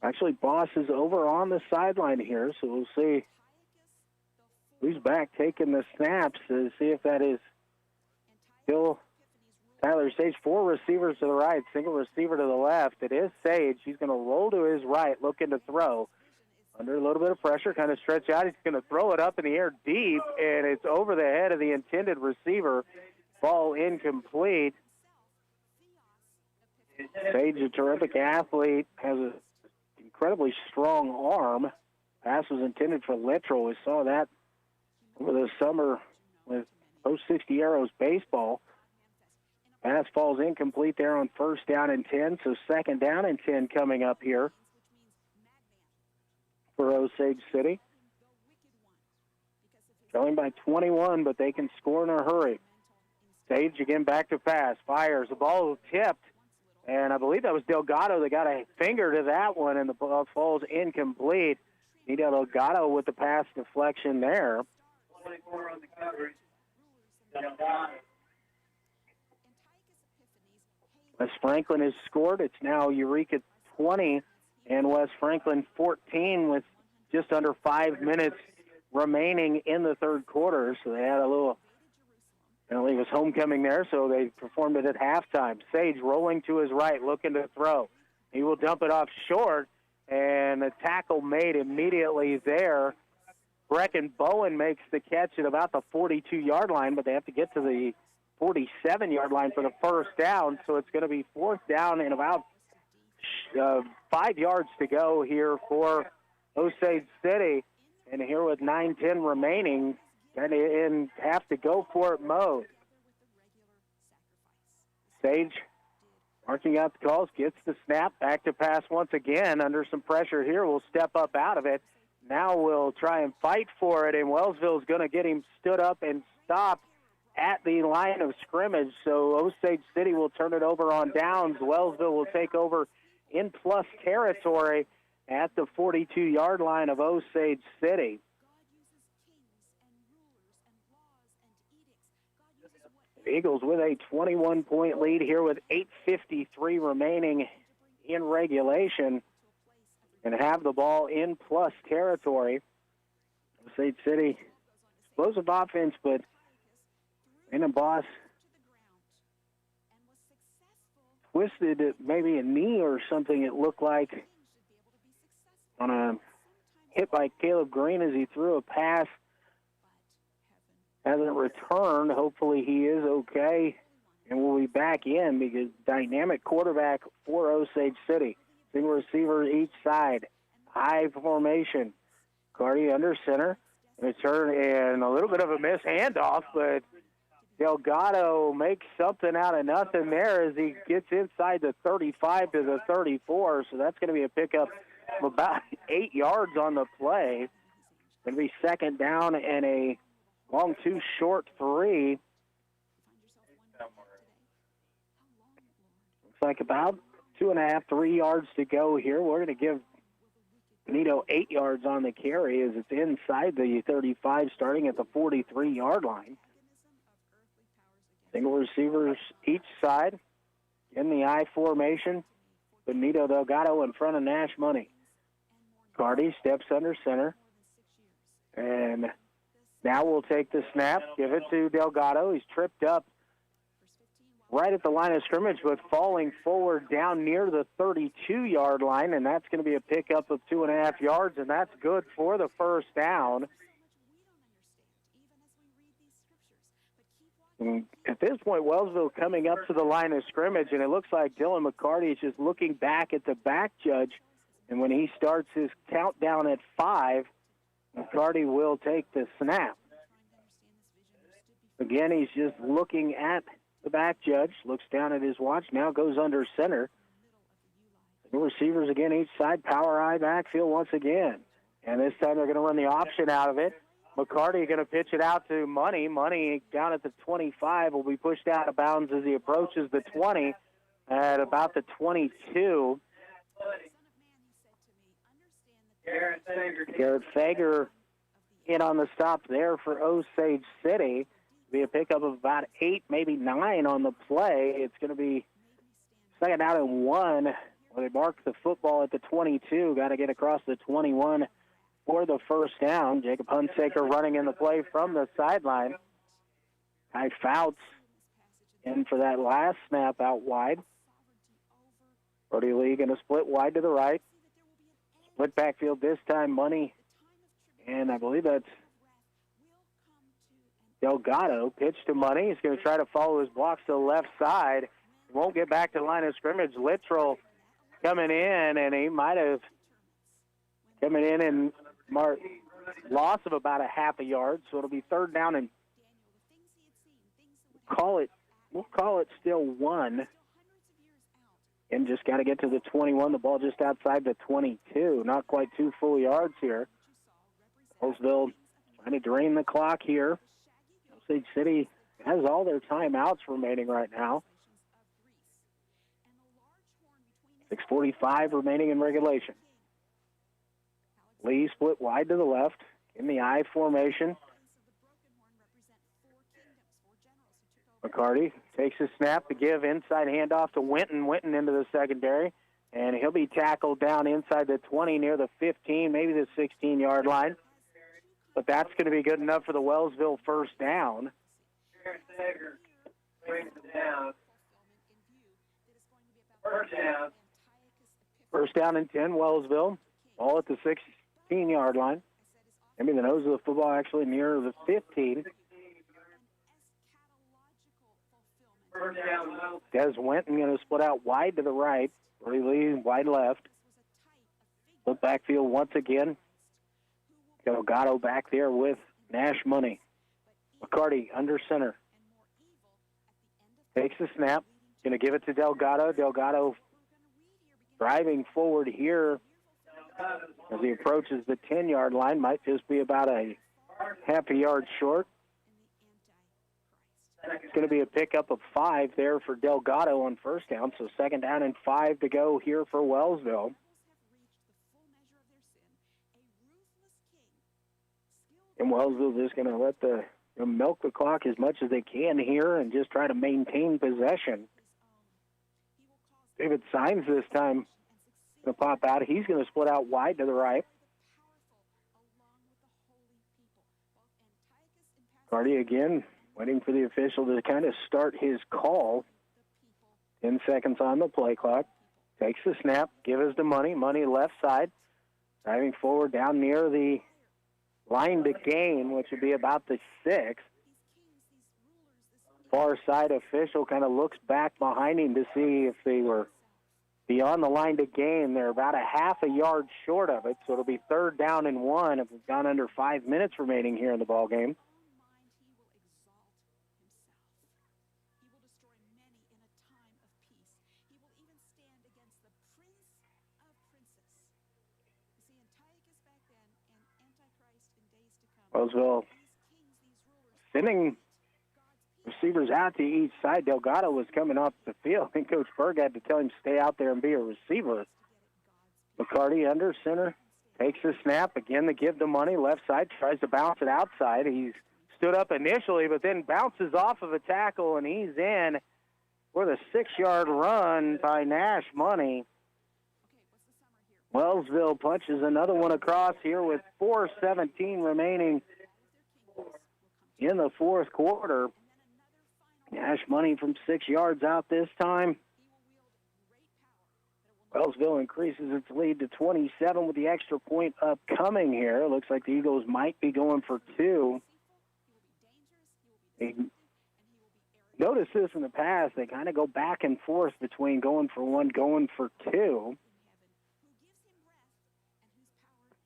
Speaker 3: Actually, Boss is over on the sideline here, so we'll see who's back taking the snaps to see if that is still Tyler Sage. 4 receivers to the right, single receiver to the left. It is Sage. He's going to roll to his right, looking to throw. Under a little bit of pressure, kind of stretch out. He's going to throw it up in the air deep, and it's over the head of the intended receiver. Ball incomplete. Sage, a terrific athlete, has an incredibly strong arm. Pass was intended for Littrell. We saw that over the summer with Post 60 Arrows baseball. Pass falls incomplete there on 1st down and 10, so 2nd down and 10 coming up here for Osage City. Trailing by 21, but they can score in a hurry. Sage again back to pass, fires. The ball tipped, and I believe that was Delgado that got a finger to that one, and the ball falls incomplete. Nito Delgado with the pass deflection there.
Speaker 9: 24 on the coverage.
Speaker 3: West Franklin has scored. It's now Eureka 20 and West Franklin 14 with just under 5 minutes remaining in the third quarter. So they had a little, I believe it was homecoming there, so they performed it at halftime. Sage rolling to his right, looking to throw. He will dump it off short, and the tackle made immediately there. Brecken Bowen makes the catch at about the 42-yard line, but they have to get to the 47-yard line for the first down, so it's going to be 4th down and about 5 yards to go here for Osage City. And here with 9:10 remaining, kind of in have-to-go-for-it mode. Sage marking out the calls, gets the snap, back to pass once again under some pressure here. Will step up out of it. Now we'll try and fight for it, and Wellsville's going to get him stood up and stopped at the line of scrimmage, so Osage City will turn it over on downs. Wellsville will take over in plus territory at the 42-yard line of Osage City. The Eagles with a 21-point lead here with 8:53 remaining in regulation and have the ball in plus territory. Osage City, explosive offense, but Landon Boss twisted maybe a knee or something, it looked like, on a hit by Caleb Green as he threw a pass. Hasn't returned. Hopefully he is okay and will be back in because dynamic quarterback for Osage City. Single receiver each side. High formation. McCarty under center. Return and a little bit of a miss handoff, but Delgado makes something out of nothing there as he gets inside the 35 to the 34. So that's going to be a pickup of about 8 yards on the play. Going to be second down and a long two short three. Looks like about 2.5, 3 yards to go here. We're going to give Benito 8 yards on the carry as it's inside the 35, starting at the 43-yard line. Single receivers each side in the I formation. Benito Delgado in front of Nash Money. Cardi steps under center. And now we'll take the snap, give it to Delgado. He's tripped up right at the line of scrimmage, but falling forward down near the 32-yard line, and that's going to be a pickup of 2.5 yards, and that's good for the first down. And at this point, Wellsville coming up to the line of scrimmage, and it looks like Dylan McCarty is just looking back at the back judge, and when he starts his countdown at 5, McCarty will take the snap. Again, he's just looking at the back judge, looks down at his watch, now goes under center. The receivers again each side, power I backfield once again. And this time they're going to run the option out of it. McCarty going to pitch it out to Money. Money down at the 25 will be pushed out of bounds as he approaches the 20 at about the 22. Garrett Fager in on the stop there for Osage City. Be a pickup of about 8, maybe 9 on the play. It's going to be second down and 1 where they mark the football at the 22. Got to get across the 21 for the first down. Jacob Hunsaker running in the play from the sideline. Ty Fouts in for that last snap out wide. Brody Lee going to split wide to the right. Split backfield this time, Money. And I believe that's Delgado. Pitch to Money. He's going to try to follow his blocks to the left side. He won't get back to the line of scrimmage. Littrell coming in, and he might have coming in and loss of about a half a yard. So it'll be third down and we'll call it still 1. And just got to get to the 21. The ball just outside the 22. Not quite 2 full yards here. Wellsville trying to drain the clock here. Osage City has all their timeouts remaining right now. 6:45 remaining in regulation. Lee split wide to the left in the I formation. McCarty takes a snap to give inside handoff to Winton. Winton into the secondary, and he'll be tackled down inside the 20 near the 15, maybe the 16-yard line. But that's going to be good enough for the Wellsville first down. First down and 10, Wellsville. Ball at the 16-yard line. Maybe the nose of the football actually near the 15. Des Winton going to split out wide to the right. Brody Lee wide left. Split backfield once again. Delgado back there with Nash Money. McCarty under center. Takes the snap. Going to give it to Delgado. Delgado driving forward here as he approaches the 10-yard line. Might just be about a half a yard short. It's going to be a pickup of 5 there for Delgado on first down. So second down and 5 to go here for Wellsville. And Wellsville just going to let milk the clock as much as they can here and just try to maintain possession. David Sines this time going to pop out. He's going to split out wide to the right. Cardi again waiting for the official to kind of start his call. 10 seconds on the play clock. Takes the snap, gives to Money. Money left side. Driving forward down near the line to gain, which would be about the 6. Far side official kind of looks back behind him to see if beyond the line to gain. They're about a half a yard short of it, so it'll be 3rd down and 1 if we've gone under 5 minutes remaining here in the ball game. Wellsville sending receivers out to each side. Delgado was coming off the field, and Coach Berg had to tell him stay out there and be a receiver. McCarty under center, takes the snap. Again, the give the money. Left side, tries to bounce it outside. He's stood up initially, but then bounces off of a tackle, and he's in for the 6-yard run by Nash Money. Wellsville punches another one across here with 4:17 remaining in the fourth quarter. Nash Money from 6 yards out this time. Wellsville increases its lead to 27 with the extra point upcoming here. Looks like the Eagles might be going for 2. Notice this in the past. They kind of go back and forth between going for 1, going for 2.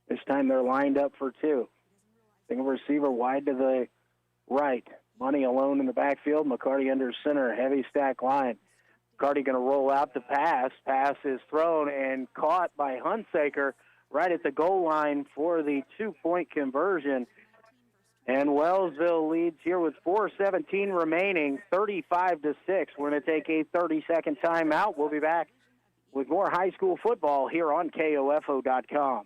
Speaker 3: This time they're lined up for 2. Single receiver wide to the right. Money alone in the backfield. McCarty under center. Heavy stack line. McCarty going to roll out the pass. Pass is thrown and caught by Hunsaker right at the goal line for the 2-point conversion. And Wellsville leads here with 4:17 remaining, 35-6. We're going to take a 30-second timeout. We'll be back with more high school football here on KOFO.com.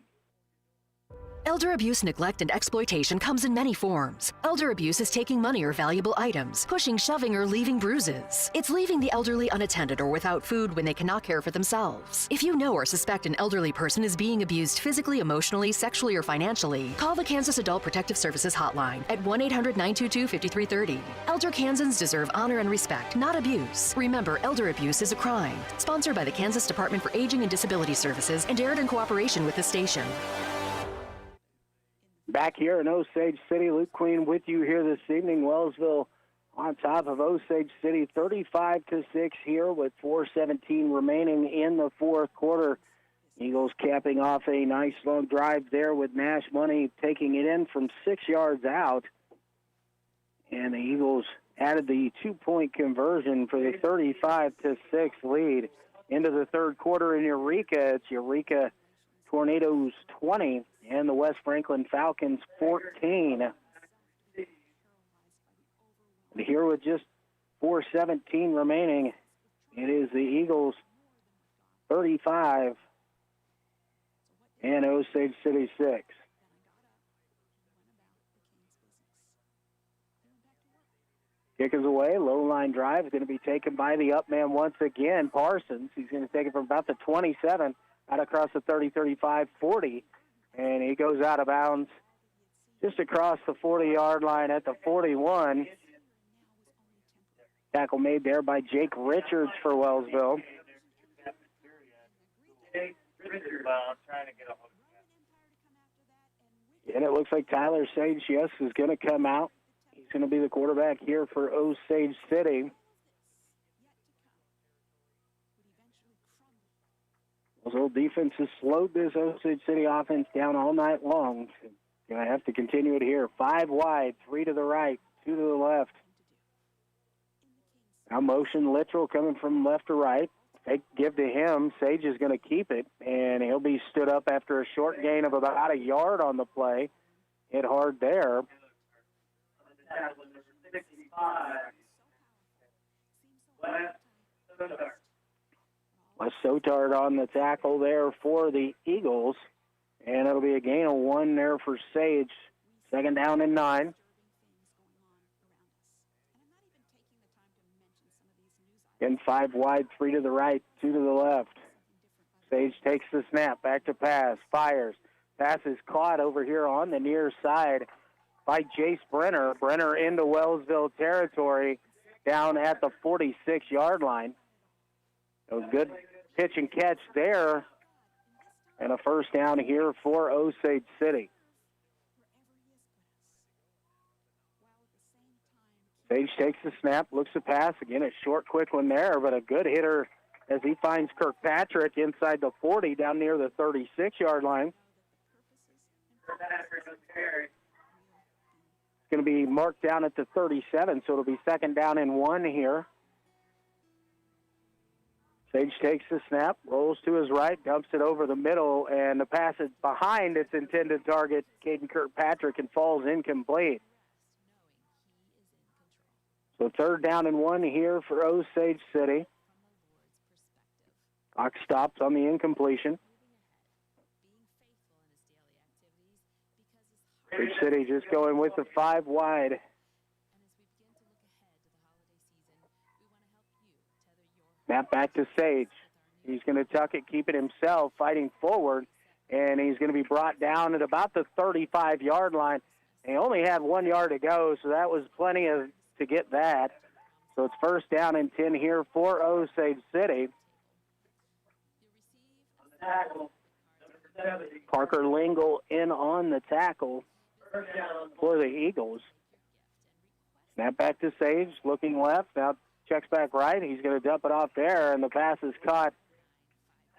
Speaker 12: Elder abuse, neglect, and exploitation comes in many forms. Elder abuse is taking money or valuable items, pushing, shoving, or leaving bruises. It's leaving the elderly unattended or without food when they cannot care for themselves. If you know or suspect an elderly person is being abused physically, emotionally, sexually, or financially, call the Kansas Adult Protective Services Hotline at 1-800-922-5330. Elder Kansans deserve honor and respect, not abuse. Remember, elder abuse is a crime. Sponsored by the Kansas Department for Aging and Disability Services and aired in cooperation with the station.
Speaker 3: Back here in Osage City, Luke Queen with you here this evening. Wellsville on top of Osage City, 35-6 here with 4:17 remaining in the fourth quarter. Eagles capping off a nice long drive there with Nash Money taking it in from 6 yards out. And the Eagles added the 2-point conversion for the 35-6 lead into the third quarter in Eureka. It's Eureka Tornadoes 20 and the West Franklin Falcons 14. And here with just 4:17 remaining, it is the Eagles 35 and Osage City 6. Kick is away. Low line drive is going to be taken by the up man once again, Parsons. He's going to take it from about the 27 out across the 30, 35, 40. And he goes out of bounds just across the 40-yard line at the 41. Tackle made there by Jake Richards for Wellsville. And it looks like Tyler Sage, yes, is going to come out. He's going to be the quarterback here for Osage City. Wellsville defense has slowed this Osage City offense down all night long. Going to have to continue it here. 5 wide, 3 to the right, 2 to the left. Now motion Littrell coming from left to right. Give to him. Sage is going to keep it, and he'll be stood up after a short gain of about a yard on the play. Hit hard there. Wes Sotard on the tackle there for the Eagles, and it'll be a gain of 1 there for Sage. 2nd down and 9. And 5 wide, 3 to the right, 2 to the left. Sage takes the snap, back to pass, fires. Pass is caught over here on the near side by Jace Brenner. Brenner into Wellsville territory down at the 46-yard line. So good pitch and catch there. And a first down here for Osage City. Sage takes the snap, looks to pass. Again, a short, quick one there, but a good hitter as he finds Kirkpatrick inside the 40 down near the 36-yard line. It's going to be marked down at the 37, so it'll be 2nd down and 1 here. Sage takes the snap, rolls to his right, dumps it over the middle, and the pass is behind its intended target, Caden Kirkpatrick, and falls incomplete. So 3rd down and 1 here for Osage City. Clock stops on the incompletion. Osage City just going with the 5 wide. Snap back to Sage. He's going to tuck it, keep it himself, fighting forward, and he's going to be brought down at about the 35-yard line. He only had 1 yard to go, so that was plenty to get that. So it's 1st down and 10 here for Osage City. Parker Lingle in on the tackle for the Eagles. Snap back to Sage, looking left, now checks back right. He's going to dump it off there, and the pass is caught.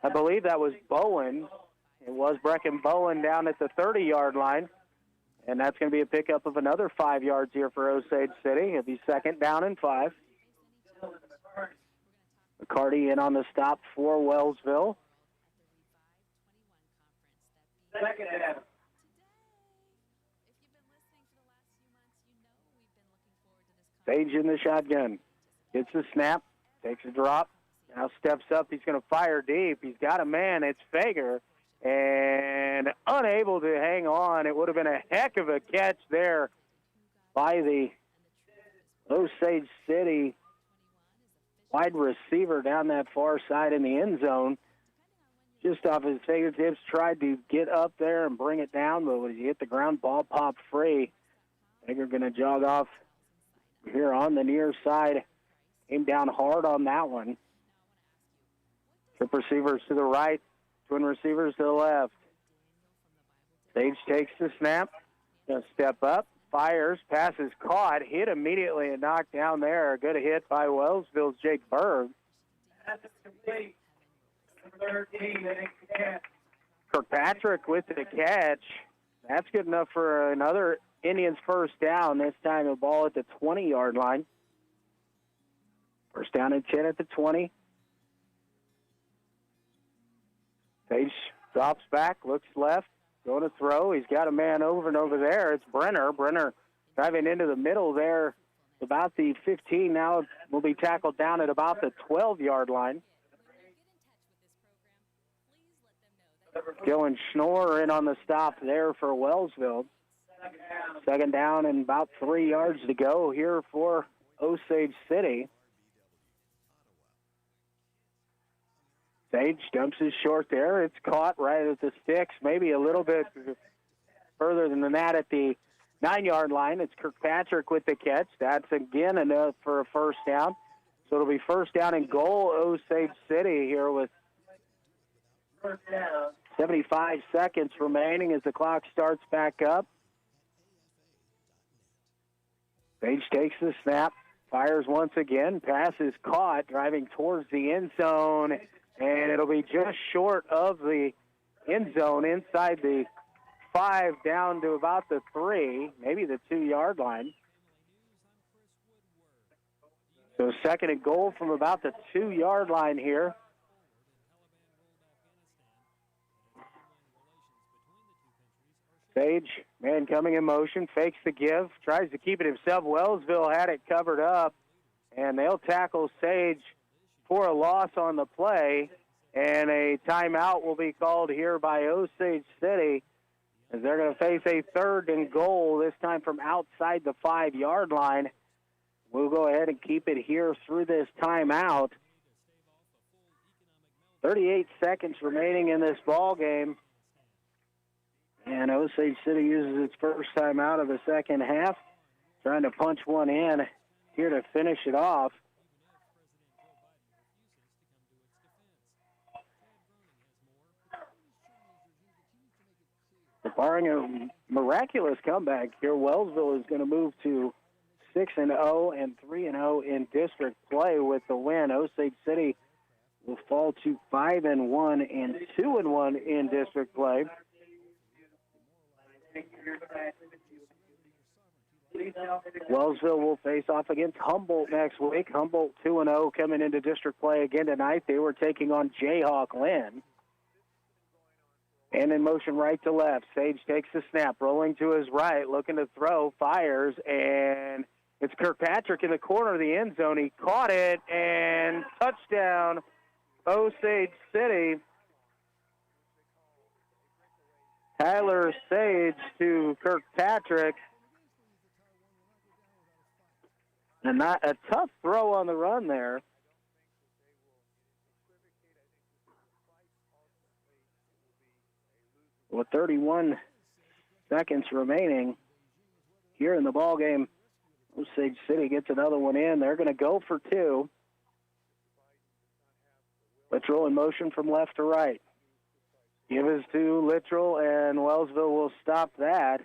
Speaker 3: I believe that was Bowen. It was Brecken Bowen down at the 30-yard line, and that's going to be a pickup of another 5 yards here for Osage City. It'll be 2nd down and 5. McCarty in on the stop for Wellsville. Sage in the shotgun. Gets the snap, takes a drop, now steps up. He's going to fire deep. He's got a man. It's Fager, and unable to hang on. It would have been a heck of a catch there by the Osage City wide receiver down that far side in the end zone. Just off his fingertips, tried to get up there and bring it down, but when he hit the ground, ball popped free. Fager going to jog off here on the near side. Came down hard on that one. Trip receivers to the right, twin receivers to the left. Sage takes the snap, going to step up, fires, pass is caught, hit immediately and knocked down there. Good hit by Wellsville's Jake Berg. Kirkpatrick with the catch. That's good enough for another Indians 1st down. This time the ball at the 20-yard line. 1st down and 10 at the 20. Sage drops back, looks left, going to throw. He's got a man over and over there. It's Brenner. Brenner driving into the middle there, about the 15. Now will be tackled down at about the 12-yard line. Dylan Schnorr in on the stop there for Wellsville. 2nd down and about 3 yards to go here for Osage City. Sage dumps his short there. It's caught right at the sticks, maybe a little bit further than that at the 9-yard line. It's Kirkpatrick with the catch. That's again enough for a 1st down. So it'll be 1st down and goal, Osage City here with 75 seconds remaining as the clock starts back up. Sage takes the snap, fires once again. Pass is caught, driving towards the end zone, and it'll be just short of the end zone inside the 5 down to about the 3, maybe the 2-yard line. So 2nd and goal from about the 2-yard line here. Sage, man coming in motion, fakes the give, tries to keep it himself. Wellsville had it covered up, and they'll tackle Sage for a loss on the play, and a timeout will be called here by Osage City as they're going to face a 3rd and goal, this time from outside the 5-yard line. We'll go ahead and keep it here through this timeout. 38 seconds remaining in this ball game. And Osage City uses its first time out of the second half, trying to punch one in here to finish it off. Barring a miraculous comeback here, Wellsville is going to move to 6-0 and 3-0 in district play with the win. Osage City will fall to 5-1 and 2-1 in district play. Wellsville will face off against Humboldt next week. Humboldt 2-0 coming into district play again tonight. They were taking on Jayhawk Lynn. And in motion right to left. Sage takes the snap, rolling to his right, looking to throw, fires, and it's Kirkpatrick in the corner of the end zone. He caught it, and touchdown, Osage City. Tyler Sage to Kirkpatrick. And not a tough throw on the run there. With 31 seconds remaining here in the ball game, Osage City gets another one in. They're going to go for two. Littrell in motion from left to right. Give us to Littrell, and Wellsville will stop that.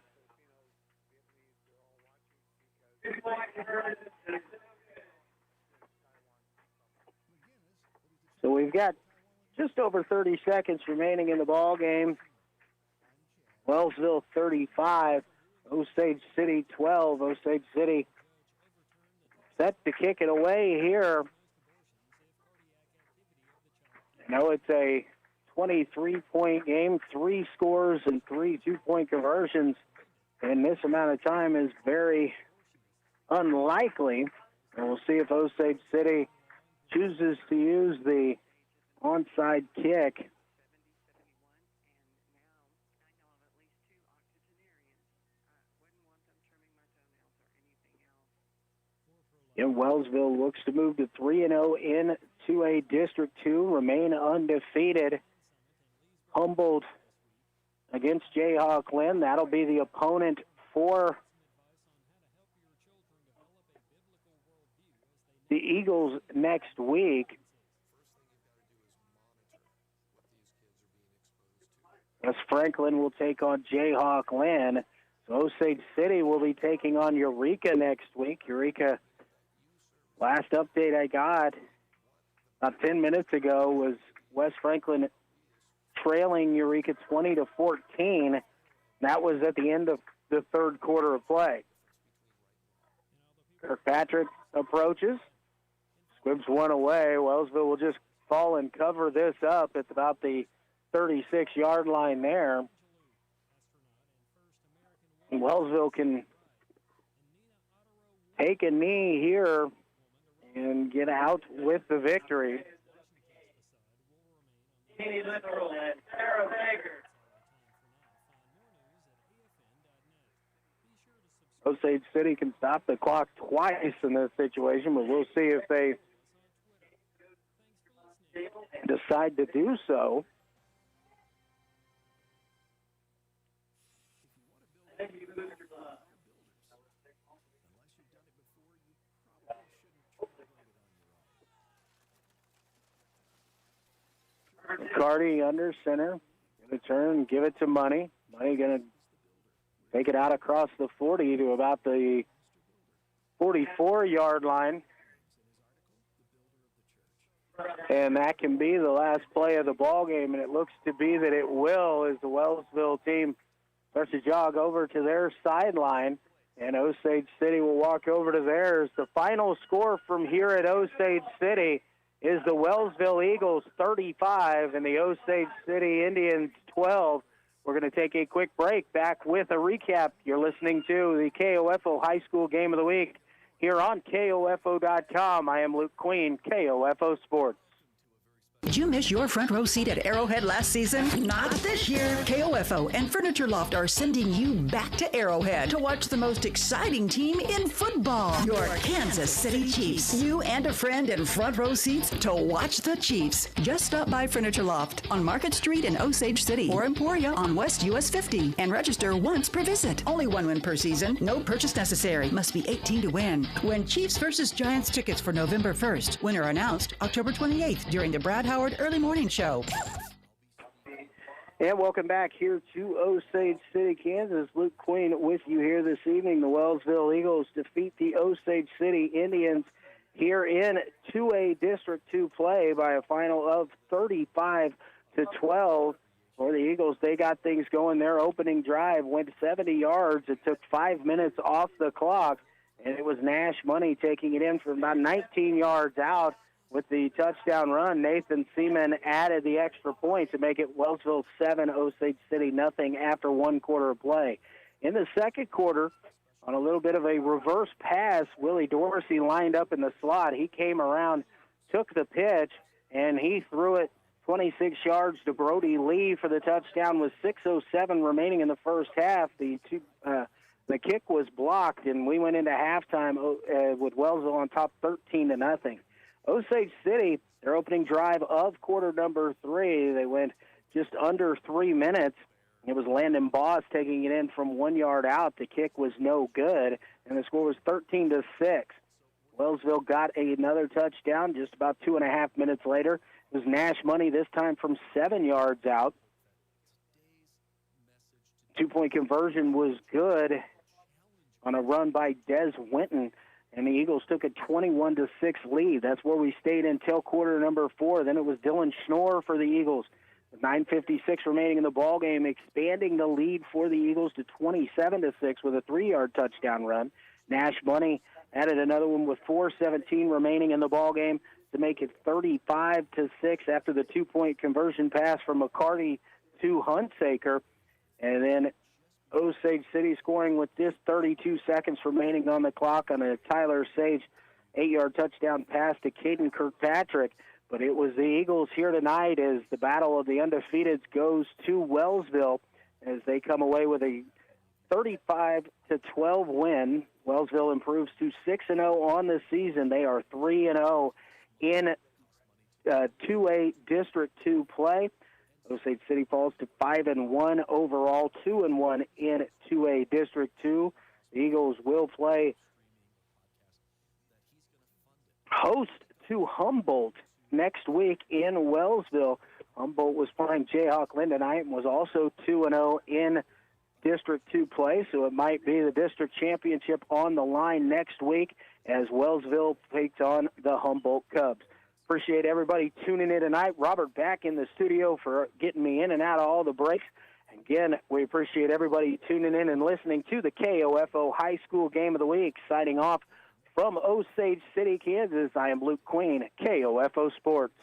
Speaker 3: So we've got just over 30 seconds remaining in the ball game. Wellsville 35, Osage City 12. Osage City set to kick it away here. I know it's a 23-point game, 3 scores and 3 two-point conversions, and this amount of time is very unlikely. And we'll see if Osage City chooses to use the onside kick. And Wellsville looks to move to 3-0 into a District 2, remain undefeated. Humboldt against Jayhawk Lynn. That'll be the opponent for the Eagles next week. As Franklin will take on Jayhawk Lynn. So Osage City will be taking on Eureka next week. Eureka, last update I got about 10 minutes ago was West Franklin trailing Eureka 20-14. That was at the end of the third quarter of play. Kirkpatrick approaches, squibs one away. Wellsville will just fall and cover this up. It's about the 36-yard line there. And Wellsville can take a knee here and get out with the victory. Osage City can stop the clock twice in this situation, but we'll see if they decide to do so. McCarty under center. Going to turn, give it to Money. Money going to take it out across the 40 to about the 44-yard line. And that can be the last play of the ball game, and it looks to be that it will as the Wellsville team starts to jog over to their sideline, and Osage City will walk over to theirs. The final score from here at Osage City is the Wellsville Eagles 35 and the Osage City Indians 12. We're going to take a quick break. Back with a recap. You're listening to the KOFO High School Game of the Week here on KOFO.com. I am Luke Queen, KOFO Sports.
Speaker 15: Did you miss your front row seat at Arrowhead last season? Not this year. KOFO and Furniture Loft are sending you back to Arrowhead to watch the most exciting team in football, your Kansas City Chiefs. You and a friend in front row seats to watch the Chiefs. Just stop by Furniture Loft on Market Street in Osage City or Emporia on West US 50 and register once per visit. Only one win per season. No purchase necessary. Must be 18 to win. Win Chiefs versus Giants tickets for November 1st. Winner announced October 28th during the Brad Howard Early Morning Show.
Speaker 3: And welcome back here to Osage City, Kansas. Luke Queen with you here this evening. The Wellsville Eagles defeat the Osage City Indians here in 2A District 2 play by a final of 35-12 for the Eagles. They got things going. Their opening drive went 70 yards. It took 5 minutes off the clock, and it was Nash Money taking it in from about 19 yards out with the touchdown run. Nathan Seaman added the extra point to make it Wellsville 7, Osage City nothing after 1 quarter of play. In the second quarter, on a little bit of a reverse pass, Willie Dorsey lined up in the slot. He came around, took the pitch, and he threw it 26 yards to Brody Lee for the touchdown with 6:07 remaining in the first half. The kick was blocked, and we went into halftime with Wellsville on top 13-0. Osage City, their opening drive of quarter number 3, they went just under 3 minutes. It was Landon Boss taking it in from 1 yard out. The kick was no good, and the score was 13-6. Wellsville got another touchdown just about 2.5 minutes later. It was Nash Money, this time from 7 yards out. 2-point conversion was good on a run by Des Winton, and the Eagles took a 21-6 lead. That's where we stayed until quarter number 4. Then it was Dylan Schnorr for the Eagles. 9:56 remaining in the ball game, expanding the lead for the Eagles to 27-6 with a 3-yard touchdown run. Nash Money added another one with 4:17 remaining in the ball game to make it 35-6 after the 2-point conversion pass from McCarty to Huntsaker. And then Osage City scoring with just 32 seconds remaining on the clock on a Tyler Sage 8-yard touchdown pass to Caden Kirkpatrick. But it was the Eagles here tonight as the battle of the undefeateds goes to Wellsville as they come away with a 35-12 win. Wellsville improves to 6-0 on the season. They are 3-0 in 2A District 2 play. Osage City falls to 5-1 overall, 2-1 in 2A District 2. The Eagles will play host to Humboldt next week in Wellsville. Humboldt was playing Jayhawk Lynn tonight and was also 2-0 in District 2 play, so it might be the district championship on the line next week as Wellsville takes on the Humboldt Cubs. Appreciate everybody tuning in tonight. Robert back in the studio for getting me in and out of all the breaks. Again, we appreciate everybody tuning in and listening to the KOFO High School Game of the Week. Signing off from Osage City, Kansas, I am Luke Queen, KOFO Sports.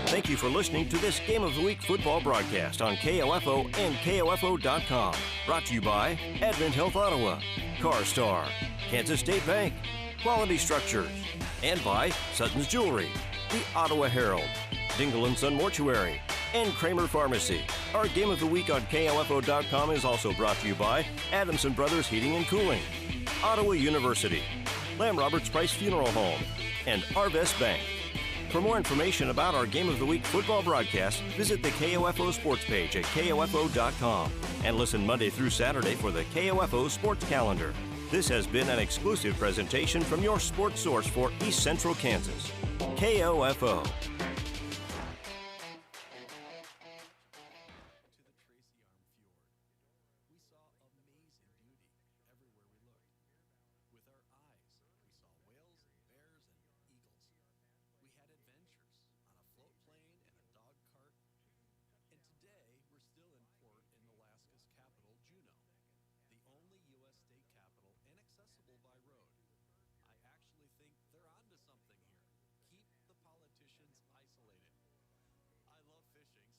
Speaker 2: Thank you for listening to this Game of the Week football broadcast on KOFO and KOFO.com. Brought to you by Advent Health Ottawa, CarStar, Kansas State Bank, Quality Structures, and by Sutton's Jewelry, the Ottawa Herald, Dingle & Son Mortuary, and Kramer Pharmacy. Our Game of the Week on KOFO.com is also brought to you by Adamson Brothers Heating and Cooling, Ottawa University, Lamb Roberts Price Funeral Home, and Arvest Bank. For more information about our Game of the Week football broadcast, visit the KOFO sports page at KOFO.com and listen Monday through Saturday for the KOFO sports calendar. This has been an exclusive presentation from your sports source for East Central Kansas, KOFO.